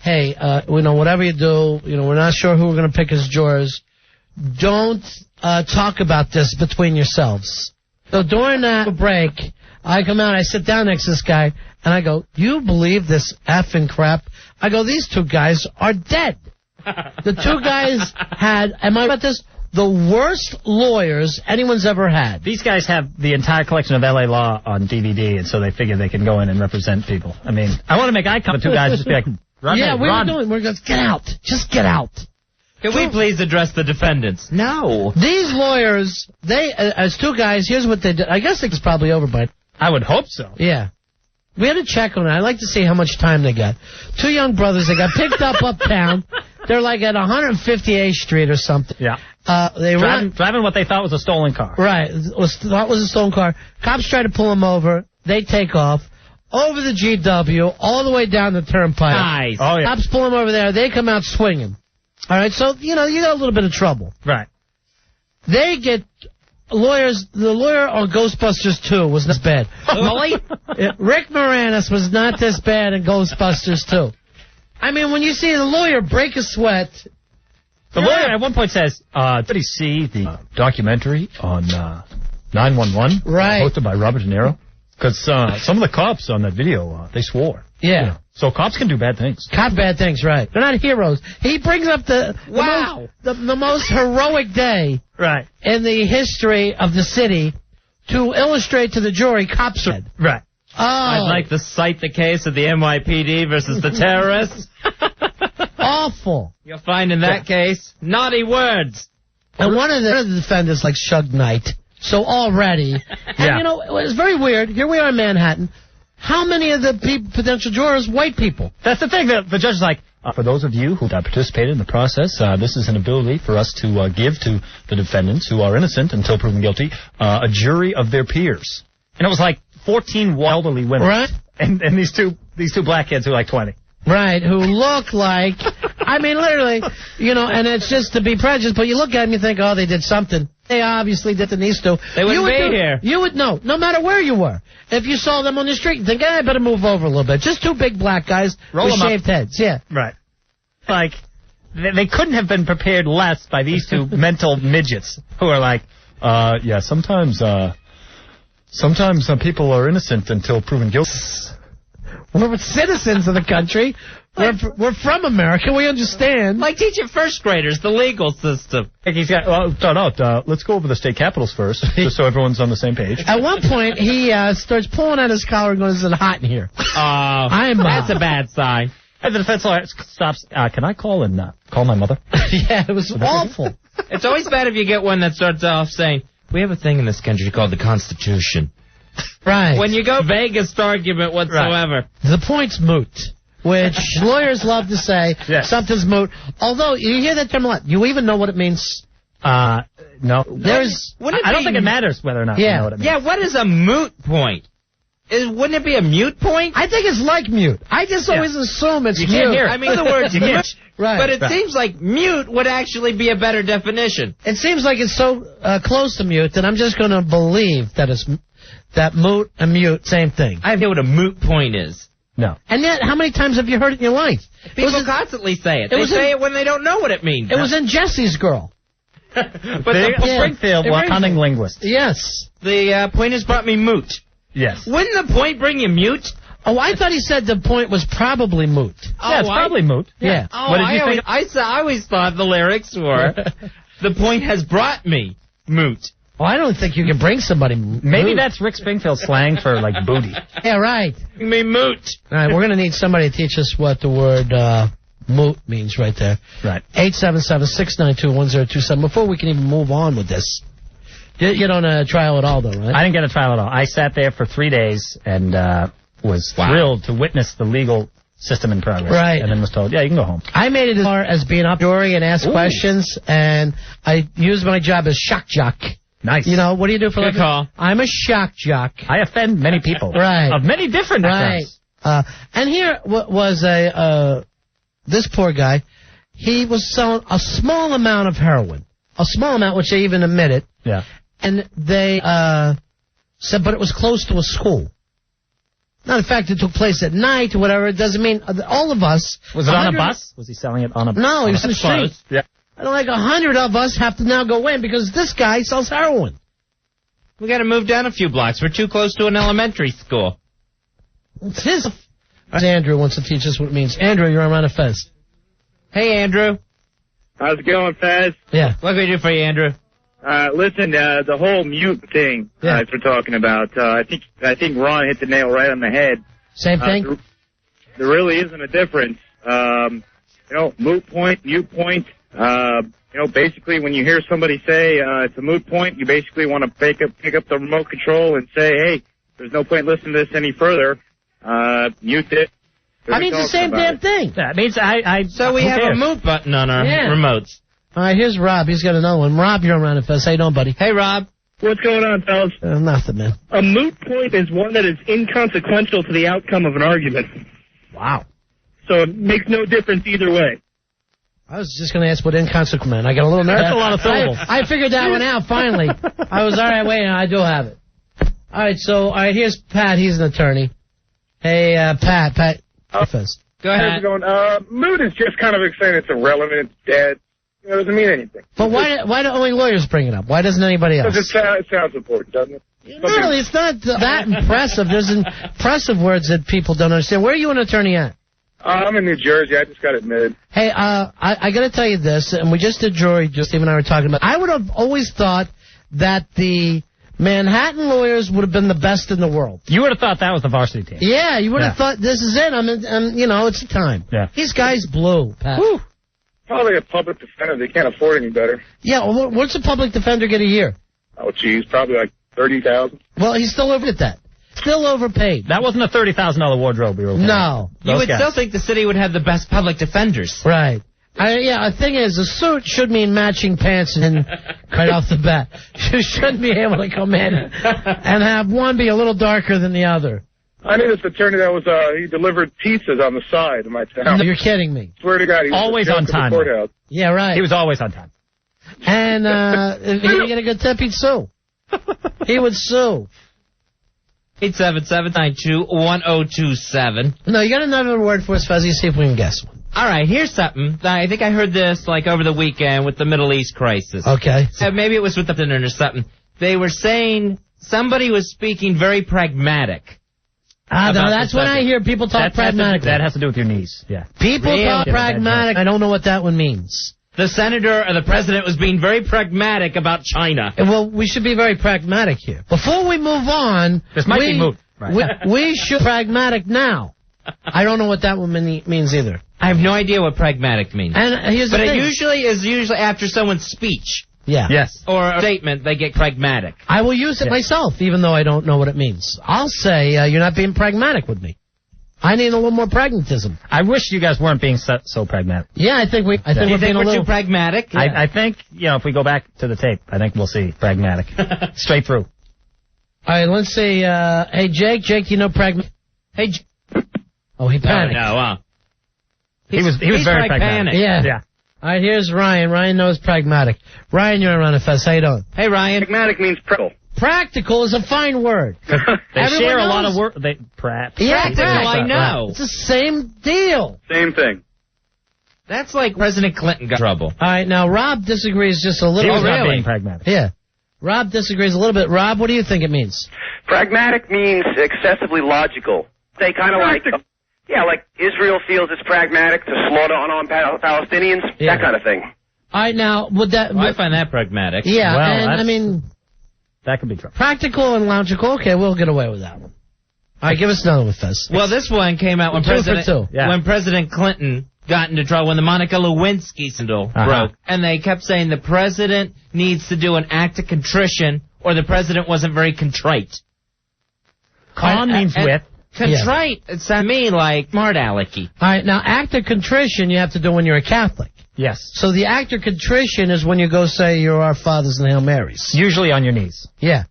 B: hey, whatever you do, we're not sure who we're going to pick as jurors, don't talk about this between yourselves. So during that break, I come out, I sit down next to this guy, and I go, you believe this effing crap? I go, these two guys are dead. The two guys had, am I about this? The worst lawyers anyone's ever had.
A: These guys have the entire collection of LA Law on DVD, and so they figure they can go in and represent people. I mean, I want to make eye contact with two guys just be like, run,
B: yeah,
A: hey,
B: we
A: run.
B: were doing, we're going, get out. Just get out.
F: Can we please address the defendants?
A: No.
B: These lawyers, they, as two guys, here's what they did. I guess it's probably over by.
A: I would hope so.
B: Yeah. We had to check on it. I'd like to see how much time they got. Two young brothers, they got picked up uptown. They're like at 158th Street or something.
A: Yeah.
B: They
A: driving what they thought was a stolen car.
B: Right. Thought was a stolen car. Cops try to pull them over. They take off. Over the GW, all the way down the turnpike.
F: Nice.
A: Oh, yeah.
B: Cops pull them over there. They come out swinging. All right, so, you know, you got a little bit of trouble.
A: Right.
B: They get lawyers. The lawyer on Ghostbusters 2 was not bad.
F: Really?
B: Rick Moranis was not this bad in Ghostbusters 2. I mean, when you see the lawyer break a sweat.
A: The lawyer at one point says, did he see the documentary on 911?
B: Right.
A: Hosted by Robert De Niro? Because some of the cops on that video, they swore.
B: Yeah.
A: You know, so cops can do bad things.
B: Bad things, right. They're not heroes. He brings up the most heroic day
A: right.
B: in the history of the city to illustrate to the jury cops are dead.
A: Right.
B: Oh.
F: I'd like to cite the case of the NYPD versus the terrorists.
B: Awful.
F: You'll find in that case, naughty words.
B: And one of the defendants, like Suge Knight. So already. And, you know, it's very weird. Here we are in Manhattan. How many of the potential jurors, white people?
A: That's the thing. The judge is like, for those of you who participated in the process, this is an ability for us to give to the defendants who are innocent until proven guilty a jury of their peers. And it was like 14 elderly women.
B: Right.
A: And these two black kids who are like 20.
B: Right, who look like, I mean, literally, you know, and it's just to be prejudiced, but you look at them, you think, oh, they did something. They obviously didn't need to.
F: They wouldn't be here.
B: You would know, no matter where you were. If you saw them on the street, you think, I better move over a little bit. Just two big black guys with shaved heads, yeah.
A: Right. Like, they couldn't have been prepared less by these two mental midgets who are like, yeah, sometimes people are innocent until proven guilty.
B: We're citizens of the country. We're from America. We understand.
F: Like teaching first graders the legal system.
A: Like he's got, let's go over the state capitals first, just so everyone's on the same page.
B: At one point, he starts pulling out his collar and goes, is it hot in here?
F: That's a bad sign.
A: And the defense lawyer stops. Can I call my mother?
B: Yeah, it was awful.
F: It's always bad if you get one that starts off saying, we have a thing in this country called the Constitution.
B: Right.
F: When you go vaguest argument whatsoever.
B: Right. The point's moot, which lawyers love to say.
A: Yes.
B: Something's moot. Although, you hear that term a lot. You even know what it means?
A: No. I don't think it matters whether or not you know what it means.
F: Yeah, what is a moot point? Wouldn't it be a mute point?
B: I think it's like mute. I just always assume it's
F: you
B: mute.
F: Can't hear it. I mean, the word mute.
B: Right.
F: But it seems like mute would actually be a better definition.
B: It seems like it's so close to mute that I'm just going to believe that it's that moot and mute, same thing.
F: I know what a moot point is.
A: No.
B: And yet, how many times have you heard it in your life?
F: People constantly say it. They say it when they don't know what it means.
B: It was in Jesse's Girl.
F: But
A: Springfield, cunning linguist.
B: Yes.
F: The point has brought me moot.
A: Yes.
F: Wouldn't the point bring you mute?
B: Oh, I thought he said the point was probably moot.
A: Yeah, it's probably moot.
B: Yeah.
F: Oh, what did you think? I always thought the lyrics were, the point has brought me moot.
B: Oh, I don't think you can bring somebody moot.
A: Maybe that's Rick Springfield slang for, like, booty.
B: Yeah, right.
F: Me moot.
B: All right, we're going to need somebody to teach us what the word moot means right there.
A: Right.
B: 877-692-1027. Before we can even move on with this. You don't trial at all, though, right?
A: I didn't get a trial at all. I sat there for 3 days and was thrilled to witness the legal system in progress.
B: Right.
A: And then was told, yeah, you can go home.
B: I made it as far as being up jury and ask questions, and I used my job as shock jock.
A: Nice.
B: You know, what do you do for
F: Good call.
B: I'm a shock jock.
A: I offend many people.
B: Right.
A: Of many different
B: types. And here was this poor guy. He was selling a small amount of heroin. A small amount, which they even admitted.
A: Yeah.
B: And they said, but it was close to a school. Now, the fact it took place at night or whatever, it doesn't mean all of us.
A: Was it on a bus? Was he selling it on a bus?
B: No, he was in the street.
A: Yeah.
B: And like 100 of us have to now go in because this guy sells heroin.
F: We got to move down a few blocks. We're too close to an elementary school.
B: It's his. Andrew wants to teach us what it means. Andrew, you're on Ron and Fez.
F: Hey, Andrew.
L: How's it going, Fez?
B: Yeah.
F: What can we do for you, Andrew?
L: Listen, the whole mute thing we're talking about, I think Ron hit the nail right on the head.
B: Same thing?
L: There really isn't a difference. Moot point, mute point. Basically when you hear somebody say it's a moot point, you basically want to pick up the remote control and say, hey, there's no point listening to this any further. Mute it.
B: I mean, it's the same damn thing.
A: That means
F: So we have a mute button on our remotes.
B: All right, here's Rob. He's got another one. Rob, you're on Ron and Fez. How you doing, buddy?
F: Hey, Rob.
L: What's going on, fellas?
B: Nothing, man.
L: A moot point is one that is inconsequential to the outcome of an argument.
B: Wow.
L: So it makes no difference either way.
B: I was just going to ask what inconsequential meant. I got a little nervous.
A: That's a lot of syllables.
B: I figured that one out, finally. I was, all right, wait, I do have it. All right, here's Pat. He's an attorney. Hey, Pat. Fez.
F: Go ahead.
H: How's it going? Moot is just kind of saying it's irrelevant, it's dead. It doesn't mean anything.
B: But why do only lawyers bring it up? Why doesn't anybody else?
H: Because it sounds important, doesn't it?
B: Really, it's not that impressive. There's impressive words that people don't understand. Where are you an attorney at?
H: I'm in New Jersey. I just got admitted.
B: Hey, I got to tell you this, and we just did jury, Steve and I were talking about. I would have always thought that the Manhattan lawyers would have been the best in the world.
A: You would have thought that was the varsity team.
B: Yeah, you would have thought this is it. It's the time.
A: Yeah.
B: These guys blew, Pat.
H: Whew. Probably a public defender. They can't afford any better.
B: Yeah, well, what's a public defender get a year?
H: Oh, geez, probably like $30,000.
B: Well, he's still over at that. Still overpaid.
A: That wasn't a $30,000 wardrobe we were paying.
B: No.
F: You would still think the city would have the best public defenders.
B: Right. The thing is, a suit should mean matching pants and right off the bat. You shouldn't be able to come in and have one be a little darker than the other.
H: I knew this attorney that was, he delivered pizzas on the side of my town.
B: No, you're kidding me.
H: Swear to God, he was
A: always on time.
B: Yeah, right.
A: He was always on time.
B: And if he didn't get a good tip, he'd sue. He would sue.
F: 877-992-1027.
B: No, you got another word for us, Fuzzy. See if we can guess one.
F: All right, here's something. I think I heard this over the weekend with the Middle East crisis.
B: Okay.
F: Maybe it was with the dinner or something. They were saying somebody was speaking very pragmatic.
B: No, that's when I hear people talk pragmatic.
A: That has to do with your knees. Yeah.
B: People talk pragmatic. I don't know what that one means.
F: The senator or the president was being very pragmatic about China.
B: Well, we should be very pragmatic here. Before we move on,
A: this might be moot. Right.
B: we should be pragmatic now. I don't know what that one means either.
F: I have no idea what pragmatic means.
B: And here's the thing.
F: But it is usually after someone's speech.
B: Yeah.
A: Yes.
F: Or a statement, they get pragmatic.
B: I will use it myself, even though I don't know what it means. I'll say, you're not being pragmatic with me. I need a little more pragmatism.
A: I wish you guys weren't being so pragmatic.
B: Yeah, I think we're being a little
F: too pragmatic.
A: Yeah. I think, if we go back to the tape, I think we'll see pragmatic. Straight through.
B: All right, let's see. Hey, Jake. Jake, you know pragmatic? Hey, oh, he panicked.
A: No. He was very pragmatic.
B: Yeah. All right, here's Ryan. Ryan knows pragmatic. Ryan, you're on a Fest. How you doing?
F: Hey, Ryan.
D: Pragmatic means practical.
B: Practical is a fine word.
A: They share a lot of work.
F: Practical, I know.
B: It's the same deal.
D: Same thing.
F: That's like President Clinton got in trouble.
B: All right, now Rob disagrees just a little bit.
A: He was not being pragmatic.
B: Yeah. Rob disagrees a little bit. Rob, what do you think it means?
P: Pragmatic means excessively logical. They kind of like Israel feels it's pragmatic to slaughter unarmed Palestinians, that kind of thing.
B: All right, now, would that...
F: I find that pragmatic.
B: Yeah,
A: well,
B: and
A: that could be true.
B: Practical and logical, okay, we'll get away with that one. All right, give us another one, Fez.
F: Well, this one came out when President Clinton got into trouble, when the Monica Lewinsky scandal broke, and they kept saying the president needs to do an act of contrition, or the president wasn't very contrite.
A: Con means with.
F: Contrite, it sounds to me like smart alecky.
B: All right, now act of contrition you have to do when you're a Catholic.
A: Yes.
B: So the act of contrition is when you go say your Our Fathers and Hail Marys.
A: Usually on your knees.
B: Yeah.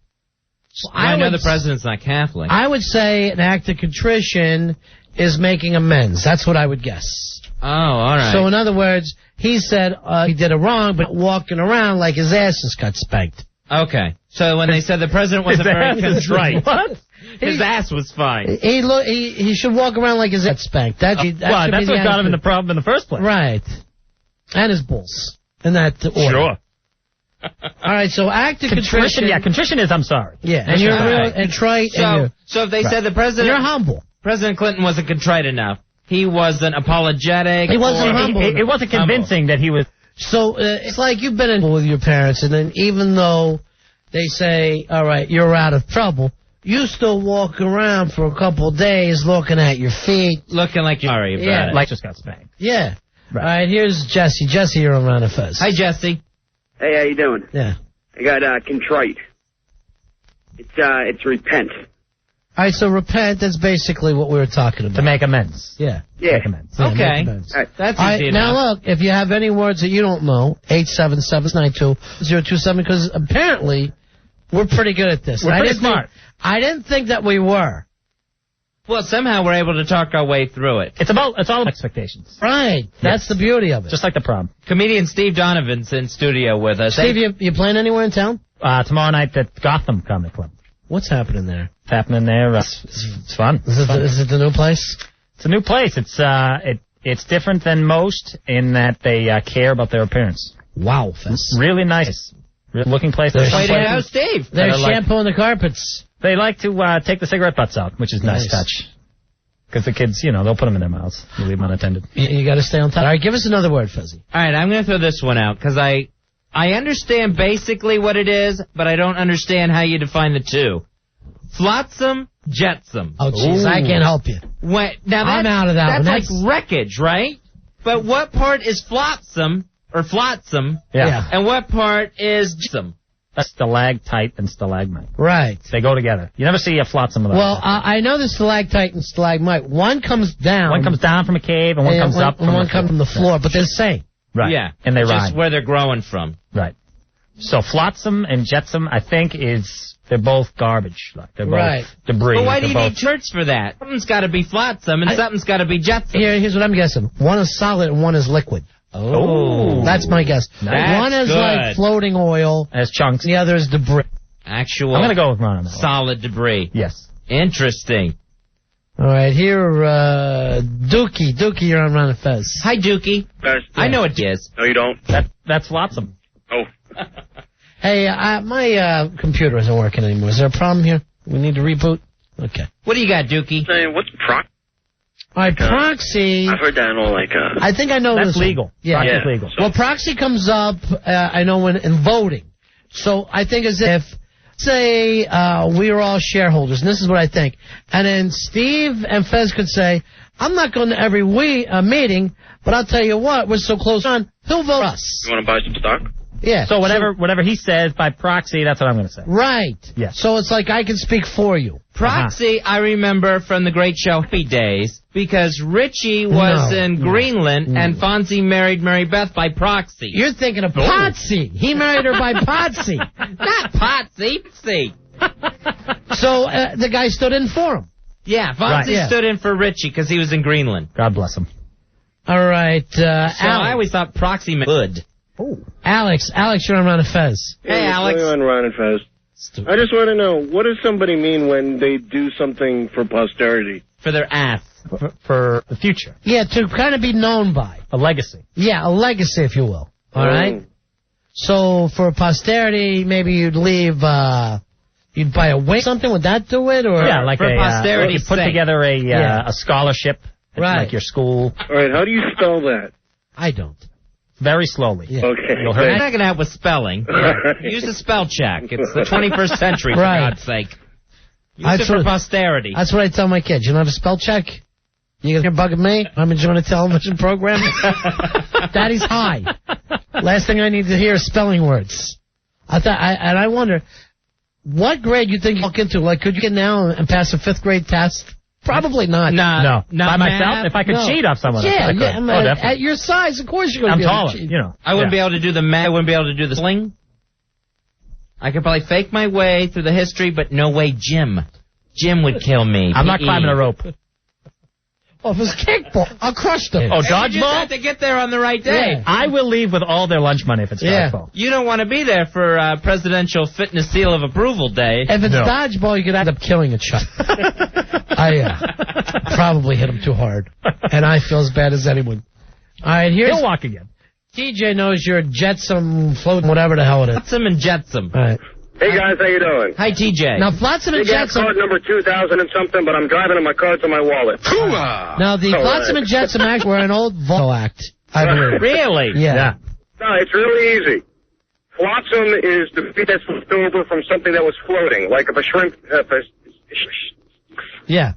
F: So I know the president's not Catholic.
B: I would say an act of contrition is making amends. That's what I would guess.
F: Oh, all right.
B: So in other words, he said he did it wrong, but walking around like his ass just got spanked.
F: Okay. So when they said the president wasn't very contrite.
A: What?
F: His ass was fine.
B: He should walk around like his ass spanked. That's what
A: got him in the problem in the first place.
B: Right. And his balls. In that order.
A: Sure.
B: All right, so act of contrition.
A: Yeah, contrition is I'm sorry.
B: Yeah, and you're real contrite.
F: So if they said the president...
B: You're humble.
F: President Clinton wasn't contrite enough. He wasn't apologetic.
B: He wasn't humble.
A: It wasn't convincing that he was...
B: So it's like you've been in with your parents, and then even though they say, all right, you're out of trouble, you still walk around for a couple of days looking at your feet.
F: Looking like you're sorry about it.
A: Like just got spanked.
B: Yeah. Right. All right, here's Jesse. Jesse, you're on Ron and Fez.
F: Hi, Jesse.
X: Hey, how you doing?
B: Yeah.
X: I got contrite. It's repent.
B: All right, so repent, that's basically what we were talking about.
A: To make amends.
B: Yeah.
X: Yeah.
A: Make amends.
B: Yeah,
F: Okay.
B: make amends.
F: That's
B: All right,
F: easy
B: now
F: enough.
B: look, if you have any words that you don't know, 877-692-027, because apparently we're pretty good at this.
A: We're pretty smart.
B: I didn't think that we were.
F: Well, somehow we're able to talk our way through it.
A: It's all expectations.
B: Right. That's the beauty of it.
A: Just like the prom.
F: Comedian Steve Donovan's in studio with us.
B: Steve, you playing anywhere in town?
A: Tomorrow night at Gotham Comedy Club.
B: What's happening there?
A: It's happening there. It's fun.
B: Is it the new place?
A: It's a new place. It's different than most in that they care about their appearance.
B: Wow, Fez.
A: Really nice. Looking place.
F: Way to go, Steve.
B: They're shampooing the carpets.
A: They like to take the cigarette butts out, which is a nice touch. Because the kids, they'll put them in their mouths. You leave them unattended.
B: You got to stay on top. All right, give us another word, Fezzy.
F: All right, I'm going to throw this one out because I understand basically what it is, but I don't understand how you define the two. Flotsam, jetsam.
B: Oh, jeez, I can't help you.
F: I'm
B: out of that one.
F: That's like wreckage, right? But what part is flotsam, or flotsam,
A: Yeah.
F: and what part is jetsam?
A: That's stalactite and stalagmite.
B: Right.
A: They go together. You never see a flotsam without
B: Well, I know the stalactite and stalagmite. One comes down.
A: one comes down from a cave and one comes up
B: and one comes from the floor, but they're the same.
A: Right.
F: Yeah.
A: And they
F: just
A: rhyme.
F: where they're growing from.
A: Right. So flotsam and jetsam, I think, they're both garbage. Like they're both debris.
F: But why do
A: They're
F: you
A: both-
F: need church for that? Something's got to be flotsam and something's got to be jetsam.
B: Here's what I'm guessing. One is solid and one is liquid.
A: Oh.
B: That's my guess.
F: That's
B: one is
F: good.
B: like floating oil.
A: As chunks.
B: The other is debris.
F: Actual
A: I'm going to go with Ron on that one.
F: solid debris.
A: Yes.
F: Interesting.
B: All right, here, Dookie. Dookie, you're on Ron and Fez.
F: Hi, Dookie. I know it is.
E: No, you don't.
A: That's flotsam.
E: Oh.
B: Hey, my computer isn't working anymore. Is there a problem here? We need to reboot? Okay.
F: What do you got, Dookie?
E: What's proc?
B: All right, proxy.
E: I've heard that in all
B: I think I know
A: That's
B: this one.
A: legal.
B: Yeah.
A: Proxy's legal.
B: Well, proxy comes up, I know, when in voting. So I think as if, say, we are all shareholders, and this is what I think. And then Steve and Fez could say, I'm not going to every meeting, but I'll tell you what, we're so close on, he'll vote us.
E: You want to buy some stock?
B: Yeah.
A: So whatever he says by proxy, that's what I'm going to say.
B: Right.
A: Yes.
B: So it's like I can speak for you.
F: Proxy, I remember from the Great Show Happy Days, because Richie was in Greenland and Fonzie married Mary Beth by proxy.
B: You're thinking of Potsy. He married her by Potsy.
F: Not Potsy.
B: So the guy stood in for him.
F: Yeah, Fonzie stood in for Richie because he was in Greenland.
A: God bless him.
B: All right,
F: So I always thought proxy meant good.
B: Oh. Alex, you're on Ron and Fez.
F: Hey, Alex.
C: On Ron and Fez. I just want to know, what does somebody mean when they do something for posterity?
F: For their ass.
A: For the future.
B: Yeah, to kind of be known by.
A: A legacy.
B: Yeah, a legacy, if you will. All right? So for posterity, maybe you'd leave, you'd buy a wing, something. Would that do it? Or
A: Yeah, like
F: for posterity
A: you put together a scholarship.
B: Right.
A: Like your school.
C: All right, how do you spell that?
B: I don't.
A: Very slowly.
B: Yeah.
C: Okay.
A: You'll
F: I'm
A: hurt.
F: not going to help with spelling. Use a spell check. It's the 21st century, for
B: Right.
F: God's sake. Use it for posterity.
B: That's what I tell my kids. You don't have a spell check? You guys are bugging me? I'm enjoying a television program. Daddy's high. Last thing I need to hear is spelling words. I wonder, what grade you think you walk into? Like, could you get now and pass a 5th grade test? Probably not.
A: No.
F: Not
A: By myself?
F: math?
A: If I could cheat off someone.
B: Yeah,
A: I could.
B: yeah. At your size, of course you're going to
A: I'm
B: be able
A: taller.
B: to cheat.
A: You know.
F: I wouldn't be able to do the math. I wouldn't be able to do the sling. I could probably fake my way through the history, but no way Jim. Jim would kill me.
A: I'm not climbing a rope.
B: Well, if it's kickball, I'll crush them.
A: Oh,
F: You just
A: dodgeball?
F: have to get there on the right day.
B: Yeah.
A: I will leave with all their lunch money if it's dodgeball.
F: You don't want to be there for Presidential Fitness Seal of Approval Day.
B: If it's dodgeball, you could end up killing a child. I probably hit him too hard, and I feel as bad as anyone. All right,
A: He'll walk again.
B: TJ knows you're Jetsam, float, whatever the hell it is.
F: Flotsam and Jetsam.
B: All right.
H: Hey, guys, how you doing?
F: Hi, TJ.
B: Now, Flotsam and
H: Big ass
B: Jetsam...
H: card number 2000 and something, but I'm driving and my card's in my wallet.
B: Now, the Flotsam and Jetsam act were an old Volvo act, I believe.
F: Really?
B: Yeah.
H: No, it's really easy. Flotsam is the feed that's left over from something that was floating, like if a shrimp...
B: Yeah.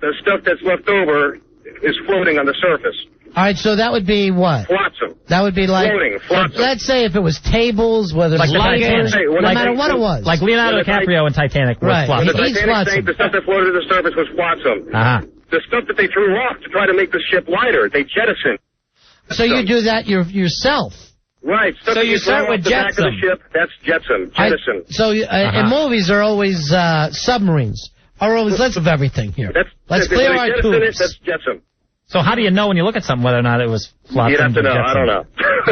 H: The stuff that's left over is floating on the surface.
B: All right, so that would be what?
H: Flotsam.
B: That would be like...
H: Floating, flotsam.
B: Let's say if it was tables, whether it's
A: Like the
B: lighters,
A: Titanic.
B: no matter what it was.
A: Like Leonardo DiCaprio in Titanic.
B: Right.
H: When the
B: He eats
H: Titanic sank,
B: flotsam.
H: the stuff that floated to the surface was flotsam.
A: Uh-huh.
H: The stuff that they threw off to try to make the ship lighter, they jettisoned.
B: So you do that yourself.
H: Right. Stuff
F: So
H: that
F: you start
H: throw
F: with
H: off the back of the
F: jetsam.
H: ship, that's jetsam. Jettison.
B: In movies, are always submarines. Or always, let's have everything here. Let's clear our tubes.
H: That's jetsam.
A: So how do you know when you look at something whether or not it was flotsam?
H: You'd have to know.
A: or jetsam?
H: I don't know.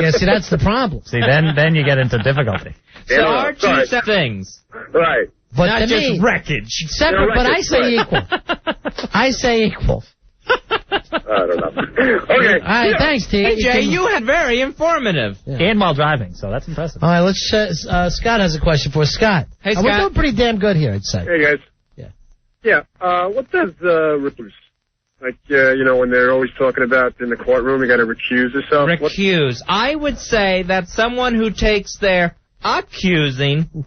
B: Yeah, see, that's the problem.
A: See, then you get into difficulty.
F: So are two separate things.
H: Right.
B: But
F: Not
B: to
F: just
B: me,
F: wreckage.
B: separate, but I say equal. I say equal.
H: I don't know. Okay.
B: All right, thanks, T.
F: Hey, Jay, you had very informative.
A: And while driving, so that's impressive.
B: All right, let's. Scott has a question for us. Scott.
F: Hey,
B: We're
F: Scott.
B: doing pretty damn good here, I'd say.
Q: Hey, guys.
B: Yeah.
Q: Yeah, what does recluse? Like, when they're always talking about in the courtroom, you got to recuse yourself.
F: Recuse. I would say that someone who takes their accusing.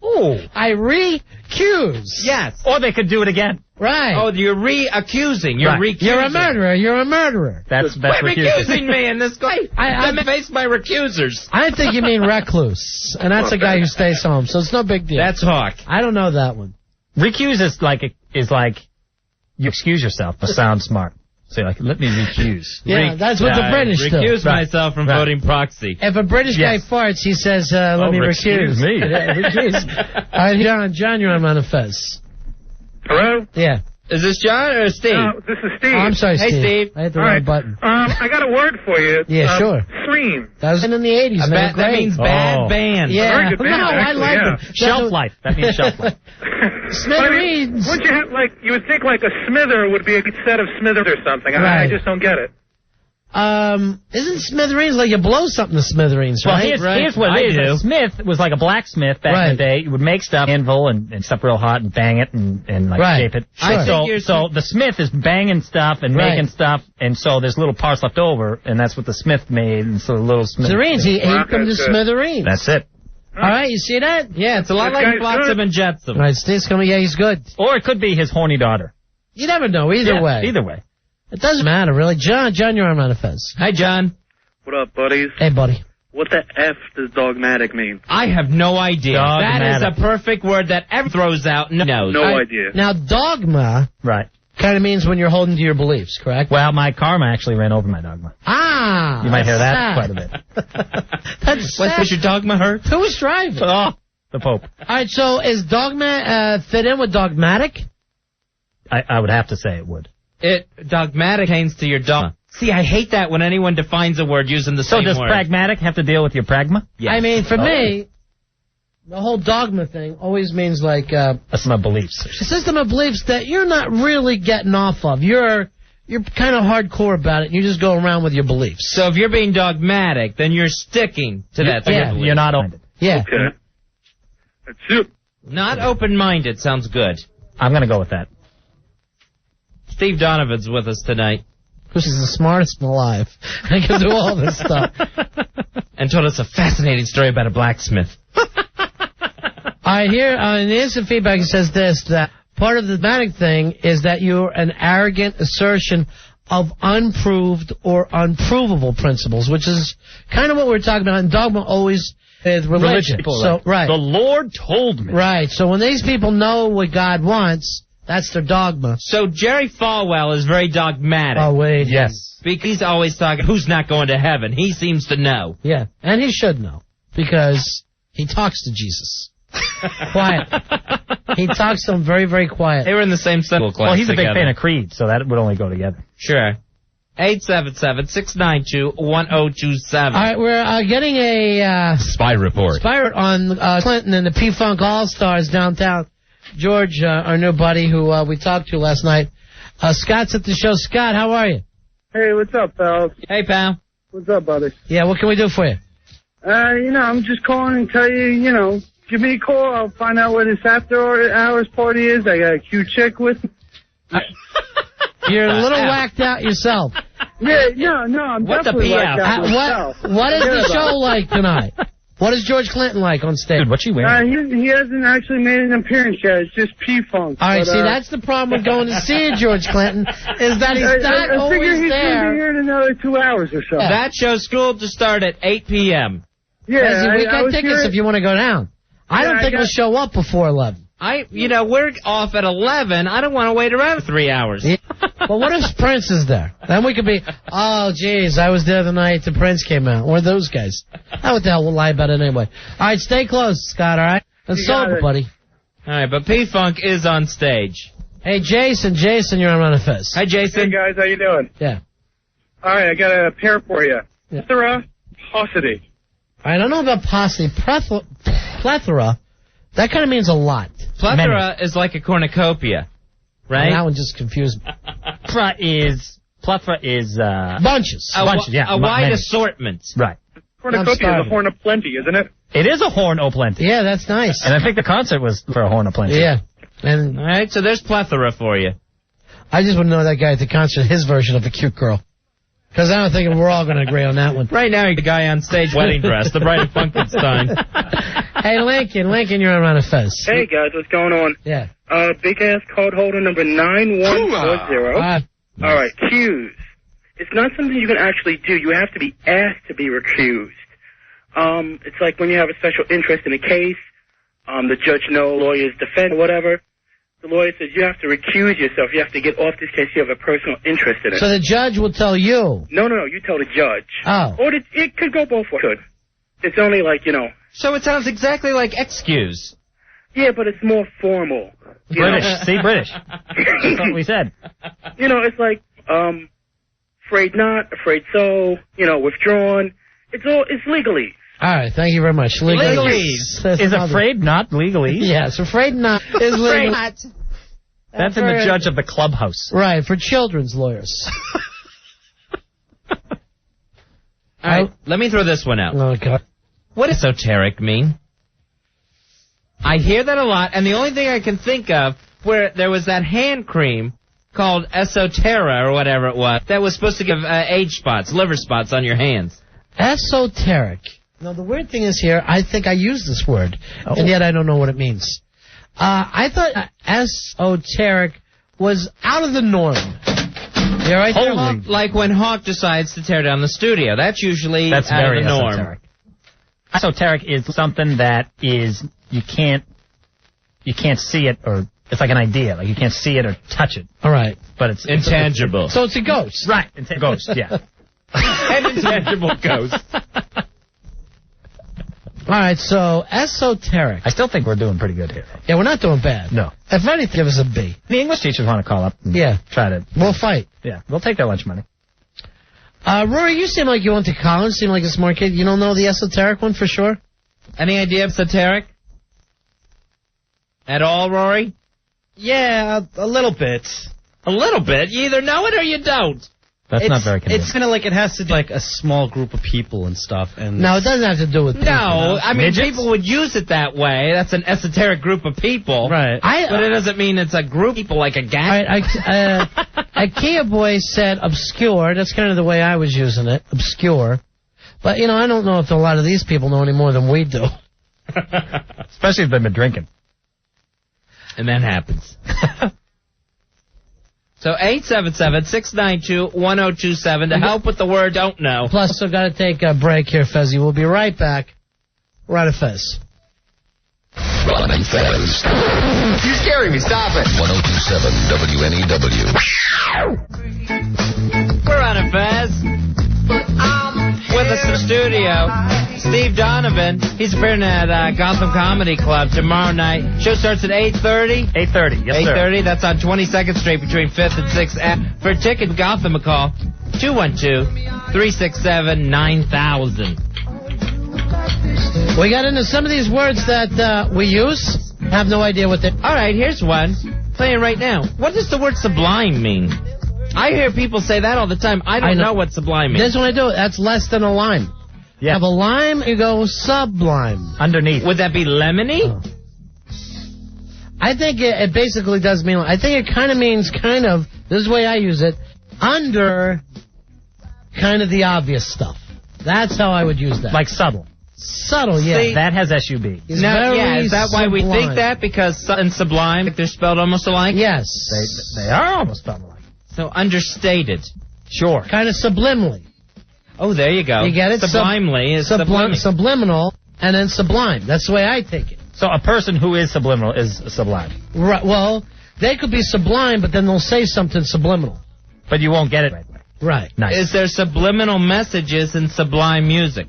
B: Oh, I recuse.
F: Yes.
A: Or they could do it again.
B: Right.
F: Oh, you're re-accusing. You're
A: Right.
F: recusing.
B: You're a murderer. You're a murderer.
A: That's
F: recusing me in this case. I'm faced by recusers.
B: I think you mean recluse, and that's a guy who stays home, so it's no big deal.
F: That's Hawk.
B: I don't know that one.
A: Recuse is like you excuse yourself, but sound smart. Say like, let me recuse.
B: Yeah, that's what the British do.
F: Recuse myself from voting proxy.
B: If a British guy farts, he says, let me recuse.
A: Excuse me.
B: Yeah, recuse. All right, John, you're on the Fez.
O: Hello?
B: Yeah.
F: Is this John or Steve?
O: This is Steve.
B: Oh, I'm sorry,
F: Hey, Steve.
B: I hit the
O: All
B: wrong
O: right.
B: button.
O: I got a word for you.
B: Yeah, sure.
O: Stream.
B: That was in the 80s.
F: That means bad band.
B: Yeah.
O: Very good band,
B: No, I
O: actually,
B: like
O: yeah.
B: it.
A: Shelf life. That means shelf life.
B: Smithereens.
O: Wouldn't you have, you would think like a smither would be a set of smithers or something. I
B: Right.
O: just don't get it.
B: Isn't smithereens like you blow something to smithereens,
A: Well,
B: right?
A: here's what it is. A smith was like a blacksmith back in the day. He would make stuff, anvil, and stuff real hot and bang it and shape it.
B: Sure.
A: So the smith is banging stuff and making stuff, and so there's little parts left over, and that's what the smith made, and so the little
B: Smithereens. He ate them to smithereens.
A: That's it.
B: All right, you see that?
F: Yeah, it's a lot like Flotsam and Jetsam.
B: All right, Steve's coming. Yeah, he's good.
A: Or it could be his horny daughter.
B: You never know. Either way.
A: Either way.
B: It doesn't matter, really. John, you're on the Fez.
F: Hi, John.
J: What up, buddies?
B: Hey, buddy.
J: What the F does dogmatic mean?
F: I have no idea. That is a perfect word that everyone throws out. No
J: idea.
B: Now, dogma kind of means when you're holding to your beliefs, correct?
A: Well, my karma actually ran over my dogma.
B: Ah!
A: You might hear that
B: sad.
A: quite a bit.
B: That's
F: What, does your dogma hurt?
B: Who was driving?
A: Oh, the Pope.
B: All right, so is dogma fit in with dogmatic?
A: I would have to say it would.
F: Dogmatic pertains to your dogma. See, I hate that when anyone defines a word using the same word.
A: So does pragmatic have to deal with your pragma?
F: Yes.
B: I mean, for me, the whole dogma thing always means like
A: a system of beliefs.
B: A system of beliefs that you're not really getting off of. You're kind of hardcore about it. And you just go around with your beliefs.
F: So if you're being dogmatic, then you're sticking to that.
B: Yeah,
A: you're not open.
B: Yeah.
J: Okay. That's it.
F: Not open-minded sounds good.
A: I'm going to go with that.
F: Steve Donovan's with us tonight.
B: This is the smartest man alive. I can do all this stuff.
F: And told us a fascinating story about a blacksmith.
B: I hear in the instant feedback it says this, that part of the dogmatic thing is that you're an arrogant assertion of unproved or unprovable principles, which is kind of what we're talking about. And dogma always is religion. So, right.
A: The Lord told me.
B: Right. So when these people know what God wants, that's their dogma.
F: So Jerry Falwell is very dogmatic.
B: Oh, wait.
A: Yes.
F: Because he's always talking, who's not going to heaven? He seems to know.
B: Yeah. And he should know. Because he talks to Jesus. Quiet. He talks to him very, very quiet.
F: They were in the same Sunday class.
A: Well, he's a big
F: together.
A: fan of Creed, so that would only go together.
F: Sure. 877-692-1027.
B: All right, we're getting a
S: Spy report.
B: spy on Clinton and the P-Funk All-Stars downtown. George, our new buddy who we talked to last night. Scott's at the show. Scott, how are you?
V: Hey, what's up, pals?
F: Hey, pal.
V: What's up, brother?
B: Yeah, what can we do for you?
V: I'm just calling and tell you, give me a call. I'll find out what this after hours party is. I got a cute chick with me.
B: You're a little whacked out yourself.
V: Yeah, no, I'm definitely whacked out myself.
B: What is the show like tonight? What is George Clinton like on stage?
A: Dude, what's she wearing?
V: He hasn't actually made an appearance yet. It's just P-Funk.
B: All right, see, that's the problem with going to see George Clinton, is that he's not
V: I figure
B: always
V: he's
B: there.
V: going to be here in another 2 hours or so.
F: That show's scheduled to start at 8 p.m.
V: Yeah,
B: we got tickets if you want to go down. I don't think we'll show up before 11.
F: We're off at 11. I don't want to wait around 3 hours.
B: Yeah. Well, what if Prince is there? Then we could be, oh, geez, I was there the night the Prince came out. Or those guys. What the hell, we'll lie about it anyway. All right, stay close, Scott, all right? Let's sober, buddy.
F: All right, but P-Funk is on stage.
B: Hey, Jason, you're on Run of Fez.
F: Hi, Jason.
H: Hey, guys, how you doing?
B: Yeah.
H: All right, I got a pair for you.
B: Yeah.
H: Plethora, paucity.
B: I don't know about paucity. Plethora, that kind of means a lot.
F: Plethora is like a cornucopia, right?
B: Well, that one just confused me.
A: Plethora is
B: bunches.
A: Bunches, yeah.
F: A wide assortment.
A: Right.
H: Cornucopia is a horn of plenty, isn't it?
A: It is a horn o' plenty.
B: Yeah, that's nice.
A: And I think the concert was for a horn o' plenty.
B: Yeah. And
F: all right, so there's Plethora for you.
B: I just want to know that guy at the concert, his version of a cute girl. Because I don't think we're all going to agree on that one.
F: Right now, the guy on stage wedding dress, the Bride of Funkenstein.
B: Hey, Lincoln, you're on Run of Fez.
X: Hey, guys, what's going on?
B: Yeah.
X: Big-ass card holder number 9140. All right, cues. It's not something you can actually do. You have to be asked to be recused. It's like when you have a special interest in a case, the judge knows, lawyers defend, whatever. The lawyer says you have to recuse yourself. You have to get off this case. You have a personal interest in it.
B: So the judge will tell you?
X: No. You tell the judge.
B: Oh.
X: Or it could go both ways. It's only like,
F: So it sounds exactly like excuse.
X: Yeah, but it's more formal.
A: British. See, British. That's what we said.
X: It's like, afraid not, afraid so, withdrawn. It's legalese.
B: All right, thank you very much.
A: Legalese. Is afraid not legalese?
B: Yes, afraid not is legalese.
A: That's in the judge of the clubhouse.
B: Right, for children's lawyers.
F: All right, let me throw this one out.
B: Oh, God.
F: What does esoteric mean? I hear that a lot, and the only thing I can think of where there was that hand cream called Esoterra or whatever it was that was supposed to give age spots, liver spots on your hands.
B: Esoteric. Now, the weird thing is here, I think I use this word, and yet I don't know what it means. I thought esoteric was out of the norm. You're right there, Hawk?
F: Like when Hawk decides to tear down the studio. That's usually out of the norm.
A: Esoteric. Esoteric is something that is, you can't see it, or it's like an idea. Like you can't see it or touch it.
B: All right.
A: But it's
F: intangible.
B: So it's a ghost.
A: Right. Ghost, yeah.
F: An intangible ghost.
B: All right, so esoteric.
A: I still think we're doing pretty good here.
B: Yeah, we're not doing bad.
A: No.
B: If anything, give us a B.
A: The English teachers want to call up and try to...
B: We'll fight.
A: Yeah, we'll take their lunch money.
B: Rory, you seem like you went to college. Seem like a smart kid. You don't know the esoteric one for sure?
F: Any idea of esoteric? At all, Rory?
K: Yeah, a little bit.
F: A little bit? You either know it or you don't.
A: That's not very convincing.
K: It's kind of like it has to do like a small group of people and stuff. And
B: no, it doesn't have to do with people.
F: No, I mean, people would use it that way. That's an esoteric group of people.
K: Right.
F: But it doesn't mean it's a group of people like a gang.
B: IKEA boy said obscure. That's kind of the way I was using it, obscure. But, I don't know if a lot of these people know any more than we do.
A: Especially if they've been drinking.
F: And that happens. So 877-692-1027 to help with the word don't know.
B: Plus, I've got to take a break here, Fezzy. We'll be right back. We're out of Fez.
S: Ron and Fez.
R: You're scaring me. Stop it.
S: 1027 WNEW.
F: We're out of Fez. With us in the studio, Steve Donovan. He's appearing at Gotham Comedy Club tomorrow night. Show starts at 8:30.
A: 8:30, yes, sir.
F: 8:30. That's on 22nd Street between 5th and 6th. For a ticket, Gotham, a call 212-367-9000.
B: We got into some of these words that we use. Have no idea what they...
F: All right, here's one. Playing right now. What does the word sublime mean? I hear people say that all the time. I don't know what sublime means.
B: That's what I do. That's less than a lime.
A: Yeah.
B: Have a lime, you go sublime.
A: Underneath.
F: Would that be lemony?
B: I think it basically does mean, I think it kind of means this is the way I use it, under kind of the obvious stuff. That's how I would use that.
A: Like subtle.
B: Subtle, yeah.
F: See,
A: that has SUB.
B: Is
F: that why we think that? Because and sublime, they're spelled almost alike?
B: Yes.
A: They are almost spelled alike.
F: So understated.
A: Sure.
B: Kind of subliminally.
F: Oh, there you go.
B: You get it?
F: Sublimely is subliminal.
B: Subliminal, and then sublime. That's the way I take it.
A: So a person who is subliminal is sublime.
B: Right. Well, they could be sublime, but then they'll say something subliminal.
A: But you won't get it right away.
B: Right.
A: Nice.
F: Is there subliminal messages in sublime music?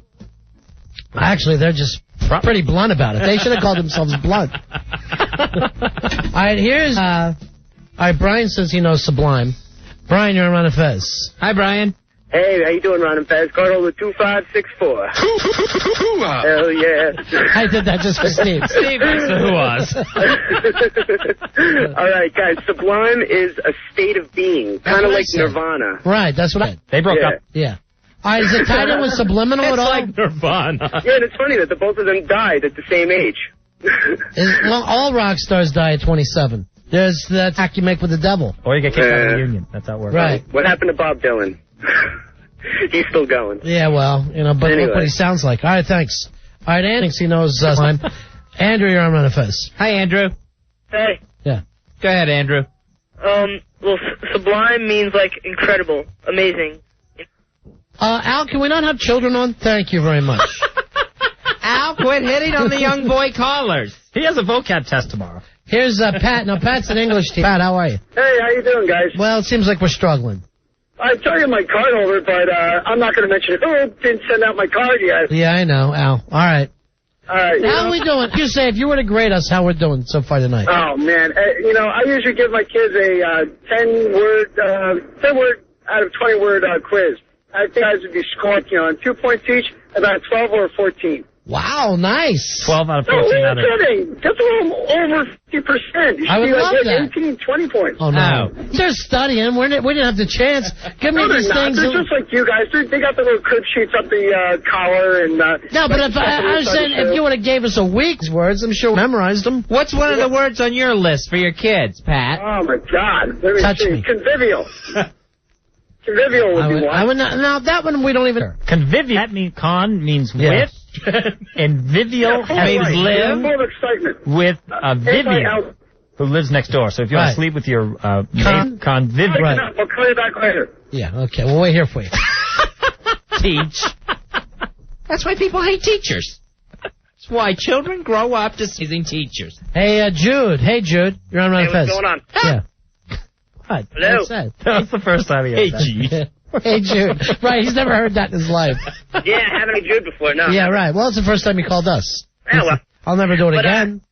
B: Actually, they're just pretty blunt about it. They should have called themselves blunt. All right, here's... all right, Brian says he knows sublime. Brian, you're on Ron and Fez.
F: Hi, Brian.
M: Hey, how you doing, Ron and Fez? Card holder 2564. Hell yeah.
B: I did that just for Steve.
F: Steve makes the hoo-ahs.
M: All right, guys. Sublime is a state of being, kind of like Nirvana.
B: Right, that's what
A: They broke up.
B: Yeah. All right, is it tied in with subliminal at all?
F: It's like Nirvana.
M: Yeah, and it's funny that the both of them died at the same age.
B: Well, all rock stars die at 27. There's the attack you make with the devil.
A: Or you get kicked out of the union. That's how it works.
B: Right.
M: What happened to Bob Dylan? He's still going.
B: Yeah, well, but
M: Anyway.
B: look what he sounds like. All right, thanks. All right, Andy thinks he knows sublime. Andrew, you're on Ron and Fez.
F: Hi, Andrew.
X: Hey.
B: Yeah.
F: Go ahead, Andrew.
X: Well, sublime means, like, incredible, amazing.
B: Al, can we not have children on? Thank you very much.
F: Al, quit hitting on the young boy callers.
A: He has a vocab test tomorrow.
B: Here's Pat. Now, Pat's an English teacher. Pat, how are you?
M: Hey, how you doing, guys?
B: Well, it seems like we're struggling.
M: I tell you my card holder, but I'm not going to mention who didn't send out my card yet.
B: Yeah, I know, Al. All right.
M: All right.
B: How are we doing? You say, if you were to grade us, how we're doing so far tonight?
M: Oh, man. I usually give my kids a 10-word out of 20-word quiz. I think I would be scoring, 2 points each, about 12 or 14.
B: Wow, nice.
A: 12 out of
M: No,
A: 14 out
M: you're
A: of...
M: kidding. That's over 50%. You should
B: I would
M: be
B: love
M: like
B: that.
M: 18, 20 points.
B: Oh, no. They're studying. We didn't have the chance. Give me
M: No,
B: these
M: they're not.
B: things.
M: They're just like you guys. They got the little crib sheets up the collar and...
B: No, but if I was saying, if you would have gave us a week's words, I'm sure we memorized them.
F: What's one of the words on your list for your kids, Pat?
M: Oh, my God. Let me
B: Touch
M: see.
B: me.
M: Convivial. Convivial would be one.
B: I would not. Now, that one we don't even...
A: Convivial, that means con means
B: Yeah.
A: with, and vivial means
M: Right.
A: live
M: Full of excitement.
A: with Vivian,
M: Anti-al-
A: who lives next door. So if you want
B: Right.
A: to sleep with your mate, convivial.
B: Right.
M: I'll call you back later.
B: Yeah, okay. We'll wait here for you.
F: Teach. That's why people hate teachers. That's why children grow up deceiving teachers.
B: Hey, Jude. Hey, Jude. You're on Ron
X: Hey,
B: Fez.
X: what's going on?
B: Yeah. What?
X: Hello.
B: What's that?
A: That was the first time he
F: Hey,
A: heard that.
F: G.
B: Hey, Jude. Right, he's never heard that in his life.
X: Yeah, I haven't heard Jude before, no.
B: Yeah, right. Well, it's the first time he called us.
X: Yeah, well.
B: I'll never do it
X: But,
B: again.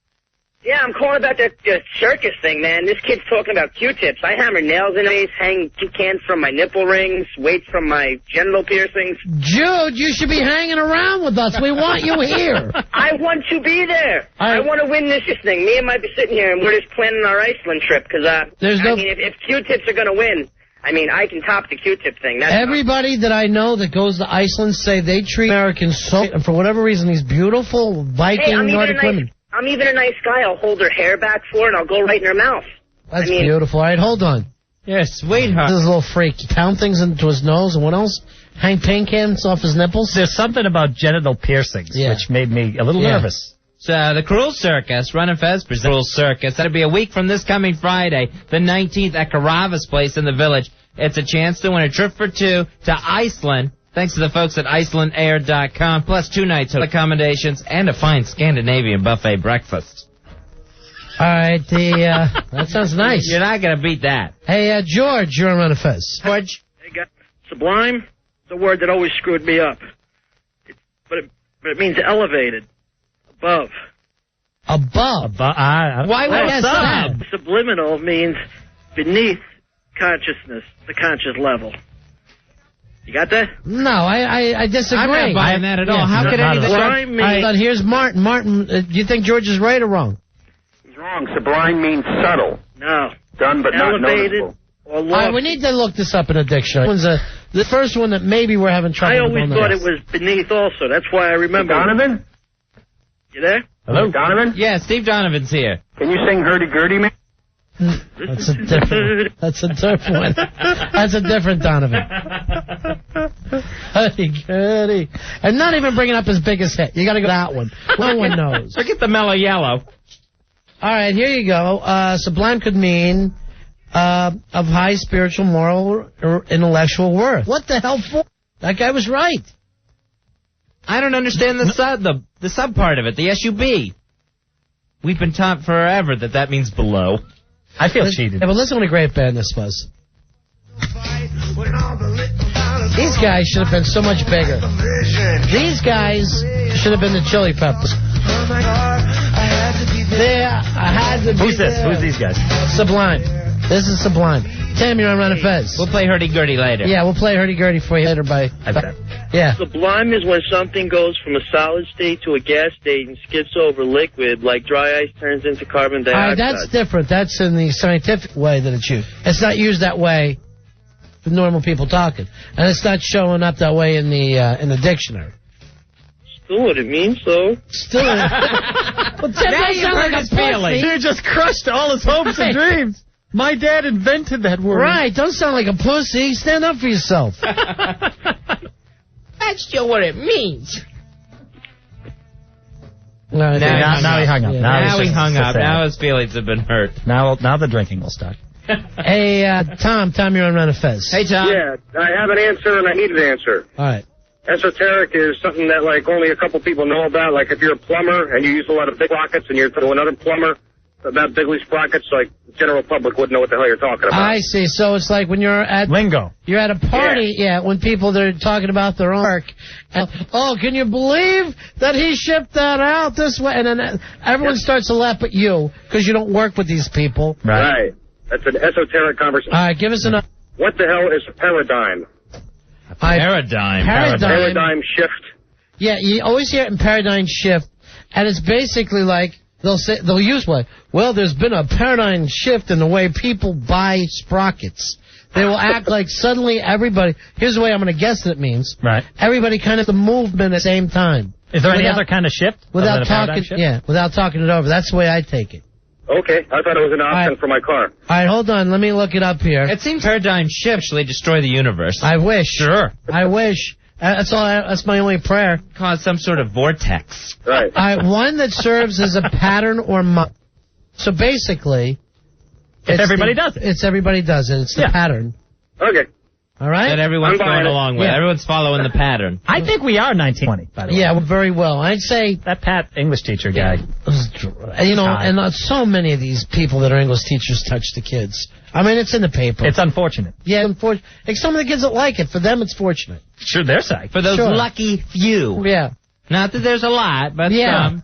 X: Yeah, I'm calling about that circus thing, man. This kid's talking about Q-tips. I hammer nails in these, hang cans from my nipple rings, weights from my genital piercings.
B: Jude, you should be hanging around with us. We want you here.
X: I want to be there. I want to win this thing. Me and might be sitting here, and we're just planning our Iceland trip, because, if Q-tips are going to win, I can top the Q-tip thing. That's
B: Everybody that I know that goes to Iceland say they treat Americans so, and for whatever reason, these beautiful Viking Nordic women.
X: I'm even a nice guy. I'll hold her hair back for her, and I'll go right in her mouth.
B: That's beautiful. All right, hold on.
F: You're a sweetheart.
B: This is a little freak. Pound things into his nose, and what else? Hang paint cans off his nipples.
A: There's something about genital piercings, which made me a little nervous.
F: So the Cruel Circus, Ron and Fez presents Cruel Circus. That'll be a week from this coming Friday, the 19th at Carava's Place in the Village. It's a chance to win a trip for two to Iceland, thanks to the folks at IcelandAir.com, plus 2 nights of accommodations and a fine Scandinavian buffet breakfast.
B: All right, that sounds nice.
F: You're not going to beat that.
B: Hey, George, you're on Ron and Fez.
F: George?
X: Hey, guys. Sublime, the word that always screwed me up. But it means elevated, above.
B: Above?
F: Why would sub?
X: Subliminal means beneath consciousness, the conscious level. You got that?
B: No, I disagree.
F: I'm not buying that at all. How could anything...
X: Sublime means...
B: All right, but here's Martin. Martin, do you think George is right or wrong?
P: He's wrong. Sublime means subtle.
X: No.
P: Done but not
X: Elevated,
P: noticeable.
X: Or
B: All right, we need to look this up in a dictionary. The first one that maybe we're having trouble
X: I
B: with.
X: always thought it was beneath also. That's why I remember.
H: Donovan?
X: You there?
H: Hello? Donovan?
F: Yeah, Steve Donovan's here.
H: Can you sing hurdy-gurdy, man?
B: That's a different. That's a different one. That's a different Donovan. Goody. And not even bringing up his biggest hit. You got to go that one. No one knows.
F: Look at the mellow yellow.
B: All right, here you go. Sublime could mean of high spiritual, moral, or intellectual worth. What the hell for? That guy was right.
F: I don't understand the sub part of it, the SUB. We've been taught forever that means below.
A: I feel cheated.
B: Yeah, but listen what a great band this was. These guys should have been so much bigger. These guys should have been the Chili Peppers.
A: Who's this? Who's these guys?
B: Sublime. This is Sublime. Tam, you're on Run and Fez.
F: We'll play hurdy-gurdy later.
B: Yeah, we'll play hurdy-gurdy for you later Yeah.
J: Sublime is when something goes from a solid state to a gas state and skips over liquid, like dry ice turns into carbon
B: All right,
J: dioxide.
B: that's different. That's in the scientific way that it's used. It's not used that way for normal people talking. And it's not showing up that way in the dictionary.
J: Still what it means, though.
B: Still what well, Tim,
F: now you hurt his feelings.
A: You just crushed all his hopes and dreams. My dad invented that word.
B: Right, don't sound like a pussy. Stand up for yourself.
F: That's still what it means.
B: No,
A: now he hung up.
B: Yeah.
F: Now he hung up.
A: sad.
F: Now his feelings have been hurt.
A: Now the drinking will start.
B: Hey, Tom, you're on Run and Fez.
F: Hey, Tom.
H: Yeah, I have an answer and I need an answer.
B: All right.
H: Esoteric is something that, like, only a couple people know about. Like, if you're a plumber and you use a lot of big sprockets and you're to another plumber about bigly sprockets, like, the general public wouldn't know what the hell you're talking about.
B: I see. So it's like when you're at
A: lingo.
B: You're at a party, when people they're talking about their own work. And, oh, can you believe that he shipped that out this way? And then everyone starts to laugh at you because you don't work with these people.
H: Right. That's an esoteric conversation.
B: All right, give us another.
H: What the hell is a paradigm?
F: Paradigm
H: shift.
B: Yeah, you always hear it in paradigm shift, and it's basically like they'll use one. Well, there's been a paradigm shift in the way people buy sprockets. They will act like suddenly everybody. Here's the way I'm going to guess that it means.
A: Right.
B: Everybody kind of the movement at the same time.
A: Is there any other kind of shift?
B: Without talking, without talking it over. That's the way I take it.
H: Okay, I thought it was an option for my car.
B: All right, hold on. Let me look it up here.
F: It seems paradigm shift actually destroy the universe.
B: I wish.
F: Sure.
B: I wish. That's all. That's my only prayer.
F: Cause some sort of vortex.
H: Right.
B: All right, one that serves as a pattern or so basically,
A: everybody does it.
B: It's everybody does it. It's the pattern.
H: Okay.
B: All right.
F: That everyone's going along with.
B: Yeah.
F: Everyone's following the pattern.
A: I think we are 1920, by the way.
B: Yeah, very well. I'd say
A: that Pat English teacher guy.
B: You know, and so many of these people that are English teachers touch the kids. I mean, it's in the paper.
A: It's unfortunate.
B: Yeah, unfortunate. Like some of the kids that like it, for them, it's fortunate.
A: Sure, their side.
F: For those lucky few.
B: Yeah.
F: Not that there's a lot, but some.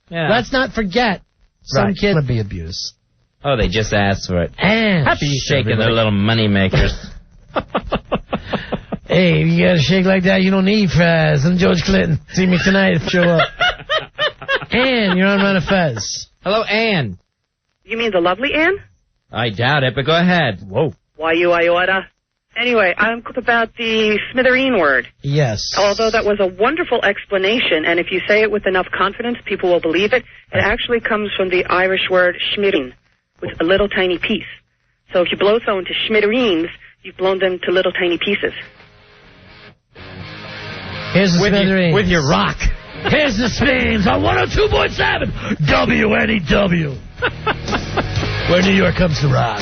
F: Yeah.
B: Let's not forget some kids would be abused.
F: Oh, they just asked for it.
B: And
F: shaking their little money makers.
B: Hey, you gotta shake like that, you don't need fries. I'm George Clinton. See me tonight if you show up. Ann, you're on Run a Fez.
F: Hello, Ann.
I: You mean the lovely Ann?
F: I doubt it, but go ahead.
A: Whoa.
I: Why you iota? Anyway, I'm about the smithereen word.
B: Yes.
I: Although that was a wonderful explanation, and if you say it with enough confidence, people will believe it. It actually comes from the Irish word schmittereen, with a little tiny piece. So if you blow someone to schmittereens, you've blown them to little tiny pieces.
B: Here's the smithereens.
A: With your rock.
B: Here's the spins on 102.7 WNEW. Where New York comes to rock.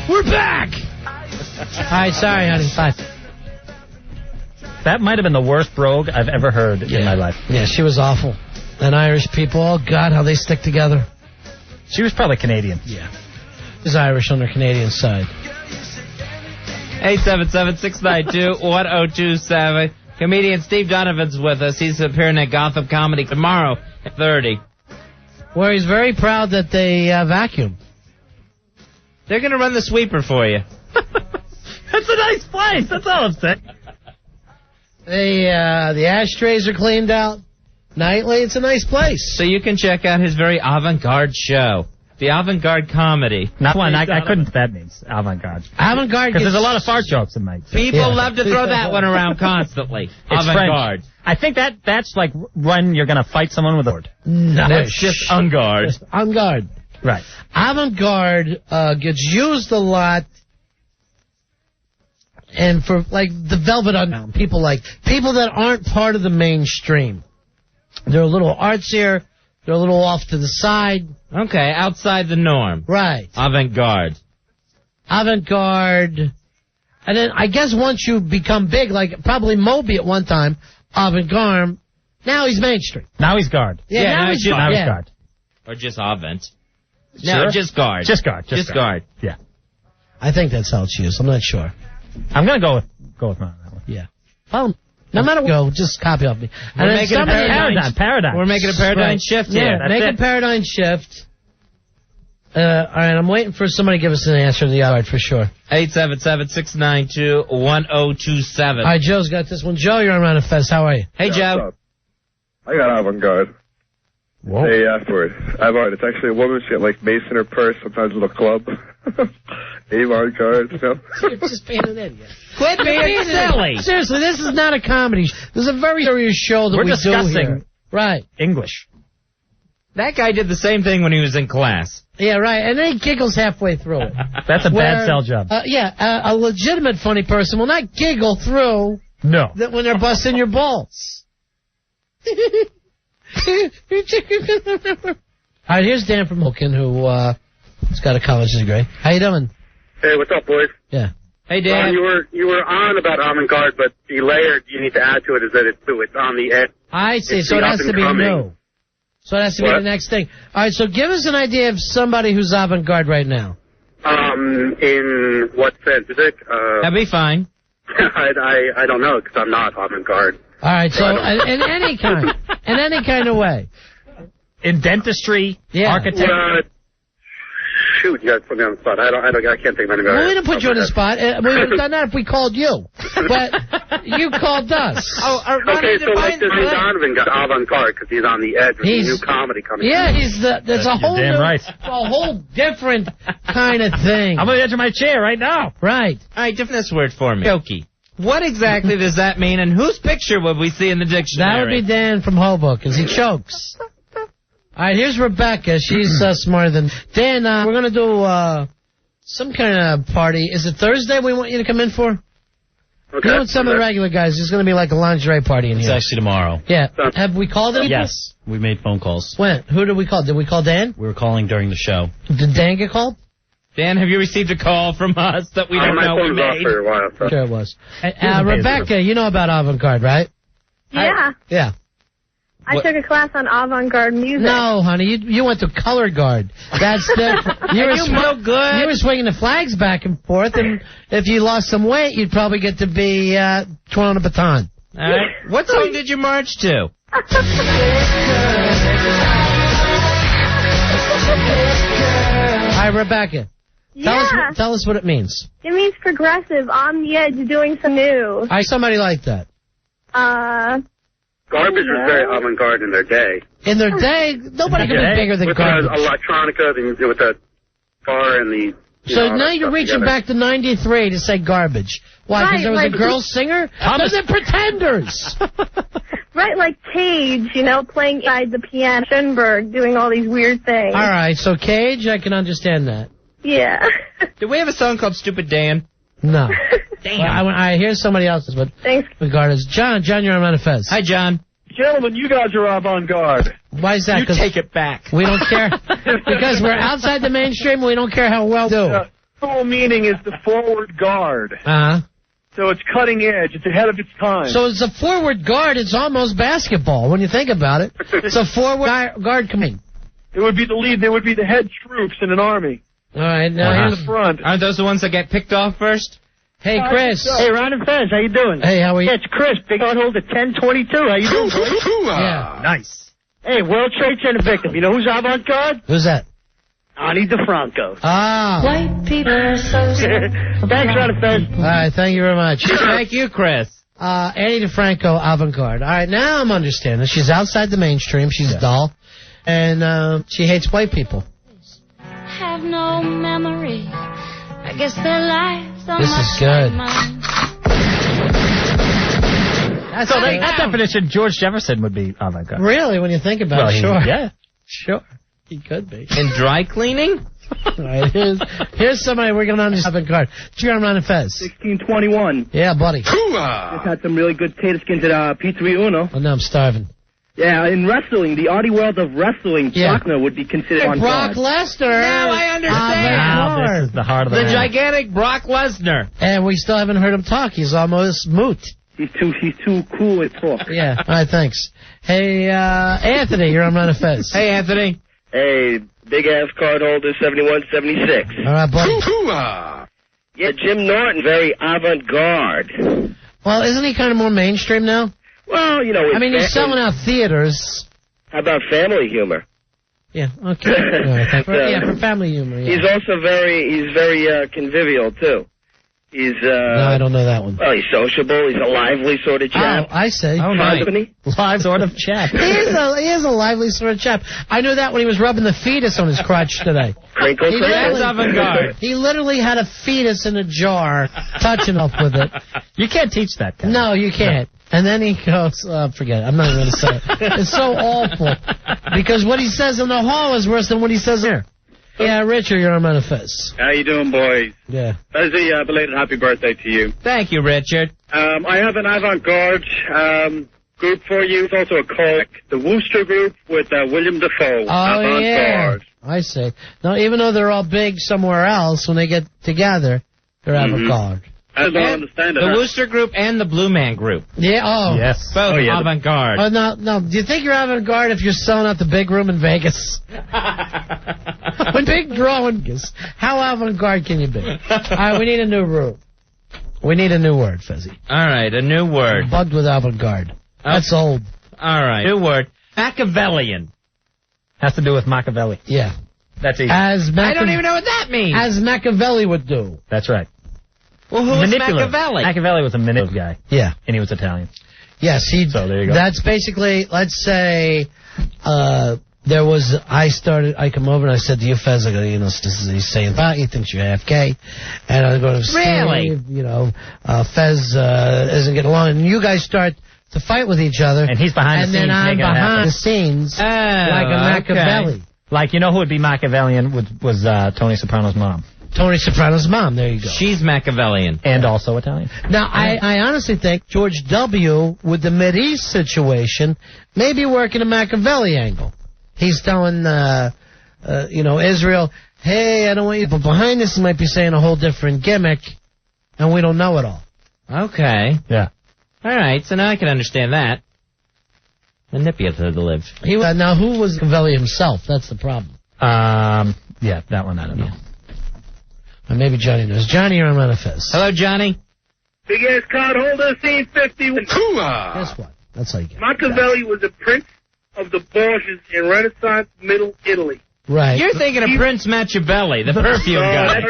B: We're back. All right, sorry, honey. Bye.
A: That might have been the worst brogue I've ever heard in my life.
B: Yeah, she was awful. And Irish people, oh, God, how they stick together.
A: She was probably Canadian.
B: Yeah. She's Irish on her Canadian side.
F: 877-692-1027. Comedian Steve Donovan's with us. He's appearing at Gotham Comedy tomorrow at 30.
B: Where he's very proud that they vacuum.
F: They're going to run the sweeper for you.
A: That's a nice place. That's all I'm saying.
B: The ashtrays are cleaned out nightly. It's a nice place.
F: So you can check out his very avant-garde show. The avant-garde comedy.
A: Not one. I couldn't. That means avant-garde.
B: Avant-garde.
A: Because there's a lot of fart jokes in my.
F: People love to throw that one around constantly. Avant-garde.
A: I think that's like when you're going to fight someone with a sword.
B: No.
F: That's just en garde.
B: En garde.
A: Right.
B: Avant-garde gets used a lot. And for, like, the Velvet Underground, people that aren't part of the mainstream. They're a little artsier. They're a little off to the side.
F: Okay, outside the norm.
B: Right.
F: Avant-garde.
B: Avant-garde. And then I guess once you become big, like probably Moby at one time, avant-garde, now he's mainstream.
A: Now he's guard.
B: Yeah, now he's guard.
F: Or just avant.
A: Sure.
F: No, just guard.
A: Just guard.
F: Just guard.
A: Yeah.
B: I think that's how it's used. I'm not sure.
A: I'm going to go with mine on that one.
B: Yeah. Well, no matter what, just copy off me.
F: We're making a paradigm. We're making a paradigm shift here.
B: Yeah, make a paradigm shift. All right, I'm waiting for somebody to give us an answer to the other for sure.
F: 877-692-1027.
B: All right, Joe's got this one. Joe, you're on Ron and Fez. How are you?
F: Hey, Joe.
G: I got avant-garde.
A: Whoa.
G: Hey, afterward. Avant-garde. It's actually a woman. She got like mace in her purse, sometimes a little club. Avant-garde, you know?
B: You're just being an idiot.
F: Quit being silly.
B: Seriously, this is not a comedy. This is a very serious show that
A: We're
B: we do
A: discussing
B: here. Right.
A: English.
F: That guy did the same thing when he was in class.
B: Yeah, right. And then he giggles halfway through it.
A: That's a bad sell job.
B: A legitimate funny person will not giggle through
A: No.
B: that when they're busting your balls. All right, here's Dan from Hoken, who has got a college degree. How you doing?
H: Hey, what's up, boys?
B: Yeah.
F: Hey, Dan.
H: You were on about avant-garde, but the layer you need to add to it is that it's on the edge.
B: I see.
H: It's
B: So it
H: the
B: has to be
H: up-and-coming.
B: new. So it has to be the next thing. All right, so give us an idea of somebody who's avant-garde right now.
H: In what sense? Is it?
F: That'd be fine.
H: I don't know, because I'm not avant-garde.
B: All right, so in any kind of way.
A: In dentistry, architecture.
H: Shoot, you guys put me on the spot. I can't think of any.
B: Well, we didn't put you on the spot. We would have done that if we called you. But you called us.
H: Okay, so like this Donovan got avant-garde because he's on the edge with a new comedy coming.
B: Yeah, there's a whole
A: damn right.
B: a whole different kind of thing.
A: I'm on the edge of my chair right now.
B: Right.
F: All right, define this word for me. Jokey. What exactly does that mean, and whose picture would we see in the dictionary?
B: That would be Dan from Hoboken, because he chokes. All right, here's Rebecca. She's smarter than Dan. We're going to do some kind of party. Is it Thursday we want you to come in for?
H: Okay.
B: You know, some of the regular guys, there's going to be like a lingerie party in here.
N: It's actually tomorrow.
B: Yeah. Have we called any people?
N: Yes. We made phone calls.
B: When? Who did we call? Did we call Dan?
N: We were calling during the show.
B: Did Dan get called?
F: Dan, have you received a call from us that we don't
H: my
F: know we
H: phone's off
F: made?
H: for a while. So.
B: Sure it was. Rebecca, you know about avant-garde, right?
T: Yeah.
B: Yeah.
T: I took a class on avant-garde music.
B: No, honey, you went to color guard. That's different. You were swinging the flags back and forth, and if you lost some weight, you'd probably get to be twirling a baton.
F: All right. What song did you march to?
B: Hi, Rebecca. Tell us what it means.
T: It means progressive, on the edge, doing some new.
B: Somebody like that.
H: Garbage was very avant-garde in their day.
B: In their day, nobody could be bigger than
H: with
B: garbage.
H: With electronica, with the bar and the...
B: So now you're reaching back to 93 to say garbage. Why, because there was a girl singer? Because they're pretenders.
T: Right, like Cage, playing inside the piano, Schoenberg, doing all these weird things.
B: All right, so Cage, I can understand that.
T: Yeah.
F: Do we have a song called Stupid Dan?
B: No.
F: Damn.
B: Well, I hear somebody else's, but
T: thanks.
B: Regardless. John, you're on Fez.
F: Hi, John.
U: Gentlemen, you guys are avant-garde.
B: Why is that?
F: You take it back.
B: We don't care. Because we're outside the mainstream, we don't care how well we do.
U: The full meaning is the forward guard.
B: Uh-huh.
U: So it's cutting edge. It's ahead of its time.
B: So it's a forward guard. It's almost basketball when you think about it. It's a forward guard coming.
U: It would be the lead. They would be the head troops in an army.
B: All right, now
U: in the front.
F: Aren't those the ones that get picked off first?
B: Hey, Chris.
U: Hey, Ron and Fez, how you doing?
B: Hey, how are you?
U: Yeah, it's Chris, Big Hard Holder 1022. How you doing, boys?
B: Yeah.
A: Nice.
U: Hey, World Trade Center victim. You know who's avant-garde?
B: Who's that?
U: Ani DeFranco.
B: Ah.
T: White people are so
U: Thanks, Ron and Fez.
B: All right, thank you very much.
F: Thank you, Chris.
B: Annie DeFranco, avant-garde. All right, now I'm understanding. She's outside the mainstream. She's dull. And she hates white people.
D: have no memory. I guess their lives are
B: This is good.
A: So that definition, George Jefferson would be avant-garde.
B: Really, when you think about it, sure.
A: Yeah.
B: Sure. He could be.
F: In dry cleaning?
B: All right, here's somebody working on his avant-garde. Cheer on Fez.
E: 1621.
B: Yeah, buddy.
E: Just had some really good potato skins at Pizzeria Uno.
B: Oh, no, I'm starving.
E: Yeah, in wrestling, the Artie world of wrestling, Brockner would be considered on
B: Brock
E: guard.
B: Lesnar.
F: Now I understand.
A: Now this is the heart of the
F: gigantic Brock Lesnar.
B: And we still haven't heard him talk. He's almost moot.
E: He's too cool at talk.
B: Yeah. All right, thanks. Hey, Anthony, you're on Run of Fez.
F: Hey, Anthony.
J: Hey, big ass card holder 7176.
B: All right, buddy.
J: Yeah, Jim Norton, very avant-garde.
B: Well, isn't he kind of more mainstream now?
J: Well, you know.
B: I mean, he's selling out theaters.
J: How about family humor?
B: Yeah, okay. Right, for family humor, yeah.
J: He's also very convivial, too. He's,
B: No, I don't know that one.
J: Well, he's sociable. He's a lively sort of chap.
B: Oh, I see.
J: Oh, nice.
B: Live sort of chap. He is a lively sort of chap. I knew that when he was rubbing the fetus on his crotch today.
J: Crinkle,
F: That's avant-garde.
B: He literally had a fetus in a jar, touching up with it.
A: You can't teach that guy.
B: No, you can't. No. And then he goes, forget it. I'm not even going to say it. It's so awful. Because what he says in the hall is worse than what he says here. Yeah, Richard, you're on Manifest.
L: How you doing, boys?
B: Yeah.
L: Fezzy, belated happy birthday to you.
F: Thank you, Richard.
L: I have an avant-garde group for you. It's also a cult. The Wooster Group with William Dafoe.
B: Oh, yeah. I see. Now, even though they're all big somewhere else, when they get together, they're avant-garde.
L: I don't understand it.
F: The Wooster Group and the Blue Man Group.
B: Yeah, oh.
F: Yes. Both avant-garde.
B: Oh, no. Do you think you're avant-garde if you're selling out the big room in Vegas? When big drawing is, how avant-garde can you be? All right, we need a new room. We need a new word, Fezzy.
F: All right, a new word.
B: I'm bugged with avant-garde. That's old.
F: All right. New word. Machiavellian.
A: Has to do with Machiavelli.
B: Yeah.
A: That's easy.
F: I don't even know what that means.
B: As Machiavelli would do.
A: That's right.
F: Well, who's Machiavelli?
A: Machiavelli was a manipulative guy.
B: Yeah.
A: And he was Italian.
B: Yes,
A: So there you go.
B: That's basically, let's say, I come over and I said to you, Fez, I go, he's saying about, he thinks you're AFK. And I go to Steve, Fez isn't getting along. And you guys start to fight with each other.
A: And he's behind the scenes.
B: And then I'm behind the scenes, like a Machiavelli.
A: Okay. Like, you know who would be Machiavellian was Tony Soprano's mom.
B: Tony Soprano's mom, there you go.
F: She's Machiavellian.
A: And also Italian.
B: Now, I honestly think George W., with the Mideast situation, may be working a Machiavelli angle. He's telling, Israel, hey, I don't want you, but behind this he might be saying a whole different gimmick, and we don't know it all.
F: Okay.
A: Yeah.
F: All right, so now I can understand that. Manipulative to live.
B: Now, who was Machiavelli himself? That's the problem.
A: Yeah, that one I don't know.
B: Or maybe Johnny knows. Johnny, you're on Manifest.
F: Hello, Johnny.
H: Big ass card holder, scene 50.
B: Guess what? That's how you get it.
H: Machiavelli was a prince of the Borgias in Renaissance Middle Italy.
B: Right.
F: You're thinking of Prince Machiavelli, the perfume guy.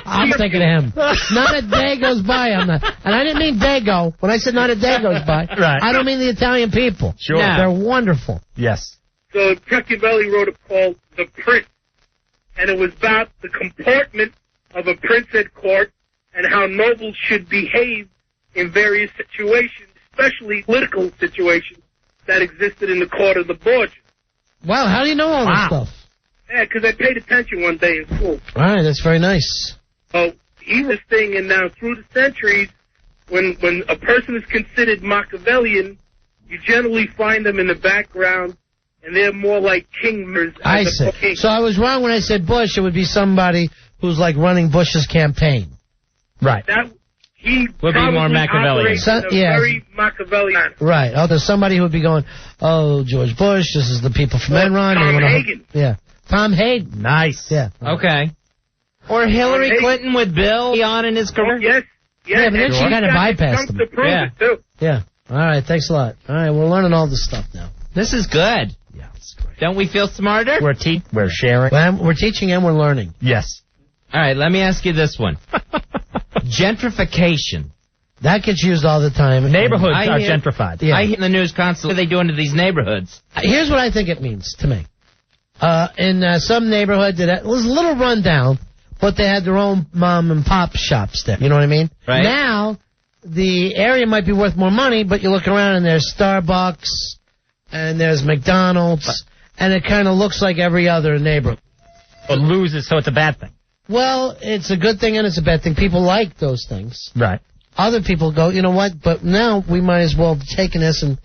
B: I'm thinking of him. Not a day goes by. And I didn't mean Dago. When I said not a day goes by,
A: right.
B: I don't mean the Italian people.
A: Sure.
B: No. They're wonderful.
A: Yes.
H: So Machiavelli wrote a called The Prince, and it was about the comportment of a prince at court and how nobles should behave in various situations, especially political situations that existed in the court of the Borgias.
B: Wow, how do you know all this stuff?
H: Yeah, because I paid attention one day in school.
B: All right, that's very nice.
H: So he was thinking, and now through the centuries, when a person is considered Machiavellian, you generally find them in the background, and they're more like kingmakers.
B: I see. So I was wrong when I said Bush. It would be somebody who's like running Bush's campaign.
A: Right.
H: He
F: would be more Machiavellian.
H: Very Machiavellian.
B: Right. Oh, there's somebody who would be going, oh, George Bush, this is the people from Enron.
H: Tom Hagen.
B: Yeah. Tom Hagen.
A: Nice.
B: Yeah.
F: Okay. Or Hillary Clinton with Bill on in his career.
H: Yes.
B: Yeah, but then she kind of bypassed him.
H: Yeah.
B: Yeah. All right, thanks a lot. All right, we're learning all this stuff now.
F: This is good.
B: Yeah, it's great.
F: Don't we feel smarter?
A: We're sharing.
B: We're teaching and we're learning.
A: Yes.
F: All right, let me ask you this one. Gentrification.
B: That gets used all the time.
A: Neighborhoods are gentrified.
F: Yeah. I hear in the news constantly what are they doing to these neighborhoods.
B: Here's what I think it means to me. in some neighborhood that was a little rundown, but they had their own mom and pop shops there. You know what I mean?
F: Right.
B: Now, the area might be worth more money, but you look around and there's Starbucks and there's McDonald's, and it kind of looks like every other neighborhood.
A: It loses, so it's a bad thing.
B: Well, it's a good thing and it's a bad thing. People like those things.
A: Right.
B: Other people go, you know what, but now we might as well be taking this and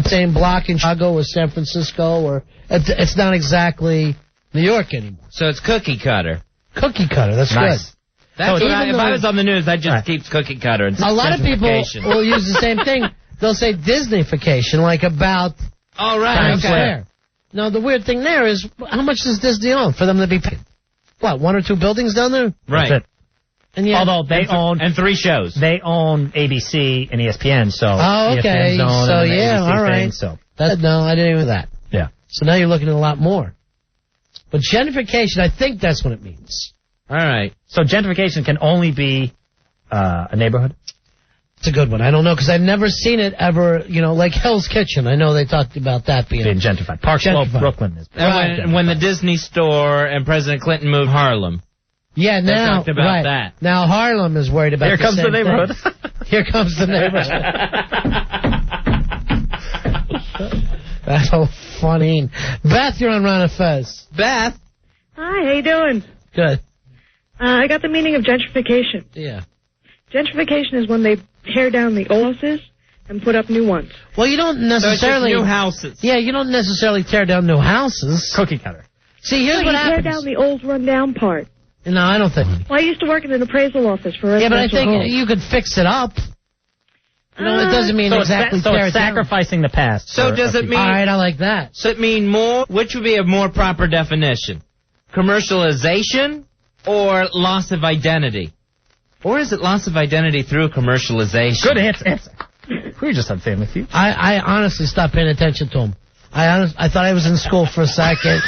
B: same block in Chicago or San Francisco, or it's not exactly New York anymore.
F: So it's cookie cutter.
B: Cookie cutter, that's
F: Nice.
B: good.
F: That's what if I was on the news, I'd just keep cookie cutter. And
B: A lot of people
F: gentrification.
B: will use the same thing. They'll say Disneyfication, like about
F: All right.
B: Times
F: Okay.
B: Square. Now, the weird thing there is, how much does Disney own for them to be paid? What, 1 or 2 buildings down there?
F: Right.
A: That's it.
B: And yet,
A: Although they own...
F: And 3 shows.
A: They own ABC and ESPN, so...
B: Oh, okay.
A: ESPN's own
B: So,
A: and the
B: yeah,
A: ABC
B: all right.
A: thing, so...
B: No, I didn't even know that.
A: Yeah.
B: So now you're looking at a lot more. But gentrification, I think that's what it means.
F: All right.
A: So gentrification can only be a neighborhood?
B: It's a good one. I don't know, because I've never seen it ever, like Hell's Kitchen. I know they talked about that being
A: gentrified. Park Slope,
B: gentrified.
A: Brooklyn is...
F: And when the Disney store and President Clinton moved Harlem.
B: Yeah,
F: They
B: now,
F: talked about
B: right.
F: that.
B: Now Harlem is worried about
A: Here
B: the
A: comes
B: same
A: the neighborhood.
B: thing. Here comes the neighborhood. That's so funny. Beth, you're on Ron and Fez.
F: Beth.
I: Hi, how you doing?
B: Good.
I: I got the meaning of gentrification.
B: Yeah.
I: Gentrification is when they tear down the old houses and put up new ones.
B: Well, you don't
F: So it's just
B: necessarily...
F: new houses.
B: Yeah, you don't necessarily tear down new houses.
A: Cookie cutter.
B: See, here's
I: No,
B: what
I: you tear
B: happens.
I: down the old run-down part.
B: No, I don't think...
I: Well, I used to work in an appraisal office for
B: Yeah, but I
I: residential
B: think
I: homes.
B: you could fix it up. It doesn't mean
A: So
B: exactly
A: it's
B: tear it down.
A: sacrificing the past.
F: So
A: for
F: does
A: a
F: it
A: few-
F: mean...
B: All right, I like that.
F: So it mean more... Which would be a more proper definition? Commercialization or loss of identity? Or is it loss of identity through commercialization?
A: Good answer. We just had Family Feud.
B: I honestly stopped paying attention to him. I thought I was in school for a second.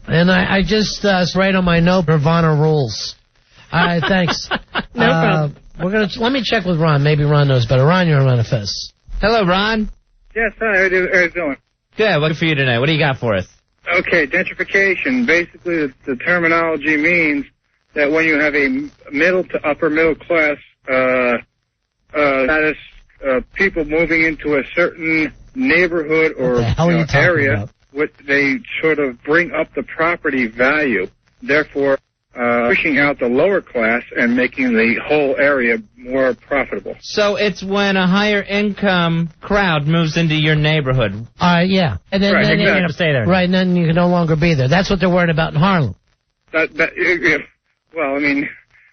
B: And I just write on my note, Nirvana rules. All right, thanks.
I: No problem.
B: Let me check with Ron. Maybe Ron knows better. Ron, you're on Ron and Fez.
F: Hello, Ron.
L: Yes, hi, how you doing?
F: Good. What for you tonight? What do you got for us?
L: Okay, gentrification. Basically, the terminology means that when you have a middle to upper middle class status, people moving into a certain neighborhood or
B: What the hell are you talking
L: area,
B: about?
L: they sort of bring up the property value, therefore pushing out the lower class and making the whole area more profitable.
F: So it's when a higher income crowd moves into your neighborhood.
B: All right, yeah. And then,
L: Right,
B: then
L: exactly.
A: You stay there.
B: Right, and then you can no longer be there. That's what they're worried about in Harlem.
L: Well, I mean,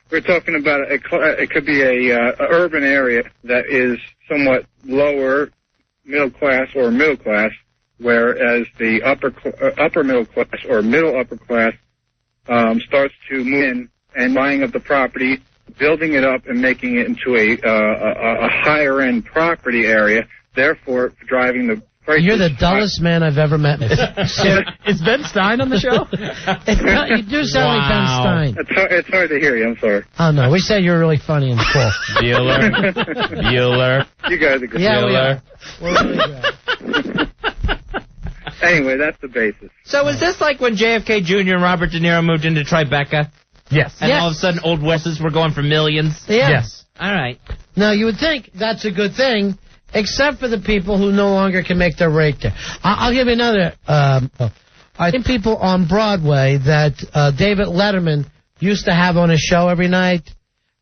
L: we're talking about it could be a urban area that is somewhat lower middle class or middle class, whereas the upper middle class or middle upper class starts to move in and buying up the property, building it up, and making it into a higher end property area, therefore driving the prices.
B: You're the dullest man I've ever met.
A: Is Ben Stein on the show?
B: You do sound like Ben Stein.
L: It's hard to hear you. I'm sorry.
B: Oh, no. We said you're really funny and cool.
F: Bueller.
L: You guys are good.
B: Yeah, we are.
F: Bueller.
B: We're really good.
L: Anyway, that's the basis.
F: So is this like when JFK Jr. and Robert De Niro moved into Tribeca?
A: Yes.
F: And
B: Yes.
F: all of a sudden Old West's were going for millions?
B: Yeah.
A: Yes.
F: All right.
B: Now, you would think that's a good thing, except for the people who no longer can make their rate there. I'll give you another. I think people on Broadway that David Letterman used to have on his show every night,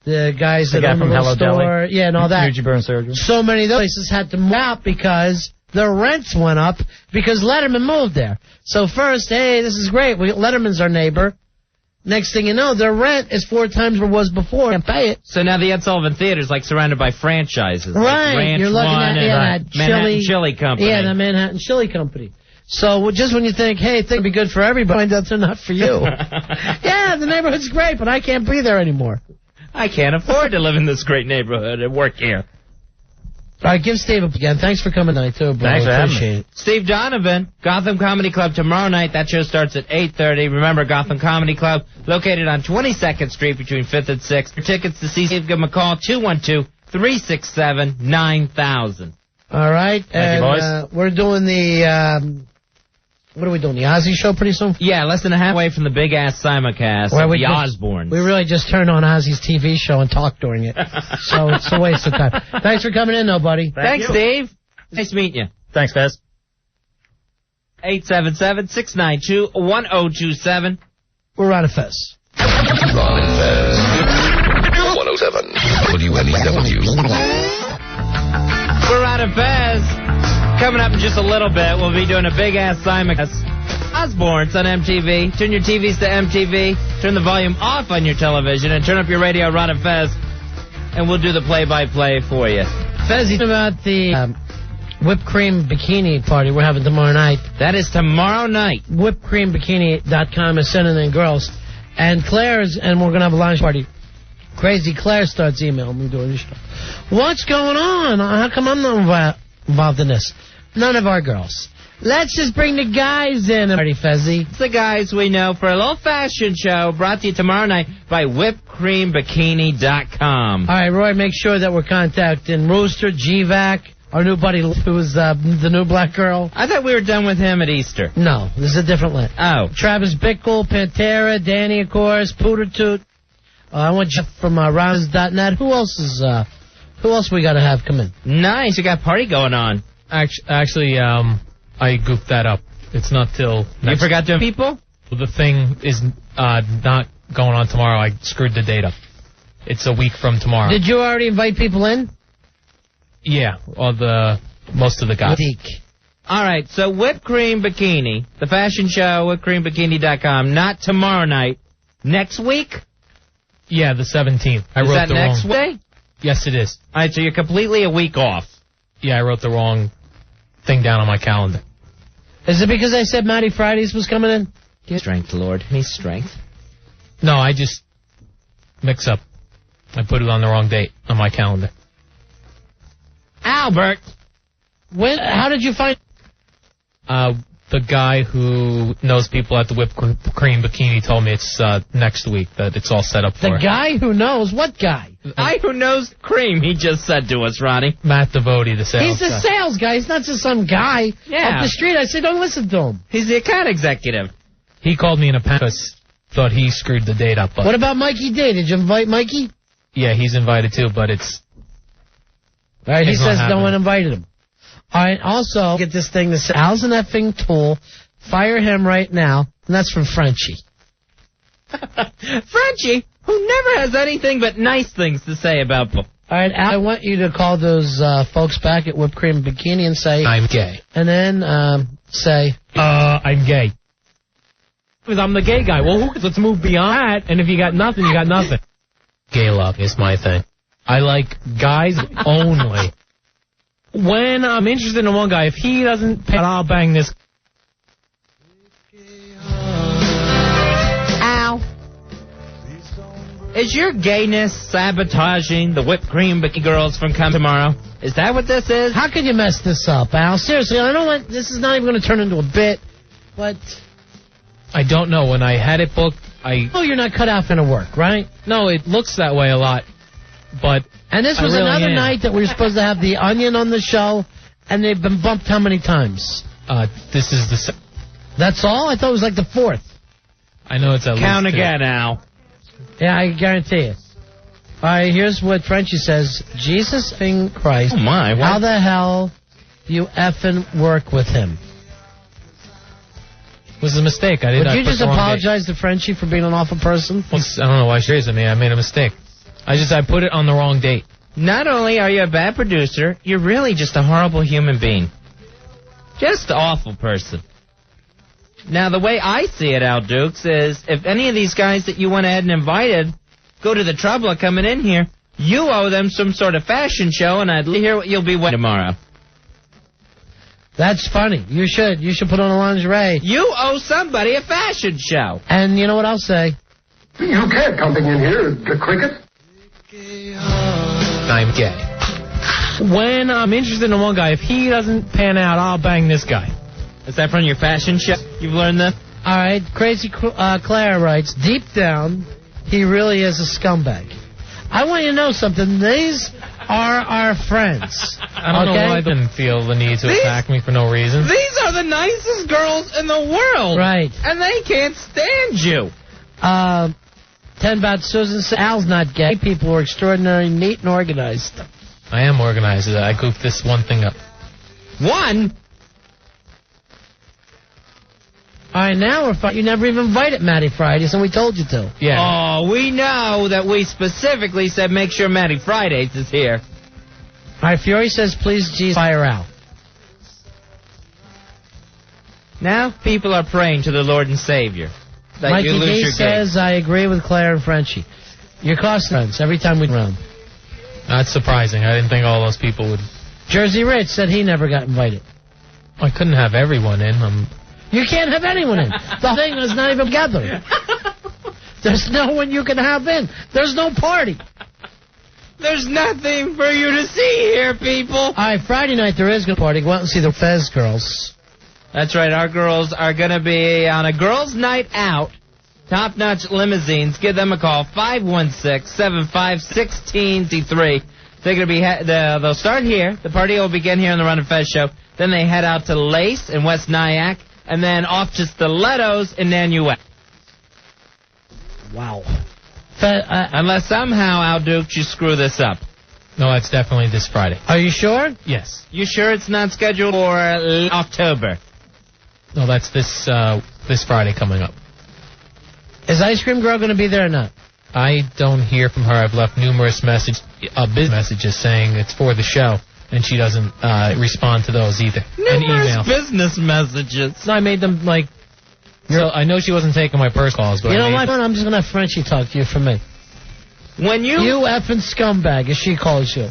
B: the guys
A: The
B: that
A: guy
B: own the
A: from
B: little
A: Hello
B: store,
A: Deli.
B: yeah, and all that.
A: Fuji Burn Surgery.
B: So many of those places had to move out because their rents went up because Letterman moved there. So first, hey, this is great. Letterman's our neighbor. Next thing you know, their rent is 4 times what it was before. Can't pay it.
F: So now the Ed Sullivan Theater's like surrounded by franchises.
B: Right.
F: Like Ranch
B: You're looking
F: One
B: at
F: and
B: that
F: Manhattan Chili Company.
B: Yeah, the Manhattan Chili Company. So just when you think, hey, things would be good for everybody, find out they're not for you. Yeah, the neighborhood's great, but I can't be there anymore.
F: I can't afford to live in this great neighborhood and work here.
B: All right, give Steve up again. Thanks for coming tonight, too, bro.
A: Thanks for having me.
B: Appreciate it.
F: Steve Donovan, Gotham Comedy Club tomorrow night. That show starts at 8:30. Remember, Gotham Comedy Club, located on 22nd Street between 5th and 6th. For tickets to see Steve, give him a call, 212-367-9000.
B: All right.
A: Thank you, boys.
B: We're doing the What are we doing, the Ozzy show pretty soon?
F: Yeah, less than a half away from the big-ass Simulcast of the Osbournes.
B: We really just turned on Ozzy's TV show and talked during it. So it's a waste of time. Thanks for coming in, though, buddy.
F: Thanks, Steve. Nice meeting you.
A: Thanks, Fez.
F: 877-692-1027.
B: We're Ron and Fez.
S: Ron and Fez. 107 WNEW.
F: We're Ron and Fez. Coming up in just a little bit, we'll be doing a big-ass Simulcast. Osbournes on MTV. Turn your TVs to MTV. Turn the volume off on your television and turn up your radio, Ron and Fez. And we'll do the play-by-play for you.
B: Fez, about the whipped cream bikini party we're having tomorrow night.
F: That is tomorrow night.
B: Whippedcreambikini.com is sending in girls. And Claire's, and we're going to have a lunch party. Crazy Claire starts emailing me during the show. What's going on? How come I'm not involved in this? None of our girls. Let's just bring the guys in. Party, Fezzy.
F: It's the guys we know for a little fashion show brought to you tomorrow night by whippedcreambikini.com.
B: All right, Roy, make sure that we're contacting Rooster, GVAC, our new buddy who was the new black girl.
F: I thought we were done with him at Easter.
B: No, this is a different list.
F: Oh.
B: Travis Bickle, Pantera, Danny, of course, Pooter Toot. I want Jeff from Rons.net. Who else we got to have come in?
F: Nice, you got a party going on.
C: Actually, I goofed that up. It's not till
F: You forgot to people?
C: Well, the thing is not going on tomorrow. I screwed the date up. It's a week from tomorrow.
B: Did you already invite people in?
C: Yeah, most of the guys.
F: All right, so Whipped Cream Bikini, the fashion show, whippedcreambikini.com, not tomorrow night, next week?
C: Yeah, the 17th.
F: Is that next day?
C: Yes, it is.
F: All right, so you're completely a week off.
C: Yeah, I wrote the wrong thing down on my calendar.
B: Is it because I said Matty Fridays was coming in?
F: Strength, Lord. Need strength.
C: No, I just mix up. I put it on the wrong date on my calendar.
F: Albert!
B: How did you find...
C: The guy who knows people at the Whipped Cream Bikini told me it's next week, that it's all set up for.
B: The guy who knows? What guy?
F: The guy who knows cream, he just said to us, Ronnie.
C: Matt Devotee, the sales guy.
B: He's the sales guy. He's not just some guy off the street. I said, don't listen to him.
F: He's the account executive.
C: He called me in a panic because thought he screwed the date up. But
B: what about Mikey D? Did you invite Mikey?
C: Yeah, he's invited too, but it's...
B: All right, he says no one invited him. All right, also, get this thing that says, Al's an effing tool. Fire him right now. And that's from Frenchie.
F: Frenchie, who never has anything but nice things to say about people.
B: All right, Al, I want you to call those folks back at Whipped Cream Bikini and say...
C: I'm gay.
B: And then say...
C: I'm gay. Because I'm the gay guy. Well, let's move beyond that, and if you got nothing, you got nothing. Gay love is my thing. I like guys only. When I'm interested in one guy, if he doesn't pay, I'll bang this.
F: Al, is your gayness sabotaging the Whipped Cream Bikini girls from coming tomorrow? Is that what this is?
B: How could you mess this up, Al? Seriously, I don't want... This is not even going to turn into a bit, but...
C: I don't know. When I had it booked,
B: Oh, you're not cut out for the work, right?
C: No, it looks that way a lot, but...
B: And this was another night that we were supposed to have the Onion on the show, and they've been bumped how many times?
C: This is the...
B: That's all? I thought it was like the 4th.
C: I know it's at least...
F: Count again, Al.
B: Yeah, I guarantee it. All right, here's what Frenchie says. Jesus f***ing Christ.
F: Oh, my. What?
B: How the hell do you effing work with him?
C: It was a mistake. Would
B: you just apologize to Frenchie for being an awful person?
C: Well, I don't know why she raised me. I made a mistake. I put it on the wrong date.
F: Not only are you a bad producer, you're really just a horrible human being. Just an awful person. Now, the way I see it, Al Dukes, is if any of these guys that you went ahead and invited go to the trouble of coming in here, you owe them some sort of fashion show, and I'd hear what you'll be wearing tomorrow.
B: That's funny. You should. You should put on a lingerie.
F: You owe somebody a fashion show.
B: And you know what I'll say?
S: You can't come in here to cricket.
C: I'm gay. When I'm interested in one guy, if he doesn't pan out, I'll bang this guy.
F: Is that from your fashion show? You've learned that?
B: All right. Crazy Claire writes, deep down, he really is a scumbag. I want you to know something. These are our friends.
C: I don't know why they didn't feel the need to attack me for no reason.
F: These are the nicest girls in the world.
B: Right.
F: And they can't stand you.
B: 10 about Susan said Al's not gay. People were extraordinarily neat and organized.
C: I am organized. I goofed this one thing up.
F: One?
B: All right, now you never even invited Matty Fridays, and we told you to.
C: Yeah.
F: Oh, we know that we specifically said make sure Matty Fridays is here.
B: All right, Fury says, please, Jesus, fire Al.
F: Now people are praying to the Lord and Savior that
B: Mikey
F: you lose
B: D
F: your
B: says, I agree with Claire and Frenchie. You're costing friends every time we run.
C: That's surprising. I didn't think all those people would.
B: Jersey Rich said he never got invited.
C: I couldn't have everyone in.
B: You can't have anyone in. The thing is not even together. There's no one you can have in. There's no party.
F: There's nothing for you to see here, people.
B: All right, Friday night there is going to be a party. Go out and see the Fez girls.
F: That's right. Our girls are going to be on a girls' night out. Top-notch limousines. Give them a call. 516-75-16D3. They're going to be. They'll start here. The party will begin here on the Ron and Fez show. Then they head out to Lace in West Nyack, and then off to Stilettos in Nanuet.
B: Wow.
F: Unless somehow, Al Dukes, you screw this up.
C: No, it's definitely this Friday.
B: Are you sure?
C: Yes.
F: You sure it's not scheduled for October?
C: No, that's this Friday coming up.
B: Is Ice Cream Girl going to be there or not?
C: I don't hear from her. I've left numerous business messages saying it's for the show, and she doesn't respond to those either.
F: Numerous business messages.
C: No, I made them like. So I know she wasn't taking my purse calls, but
B: you know what? I'm just going to have Frenchie talk to you for me.
F: When you
B: effing scumbag, as she calls you.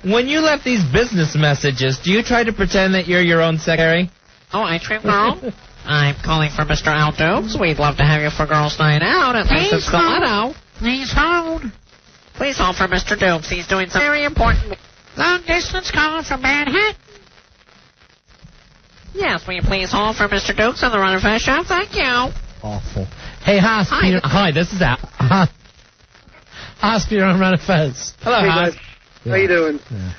F: When you left these business messages, do you try to pretend that you're your own secretary?
O: Oh, Ice Cream Girl. I'm calling for Mr. Al Dukes. We'd love to have you for Girls' Night Out at least in Stiletto. Please hold. Please hold for Mr. Dukes. He's doing some very important long-distance call from Manhattan. Yes, will you please hold for Mr. Dukes on the Ron and Fez show? Thank you.
B: Awful. Hey, Haas.
O: Hi.
F: Hi, this is Al.
B: Haas, Peter on Ron and Fez.
F: Hello,
M: hey,
F: Haas.
M: guys. How you doing? Yeah.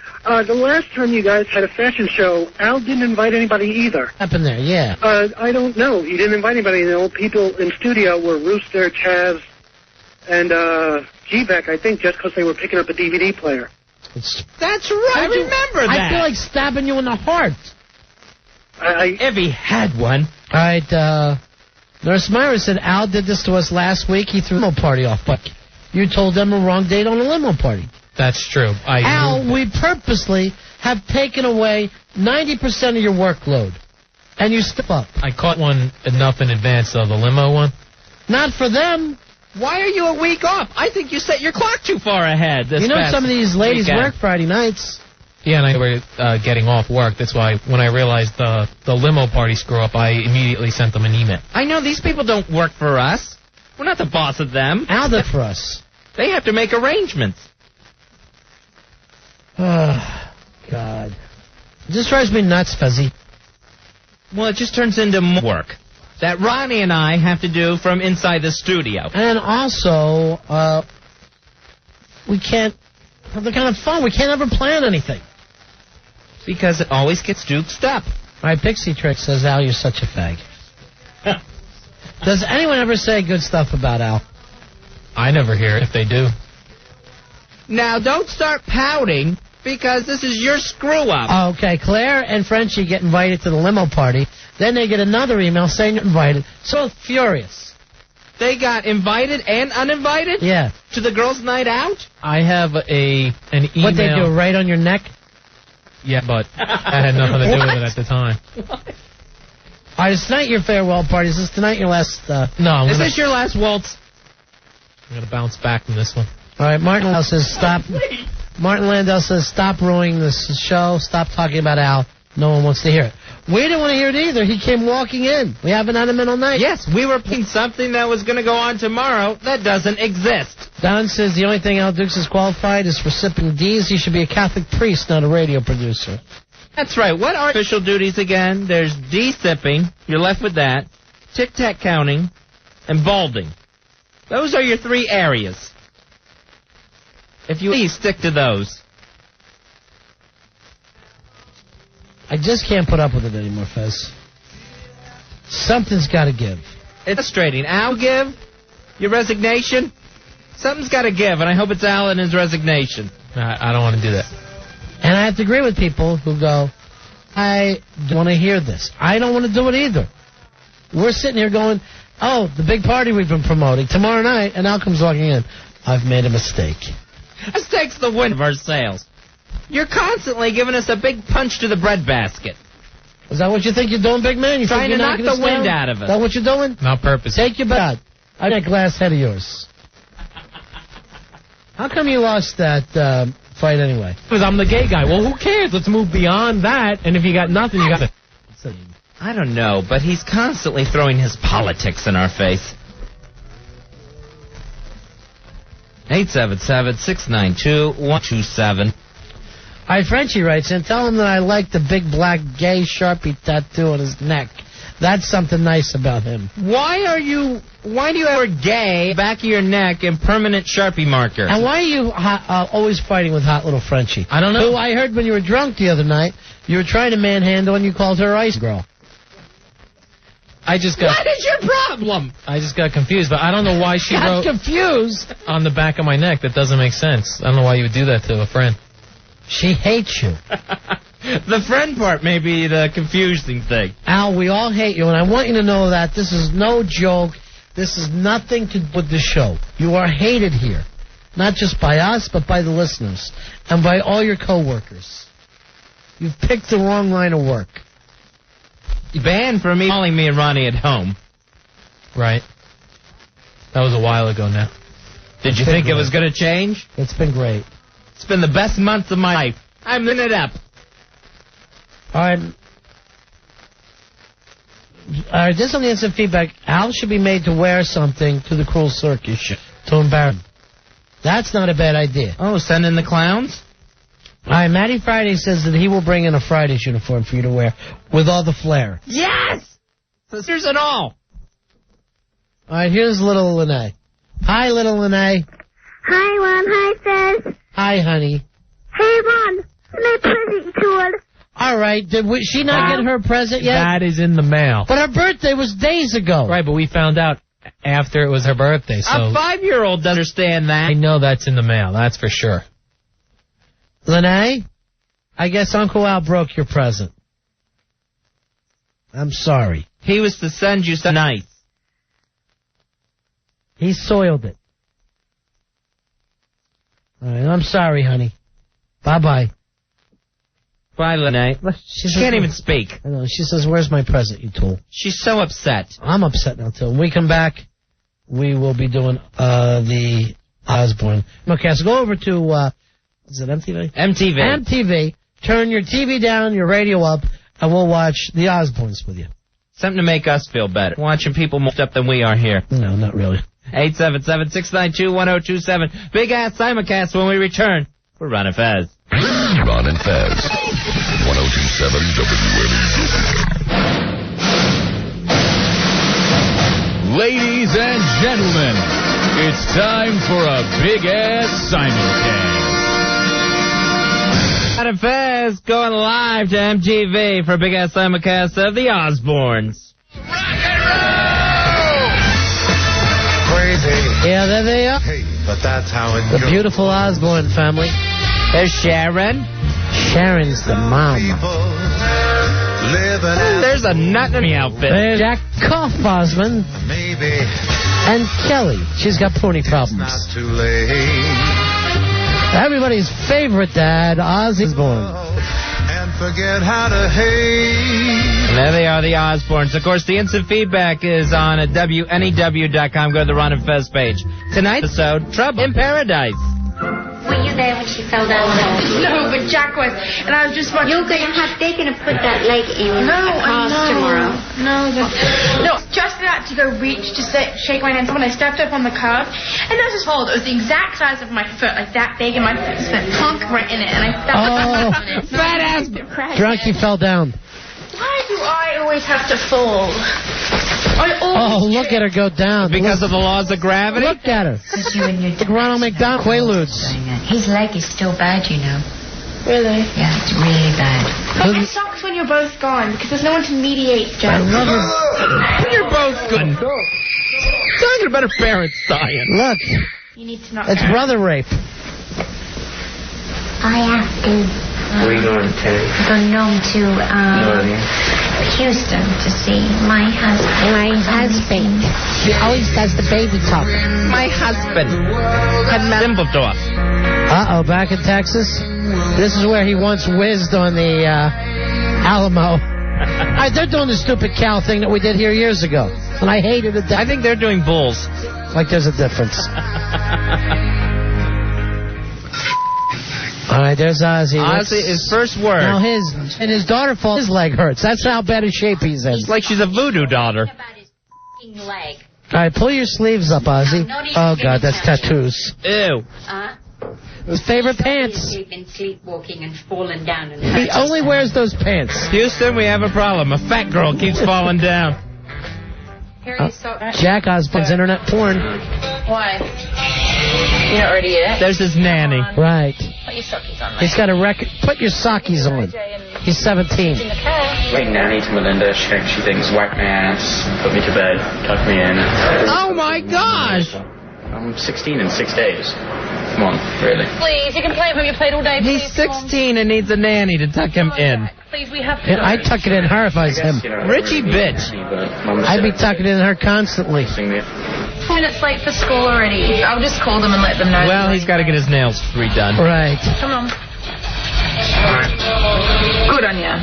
M: The last time you guys had a fashion show, Al didn't invite anybody either.
B: Happened there, yeah.
M: I don't know. He didn't invite anybody. The old people in studio were Rooster, Chaz, and G-Beck, I think, just because they were picking up a DVD player.
F: That's right. I remember that.
B: I feel like stabbing you in the heart.
F: If he had one.
B: All right, Nurse Myra said Al did this to us last week. He threw a limo party off, but you told them a wrong date on a limo party.
C: That's true.
B: Al, we purposely have taken away 90% of your workload, and you step up.
C: I caught one enough in advance of the limo one.
B: Not for them.
F: Why are you a week off? I think you set your clock too far ahead this
B: some of these ladies
F: weekend.
B: work Friday nights.
C: Yeah, and I were getting off work. That's why when I realized the limo party screw up, I immediately sent them an email.
F: I know these people don't work for us. We're not the boss of them.
B: Al did for us.
F: They have to make arrangements.
B: Oh, God. It just drives me nuts, Fezzy.
F: Well, it just turns into more work that Ronnie and I have to do from inside the studio.
B: And also, we can't have the kind of fun. We can't ever plan anything.
F: Because it always gets duked up.
B: My Pixie Trick says, Al, you're such a fag. Does anyone ever say good stuff about Al?
C: I never hear it if they do.
F: Now, don't start pouting, because this is your screw-up.
B: Okay, Claire and Frenchie get invited to the limo party. Then they get another email saying you're invited. So furious.
F: They got invited and uninvited?
B: Yeah.
F: To the girls' night out?
C: I have an email.
B: What they do, right on your neck?
C: Yeah, but I had nothing to do with it at the time.
B: What? All right, is tonight your farewell party? Is this tonight your last...
C: No.
F: Is this your last waltz?
C: I'm going to bounce back from this one.
B: All right, Martin Landau says stop. Martin Landau says stop ruining this show. Stop talking about Al. No one wants to hear it. We didn't want to hear it either. He came walking in. We haven't had him in all night.
F: Yes, we were playing something that was going to go on tomorrow that doesn't exist.
B: Don says the only thing Al Dukes is qualified is for sipping D's. He should be a Catholic priest, not a radio producer.
F: That's right. What are official duties again? There's D-sipping. You're left with that. Tic-tac counting. And balding. Those are your three areas. If you please stick to those.
B: I just can't put up with it anymore, Fez. Something's got to give.
F: It's frustrating. Al, give your resignation. Something's got to give, and I hope it's Al and his resignation.
C: I don't want to do that.
B: And I have to agree with people who go, I don't want to hear this. I don't want to do it either. We're sitting here going, oh, the big party we've been promoting tomorrow night, and Al comes walking in. I've made a mistake.
F: Mistake's the wind of our sails. You're constantly giving us a big punch to the breadbasket.
B: Is that what you think you're doing, big man? You
F: Trying to knock
B: knocking us
F: the wind
B: down?
F: out of us.
B: Is that what you're doing?
C: Not purpose.
B: Take your bad. I got that glass head of yours. How come you lost that fight anyway?
C: Because I'm the gay guy. Well, who cares? Let's move beyond that. And if you got nothing, you got it.
F: I don't know, but he's constantly throwing his politics in our face. 877-692-127.
B: Hi, Frenchie writes in, tell him that I like the big black gay Sharpie tattoo on his neck. That's something nice about him.
F: Why do you have a gay back of your neck and permanent Sharpie marker?
B: And why are you always fighting with hot little Frenchie?
C: I don't know.
B: Who I heard when you were drunk the other night, you were trying to manhandle and you called her Ice Girl.
F: What is your problem?
C: I just got confused, but I don't know why she wrote
B: confused
C: on the back of my neck. That doesn't make sense. I don't know why you would do that to a friend.
B: She hates you.
F: The friend part may be the confusing thing.
B: Al, we all hate you, and I want you to know that this is no joke. This is nothing to do with the show. You are hated here, not just by us, but by the listeners and by all your coworkers. You've picked the wrong line of work.
F: Banned for me calling me and Ronnie at home.
C: Right. That was a while ago now.
F: Did you think it was going to change?
B: It's been great.
F: It's been the best months of my life. I'm living it up.
B: All right, this on the instant feedback. Al should be made to wear something to the Cruel Circus show to embarrass him. That's not a bad idea.
F: Oh, send in the clowns?
B: All right, Matty Friday says that he will bring in a Friday's uniform for you to wear with all the flair.
F: Yes! Sisters and all.
B: All right, here's little Lene. Hi, little Lene.
T: Hi, Ron. Hi, Fez.
B: Hi, honey.
T: Hey, Ron. My present to
B: All right, did she not get her present yet?
C: That is in the mail.
B: But her birthday was days ago.
C: Right, but we found out after it was her birthday. So
F: a 5-year-old doesn't understand that.
C: I know that's in the mail. That's for sure.
B: Lene, I guess Uncle Al broke your present. I'm sorry.
F: He was to send you some nice.
B: He soiled it. All right, I'm sorry, honey. Bye-bye.
F: Bye, Lene. She can't even speak.
B: I know. She says, where's my present, you tool?
F: She's so upset.
B: I'm upset now, too. When we come back, we will be doing the Osbournes Simulcast. Go over to, is it MTV?
F: MTV.
B: MTV. Turn your TV down, your radio up, and we'll watch the Osbournes with you.
F: Something to make us feel better. Watching people more up than we are here.
B: No, not really.
F: 877-692-1027. Big Ass Simulcast when we return. We're Ron and Fez.
S: Ron and Fez. 1027 WNEW.
K: Ladies and gentlemen, it's time for a Big Ass Simulcast.
F: Ron and Fez going live to MTV for Big Ass Simulcast of the Osbournes.
B: Crazy. Yeah, there they are.
Q: Hey, but that's how it
B: The
Q: goes.
B: beautiful Osbourne family.
F: There's Sharon.
B: Sharon's the mom.
F: There's a nut in the outfit.
B: There's Jack Koff Osmond.
Q: Maybe.
B: And Kelly. She's got pony problems.
Q: Not too late.
B: Everybody's favorite dad, Ozzy Osbourne.
Q: And forget how to hate.
F: And there they are, the Osbournes. Of course, the instant feedback is on at WNEW.com. Go to the Ron and Fez page. Tonight's episode, Trouble in Paradise.
D: Were you there when she fell down?
V: No, but Jack was, and I was just watching.
D: They're gonna put that leg in a cast tomorrow.
V: No, just about to go reach to shake my hand when I stepped up on the curb, and there was this hole that was the exact size of my foot, like that big, and my foot just went plunk right in it, and I fell on it.
B: Fat ass drunk, he fell down.
V: Why do I always have to fall?
B: Oh, look at her go down.
F: Because of the laws of gravity?
B: Look at her.
D: Because you and your
B: Like Ronald McDonald, Quaaludes.
D: His leg is still bad, you know.
V: Really?
O: Yeah, it's really bad.
V: But it sucks when you're both gone because there's no one to mediate, Jack.
C: You're both good. Talking about her parents dying.
B: Look,
V: You need to not.
B: it's brother rape.
O: I have to
J: Where are you going, Terry?
O: go home to Houston to see my husband. My husband. He always does the baby talk.
F: My husband. Dimbledorf.
B: Uh-oh, back in Texas? This is where he once whizzed on the Alamo. They're doing the stupid cow thing that we did here years ago. And I hated it.
F: I think they're doing bulls.
B: Like there's a difference. All right, there's Ozzy.
F: Ozzy, his first word.
B: Now his daughter falls. His leg hurts. That's how bad a shape he's in.
F: It's like she's a voodoo daughter.
O: Leg.
B: All right, pull your sleeves up, Ozzy. Oh, God, that's tattoos.
F: Ew.
B: His favorite pants.
O: You've been sleepwalking and fallen down. And
B: He only wears those pants.
F: Houston, we have a problem. A fat girl keeps falling down.
B: Jack Osbourne's internet porn.
V: Why? You're not ready yet.
F: There's his nanny.
B: Right.
V: Put your sockies on.
B: He's got a record. Put your sockies on. He's 17.
P: Like nanny to Melinda, she thinks wipe my ass, put me to bed, tuck me in.
F: Oh my gosh!
P: I'm 16 in 6 days. Come on, really.
V: Please, you can play when you played all day.
F: He's 16 and needs a nanny to tuck him in.
V: Please, we have to.
B: Yeah, I'd tuck it in her if I was him.
F: Richie bitch.
B: I'd be tucking it in her constantly.
V: 2 minutes late for school already. I'll just call them and let them know.
F: Well, he's got to get his nails redone.
B: Right.
V: Come on. Good on ya.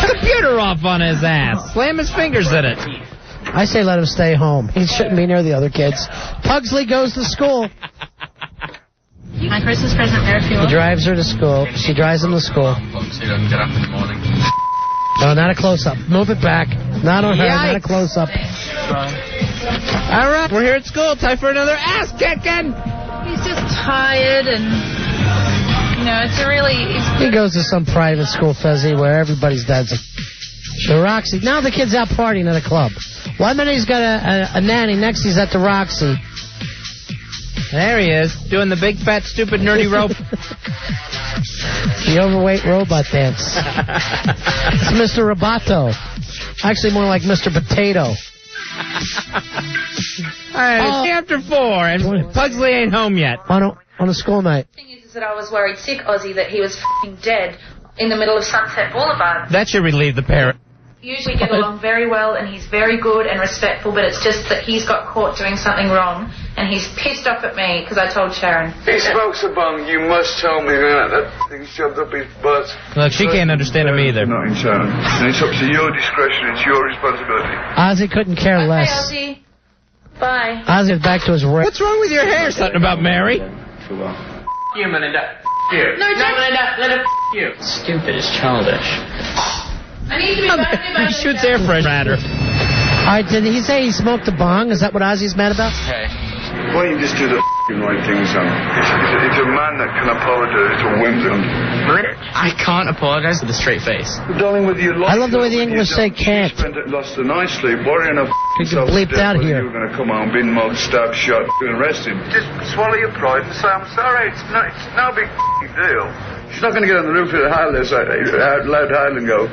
F: Computer off on his ass. Slam his fingers in it.
B: I say let him stay home. He shouldn't be near the other kids. Pugsley goes to school.
V: My Christmas present there if you
B: He
V: want.
B: drives her to school. She drives him to school.
P: So you don't get up in the morning.
B: No, not a close-up. Move it back. Not on her, not a
F: Yikes.
B: close-up.
F: All right, we're here at school. Time for another ass kicking.
V: He's just tired and, you know, it's a really...
B: He goes to some private school, Fezzy, where everybody's dancing. The Roxy. Now the kid's out partying at a club. 1 minute he's got a nanny. Next he's at the Roxy.
F: There he is, doing the big, fat, stupid, nerdy rope.
B: The overweight robot dance. It's Mr. Roboto. Actually, more like Mr. Potato.
F: All right, it's after 4, and Pugsley ain't home yet.
B: On a school night.
V: The thing is that I was worried sick, Ozzy, that he was f***ing dead in the middle of Sunset Boulevard.
F: That should relieve the parent.
V: We usually get along very well, and he's very good and respectful, but it's just that he's got caught doing something wrong, and he's pissed off at me because I told Sharon.
R: He smokes a bung, you must tell me that thing shoved up his butt.
F: Look, she can't understand him either.
R: Not in Sharon. And it's up to your discretion, it's your responsibility.
B: Ozzy couldn't care less.
V: Hey, Ozzy. Bye.
B: Ozzy is back to his rape.
F: What's wrong with your hair? Something about Mary?
P: You, Melinda. You.
V: No,
P: Melinda, let him you. Stupid is childish.
V: I need to be back.
F: He shoots air freshener at her.
B: All right, did he say he smoked a bong? Is that what Ozzy's mad about?
P: Hey.
R: Why don't you just do the right thing, son? It's a man that can apologize to whimsy.
P: I can't apologize with a straight face.
R: Darling, with your life,
B: I love the way the English say can't.
R: Lost a night's sleep, worrying of
B: You can bleep out here.
R: You were going to come home, been mugged, stabbed, shot, and arrested. Just swallow your pride and say, I'm sorry. It's no big deal. She's not going to get on the roof of the Highlands out loud Highland go,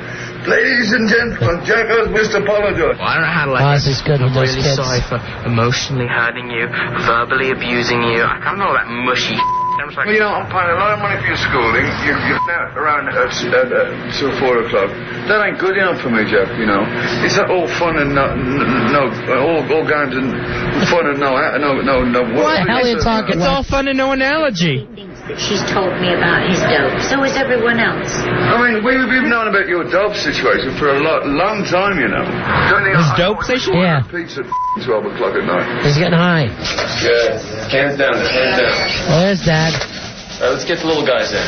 R: ladies and gentlemen, Jack must apologize.
P: Well, I don't know how to
B: Ozzy's good with
P: I'm
B: those
P: really
B: kids.
P: sorry for emotionally hurting you, verbally abusing you. I don't know that mushy. I'm
R: Well, you know, I'm paying a lot of money for your schooling. You're now around till 4 o'clock. That ain't good enough for me, Jeff, you know. It's not all fun and all games and fun and no.
B: What the hell are you talking
F: It's
B: about?
F: all fun and no analogy.
O: That she's told me about his dope. So is everyone else.
R: I mean, we've known about your dope situation for a long time, you know.
F: His dope station?
B: Yeah.
R: Pizza at 12 o'clock at night.
B: He's getting high.
P: Yeah, hands down, hands down.
B: There's Dad.
P: All right, let's get the little guys in.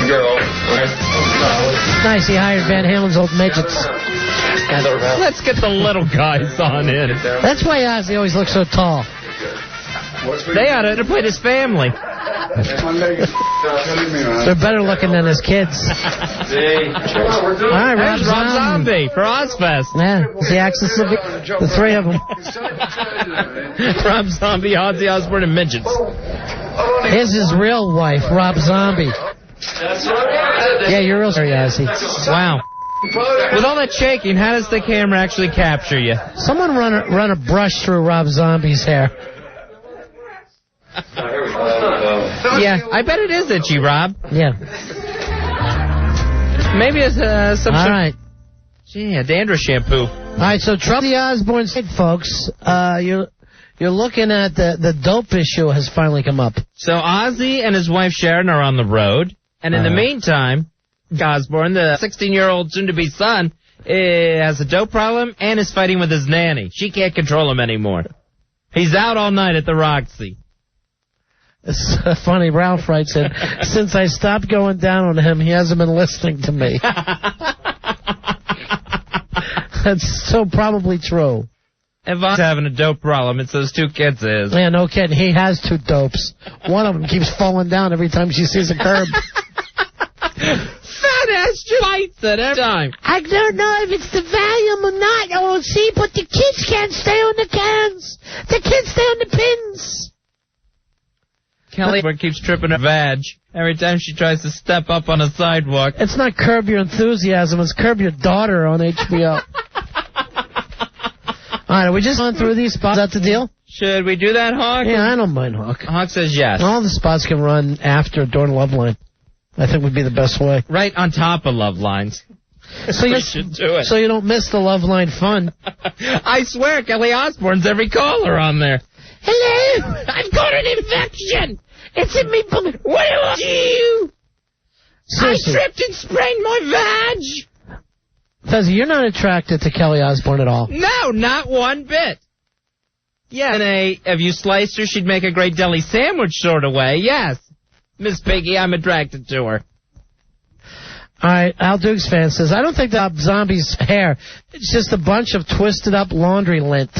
P: Girl,
B: Nice, he hired Van Halen's old midgets.
F: Let's get the little guys on in.
B: That's why Ozzy always looks so tall.
F: They ought to entertain his family.
B: They're better looking than his kids. All right, Rob
F: There's Rob Zombie for Ozfest.
B: Yeah, it's the Axis of the three of them.
F: Rob Zombie, Ozzy Osbourne, and midgets.
B: Here's his real wife, Rob Zombie. Yeah, you're real sorry, Ozzy.
F: Wow. With all that shaking, how does the camera actually capture you?
B: Someone run a brush through Rob Zombie's hair.
F: Yeah, I bet it is itchy, Rob.
B: Yeah.
F: Maybe it's some
B: all
F: sort
B: right.
F: Gee, a dandruff shampoo.
B: All right, so Trouble the Osbournes, folks. You're looking at the dope issue has finally come up.
F: So Ozzy and his wife Sharon are on the road, and in the meantime, Osbourne, the 16-year-old soon-to-be son, has a dope problem and is fighting with his nanny. She can't control him anymore. He's out all night at the Roxy.
B: It's funny, Ralph writes in, since I stopped going down on him, he hasn't been listening to me. That's so probably true.
F: If I'm having a dope problem, it's those two kids of his.
B: Yeah, no kidding. He has two dopes. One of them keeps falling down every time she sees a curb.
F: Fat ass bites it every time.
B: I don't know if it's the volume or not, oh, see, but the kids can't stay on the cans. The kids stay on the pins.
F: Kelly keeps tripping her vag every time she tries to step up on a sidewalk.
B: It's not Curb Your Enthusiasm, it's Curb Your Daughter on HBO. All right, are we just going through these spots? Is that the deal?
F: Should we do that, Hawk?
B: Yeah, I don't mind, Hawk.
F: Hawk says yes.
B: All the spots can run after during Loveline. I think would be the best way.
F: Right on top of Love Lines.
B: So you
F: should do it.
B: So you don't miss the Loveline fun.
F: I swear, Kelly Osbourne's every caller on there.
B: Hello, I've got an infection. It's in me. What do I do? Seriously.
F: I tripped and sprained my vag.
B: Fezzy, you're not attracted to Kelly Osbourne at all.
F: No, not one bit. Yeah, in a, if you sliced her, she'd make a great deli sandwich sort of way, yes. Miss Piggy, I'm attracted to her.
B: All right, Al Dukes fan says, I don't think that zombie's hair. It's just a bunch of twisted up laundry lint.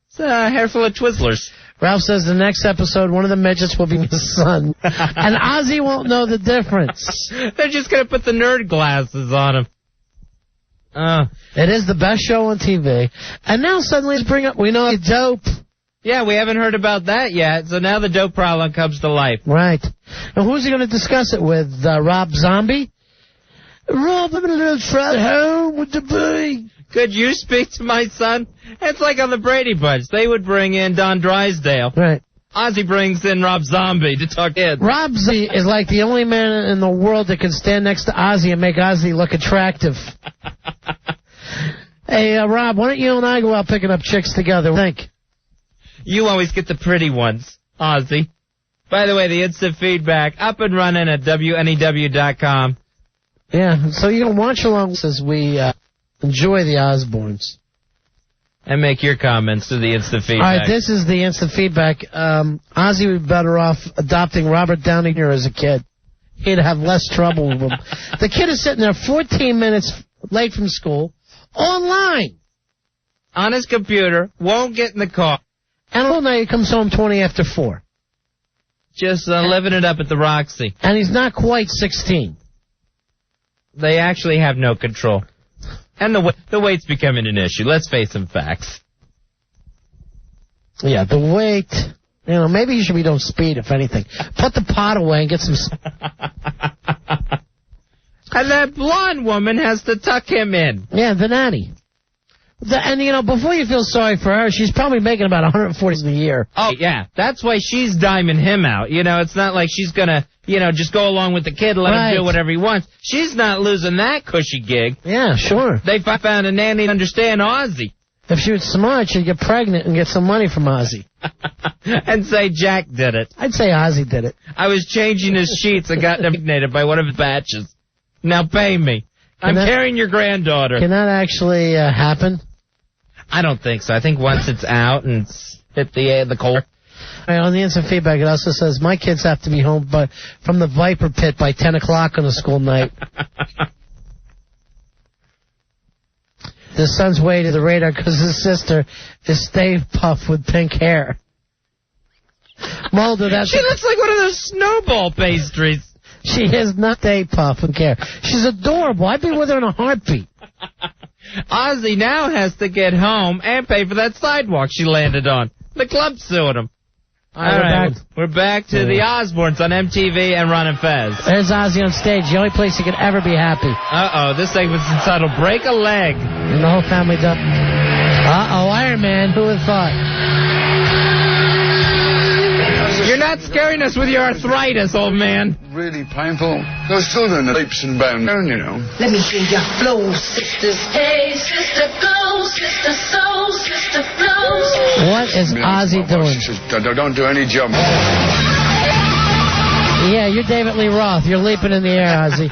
F: It's a hair full of Twizzlers.
B: Ralph says the next episode, one of the midgets will be his son. And Ozzy won't know the difference.
F: They're just going to put the nerd glasses on him.
B: It is the best show on TV. And now suddenly let's bring up, we know it's dope.
F: Yeah, we haven't heard about that yet, so now the dope problem comes to life.
B: Right. And who's he going to discuss it with? Rob Zombie? Rob, I'm in a little trouble at home with the bee.
F: Could you speak to my son? It's like on the Brady Bunch. They would bring in Don Drysdale.
B: Right.
F: Ozzy brings in Rob Zombie to talk kids.
B: Rob Zombie is like the only man in the world that can stand next to Ozzy and make Ozzy look attractive. Hey, Rob, why don't you and I go out picking up chicks together? What do you think?
F: You always get the pretty ones, Ozzy. By the way, the instant feedback up and running at WNEW.com.
B: Yeah, so you can watch along as we enjoy the Osbournes.
F: And make your comments to the instant feedback.
B: All right, this is the instant feedback. Ozzy would be better off adopting Robert Downey Jr. as a kid. He'd have less trouble with him. The kid is sitting there 14 minutes late from school, online.
F: On his computer, won't get in the car.
B: And all night he comes home 20 after 4.
F: Just living it up at the Roxy.
B: And he's not quite 16.
F: They actually have no control. And the weight's becoming an issue. Let's face some facts.
B: Yeah, the weight. You know, maybe you should be doing speed, if anything. Put the pot away and get some...
F: And that blonde woman has to tuck him in.
B: Yeah, the nanny. And, you know, before you feel sorry for her, she's probably making about $140 a year.
F: Oh, yeah. That's why she's diming him out. You know, it's not like she's going to, you know, just go along with the kid and let him do whatever he wants. She's not losing that cushy gig.
B: Yeah, sure.
F: They found a nanny to understand Ozzy.
B: If she was smart, she'd get pregnant and get some money from Ozzy.
F: And say Jack did it.
B: I'd say Ozzy did it.
F: I was changing his sheets and got impregnated by one of his batches. Now pay me. I'm carrying your granddaughter.
B: Can that actually happen?
F: I don't think so. I think once it's out and it's hit the coal.
B: All right, on the instant feedback, it also says, my kids have to be home from the Viper Pit by 10 o'clock on a school night. The son's way to the radar because his sister is Stave Puff with pink hair. Mulder, that's...
F: She looks like one of those snowball pastries.
B: She is not Stave Puff and care. She's adorable. I'd be with her in a heartbeat.
F: Ozzy now has to get home and pay for that sidewalk she landed on. The club's suing him. All right, we're back to the Osbournes on MTV and Ron and Fez.
B: There's Ozzy on stage, the only place he could ever be happy.
F: Uh-oh, this segment's entitled Break a Leg.
B: And the whole family does. Uh-oh, Iron Man, who would have thought?
F: You're not scaring us with your arthritis, old man.
R: Really painful. They're still doing the leaps and bounds, you know.
G: Let me hear your flow, sisters.
D: Hey, sister, go, sister, soul, sister, flow.
B: What is Ozzy doing?
R: She says, don't do any jump.
B: Yeah, you're David Lee Roth. You're leaping in the air, Ozzy.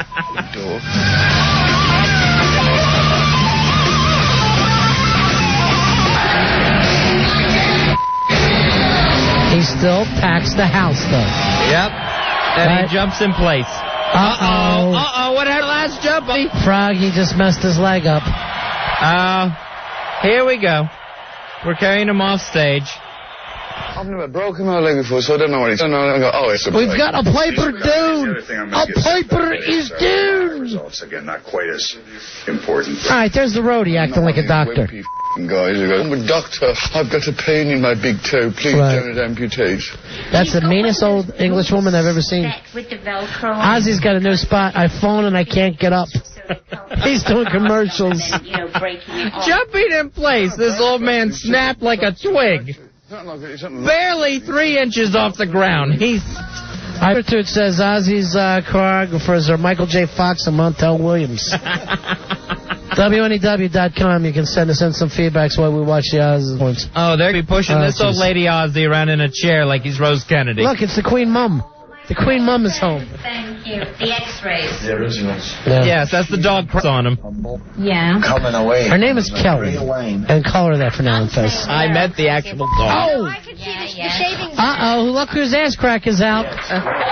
B: He still packs the house, though.
F: Yep. And he jumps in place.
B: Uh-oh.
F: Uh-oh, what happened last jump?
B: Froggy just messed his leg up.
F: Here we go. We're carrying him off stage.
R: I've never broken my leg before, so I don't know what he's done. I go, oh, it's a
B: We've got a Piper Dune. A Piper is Dune.
R: Results, again, not quite as important.
B: All right, there's the roadie acting like a doctor.
R: Guys who go, I'm a doctor. I've got a pain in my big toe. Please don't amputate.
B: That's the meanest old English woman I've ever seen.
D: With the Velcro.
B: Ozzy's got a new spot. I phone and I can't get up. He's doing commercials.
F: Jumping in place, this old man snapped like a twig. Barely 3 inches off the ground.
B: Attitude says Ozzy's choreographers are Michael J. Fox and Montel Williams. WNEW.com. You can send us in some feedbacks while we watch the Osbournes.
F: Oh, they're going to be pushing this old lady Ozzy around in a chair like he's Rose Kennedy.
B: Look, it's the Queen Mum. The Queen Mum is home.
D: Thank you. The X-rays.
R: There is no.
F: Yes, that's the dog on him.
D: Yeah.
R: Coming away.
B: Her name is Kelly. And call her that for now and Fez.
F: I meant the actual dog.
B: Oh!
D: I can see the shaving.
B: Uh-oh, look whose ass crack is out.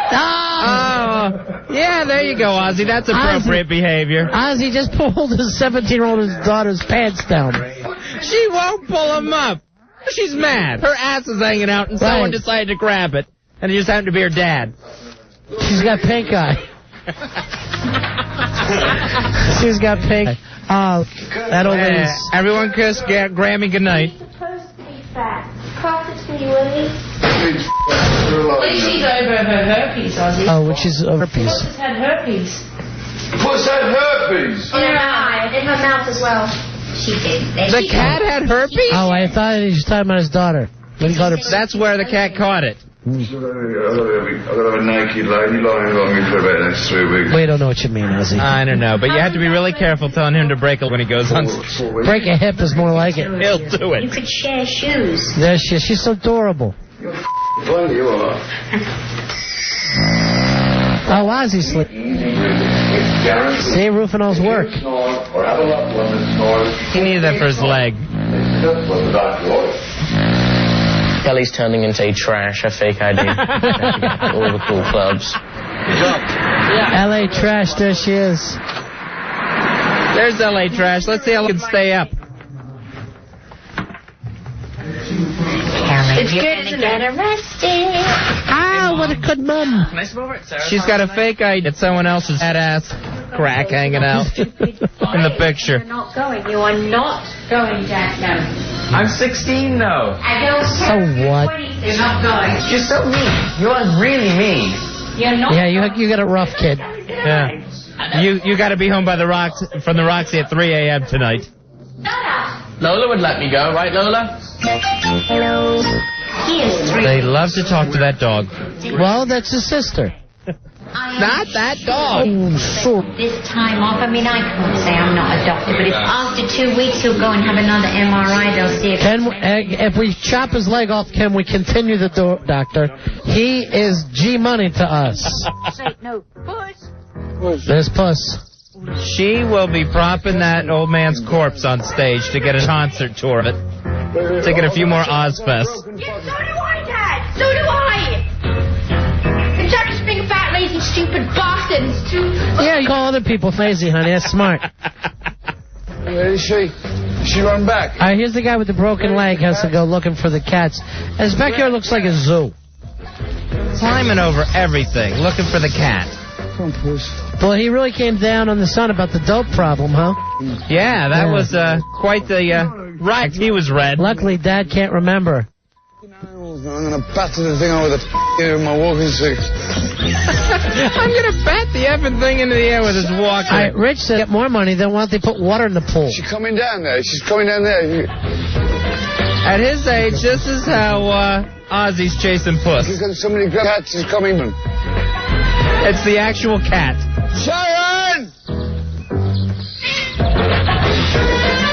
F: Oh! Yeah, there you go, Ozzy. That's appropriate behavior.
B: Ozzy just pulled his 17-year-old daughter's pants down.
F: She won't pull him up. She's mad. Her ass is hanging out, and someone decided to grab it. And it just happened to be her dad.
B: She's got pink eye. She's got pink. Oh, that old lady's...
F: Everyone kiss Grammy goodnight.
V: She's over her herpes, Ozzy.
B: Oh, which is herpes.
V: She's had herpes.
R: What's that herpes?
V: In her eye, in her mouth as well.
D: She did.
F: The cat had herpes?
B: Oh, I thought he was talking about his daughter. What do you call her?
F: That's where the cat caught it.
R: I've got to have a naked lady lying on me for about the next 3 weeks.
B: We don't know what you mean, Ozzy.
F: I don't know, but you have to be really careful telling him to break it when he goes on.
B: Break a hip is more like it.
F: He'll do it.
D: You could share shoes.
B: There she is. She's so adorable.
R: Funny you are.
B: Oh, Ozzy's sleep. See, Rufino's work.
F: He needed that for his leg.
P: Kelly's turning into trash, a fake ID. All the cool clubs.
B: L.A. Trash, there she is.
F: There's L.A. Trash. Let's see how he can stay up.
D: It's good to get arrested.
B: Ah, what a good mum.
F: She's got a fake ID that someone else's ass crack hanging out in the picture.
D: You're not going. You are not going, Jack. No.
P: I'm 16, though.
D: I don't
B: So
D: care.
B: what?
D: You're not going.
P: You're so mean. You are really mean.
D: You're not.
B: Yeah, you got it rough, kid.
F: Yeah. You got to be home by the from the Roxy at 3 a.m. tonight.
P: Lola would let me go, right, Lola?
D: Hello. He is 3.
F: They love to talk to that dog.
B: Well, that's his sister.
F: Not that dog.
B: Oh, so.
D: This time off, I mean, I can't say I'm not a doctor, but if after 2 weeks he'll go and have another MRI, they'll see if...
B: If we chop his leg off, can we continue the doctor? He is G-money to us.
D: No, Puss.
B: There's Puss.
F: She will be propping that old man's corpse on stage to get a concert tour of it. To get a few more Ozfests.
V: Yeah, so do I, Dad. So do I. And Jack just being a fat, lazy, stupid bastard. It's too...
B: Yeah, you call other people lazy, honey. That's smart.
R: Where is she? She run back.
B: All right, here's the guy with the broken leg has to go looking for the cats. His backyard looks like a zoo.
F: Climbing over everything, looking for the cat.
R: Come on, Puss.
B: Well, he really came down on the son about the dope problem, huh?
F: Yeah, that was quite the right. He was red.
B: Luckily, Dad can't remember.
R: I'm going to batter the thing over the with my walking stick.
F: I'm going to bat the effing thing into the air with his walker.
B: All right, Rich said get more money, then why don't they put water in the pool?
R: She's coming down there. She's coming down there.
F: At his age, this is how Ozzy's chasing puss.
R: She's got so many cats. She's coming.
F: It's the actual cat.
R: Sharon!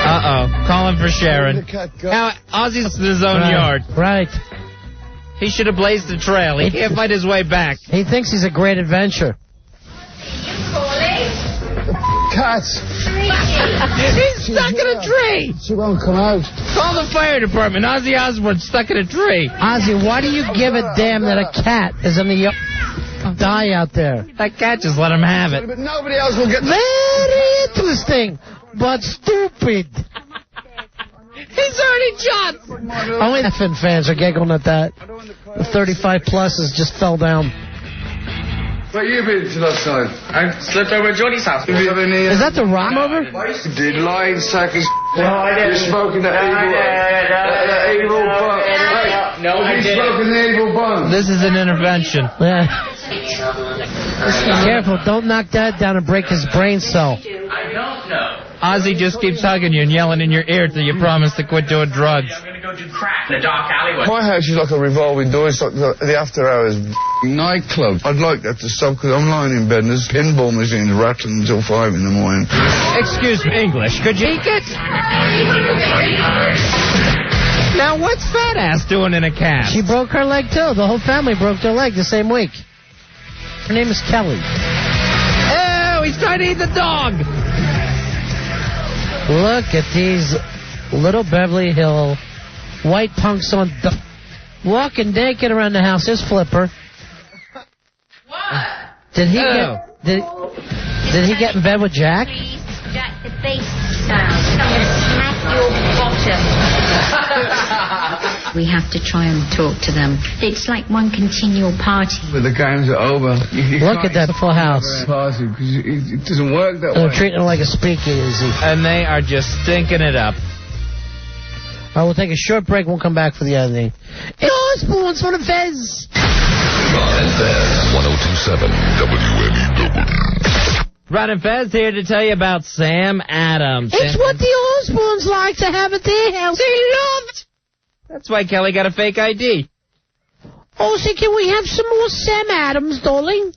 F: Uh-oh. Calling for Sharon. Now, Ozzy's in his own yard.
B: Right.
F: He should have blazed the trail. He can't fight his way back.
B: He thinks he's a great adventure.
R: Cats.
F: He's stuck in a tree.
R: She won't come out.
F: Call the fire department. Ozzy Osbourne's stuck in a tree.
B: Ozzy, why do you give a damn that a cat is in the yard? Die out there.
F: That cat just let him have it.
R: But nobody else will get
B: Very interesting, but stupid.
F: He's already shot.
B: Only effing fans are giggling at that. The 35 pluses just fell down.
R: Where you been to last night?
P: I slept over at Jordy's house.
R: Have you ever any...
B: Is that the rock mover?
R: You did lying sack of
P: No, I didn't.
R: You're smoking that evil bun.
P: No, I
R: You're
P: didn't.
R: smoking the evil bun.
F: This is an intervention.
B: Yeah. Careful, don't knock that down and break his brain cell.
P: I don't know.
F: Ozzy just keeps hugging you and yelling in your ear till you promise to quit doing drugs.
P: I'm going to go do crack in the dark alleyway.
R: My house is like a revolving door. It's like the after-hours nightclub. I'd like that to stop because I'm lying in bed and there's pinball machines rattling until 5 in the morning.
F: Excuse me, English. Could you speak it? Now, what's Fat Ass doing in a cab?
B: She broke her leg, too. The whole family broke their leg the same week. Her name is Kelly.
F: Oh, he's trying to eat the dog.
B: Look at these little Beverly Hill white punks on walking naked around the house. There's Flipper.
V: What?
B: Did he get in bed with Jack?
D: Jack the bass sound. I'm going to smack your bottom. We have to try and talk to them. It's like one continual party.
R: But the games are over.
B: Look at that full house.
R: Party because it doesn't work that
B: They're
R: way.
B: treating it like a speakeasy.
F: And they are just stinking it up.
B: All right, we'll take a short break. We'll come back for the editing. It's Osbournes from the Fez.
S: Ron and Fez, 1027 WNEW.
F: Ron and Fez here to tell you about Sam Adams.
B: It's what the Osbournes like to have at their house. They love it.
F: That's why Kelly got a fake ID.
B: Oh, say, can we have some more Sam Adams, darling?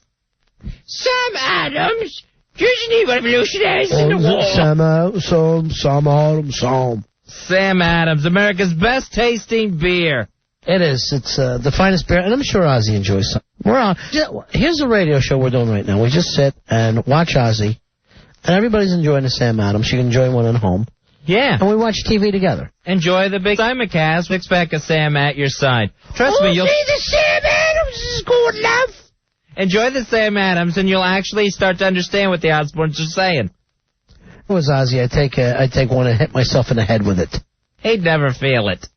F: Sam Adams? Disney revolutionaries in the war.
B: Sam Adams.
F: Sam Adams, America's best tasting beer.
B: It is. It's the finest beer, and I'm sure Ozzy enjoys some. We're on. Here's a radio show we're doing right now. We just sit and watch Ozzy, and everybody's enjoying the Sam Adams. You can enjoy one at home.
F: Yeah.
B: And we watch TV together.
F: Enjoy the big Simulcast. Expect a Sam at your side. Trust me, you'll...
B: see the Sam Adams is good enough.
F: Enjoy the Sam Adams, and you'll actually start to understand what the Osbournes are saying.
B: It was Ozzy. I take one and hit myself in the head with it.
F: He'd never feel it.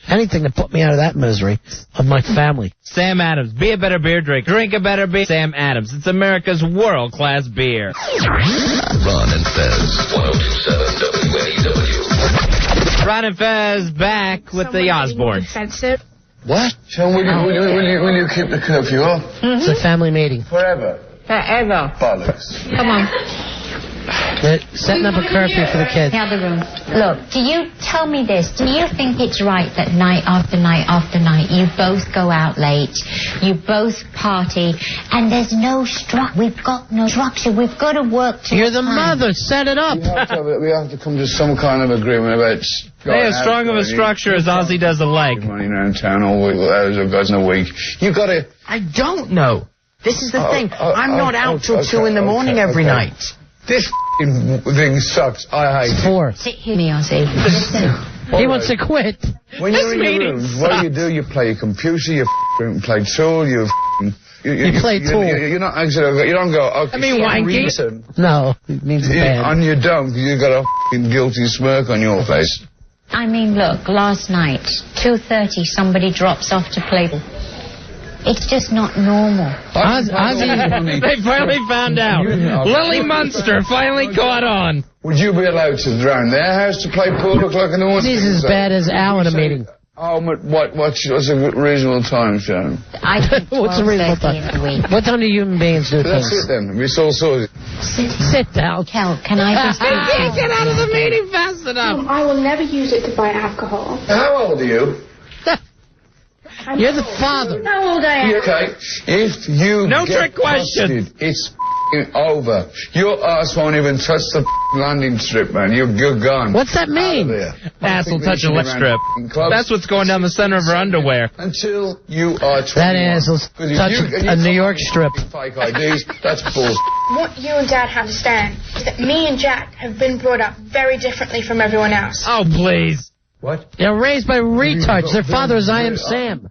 B: Anything to put me out of that misery of my family.
F: Sam Adams, be a better beer drinker. Drink a better beer. Sam Adams, it's America's world-class beer.
S: Ron and Fez, 1027 WNEW.
F: Ron and Fez back with the Osbournes.
R: What? Sean, will you keep the curfew up?
B: It's a family meeting.
R: Forever.
D: Forever.
R: Bollocks.
D: Come on.
B: They're setting up a curfew for the kids.
D: The other room. Look, do you tell me this? Do you think it's right that night after night after night you both go out late, you both party, and there's no structure? We've got no structure. We've got to work to.
B: You're the mother. Set it up.
R: We have to come to some kind of agreement about.
F: They as strong of a structure as Ozzy does a leg.
R: Running around town all week, hours of guys in a week. You got to.
G: I don't know. This is the thing. I'm not out till 2 in the morning every night.
R: This thing sucks. I hate it.
B: Four.
D: Hear me, Ozzy.
B: He wants to quit.
R: When you're in your rooms, what do? You play your computer, you play Tool, you
B: play Tool.
R: You're not actually, you don't go, okay,
F: I mean, wanky.
R: Reason.
B: No, it means bad.
R: And you don't, because you got a guilty smirk on your face.
D: I mean, look, last night, 2:30, somebody drops off to play. It's just not normal.
F: They finally found out. Lily Munster finally caught on.
R: Would you be allowed to drown their house to play pool o'clock in the morning?
B: He's as bad as Al in a meeting.
R: What's a reasonable time, Sharon?
D: I think
B: What's the reasonable
D: 12:30 in the week.
B: time? What time do human beings do
R: That's
B: things?
R: it then. We all sorted.
B: Sit down.
D: Kel, can I just
O: I can't get out of the meeting fast enough.
V: I will never use it to buy alcohol.
R: How old are you?
B: You're the father.
V: How old I am?
R: Okay. If you
F: No
R: get
F: trick question.
R: busted, it's over. Your ass won't even touch the landing strip, man. You're gone.
B: What's that mean?
F: Ass will touch a lip strip. That's what's going down the center of her underwear.
R: Until you are 21.
B: That ass will touch a New York strip.
R: Fake IDs, that's bullshit.
V: What you and Dad have to understand is that me and Jack have been brought up very differently from everyone else.
F: Oh, please.
R: What?
B: They're raised by retards. Their father is I Am Sam.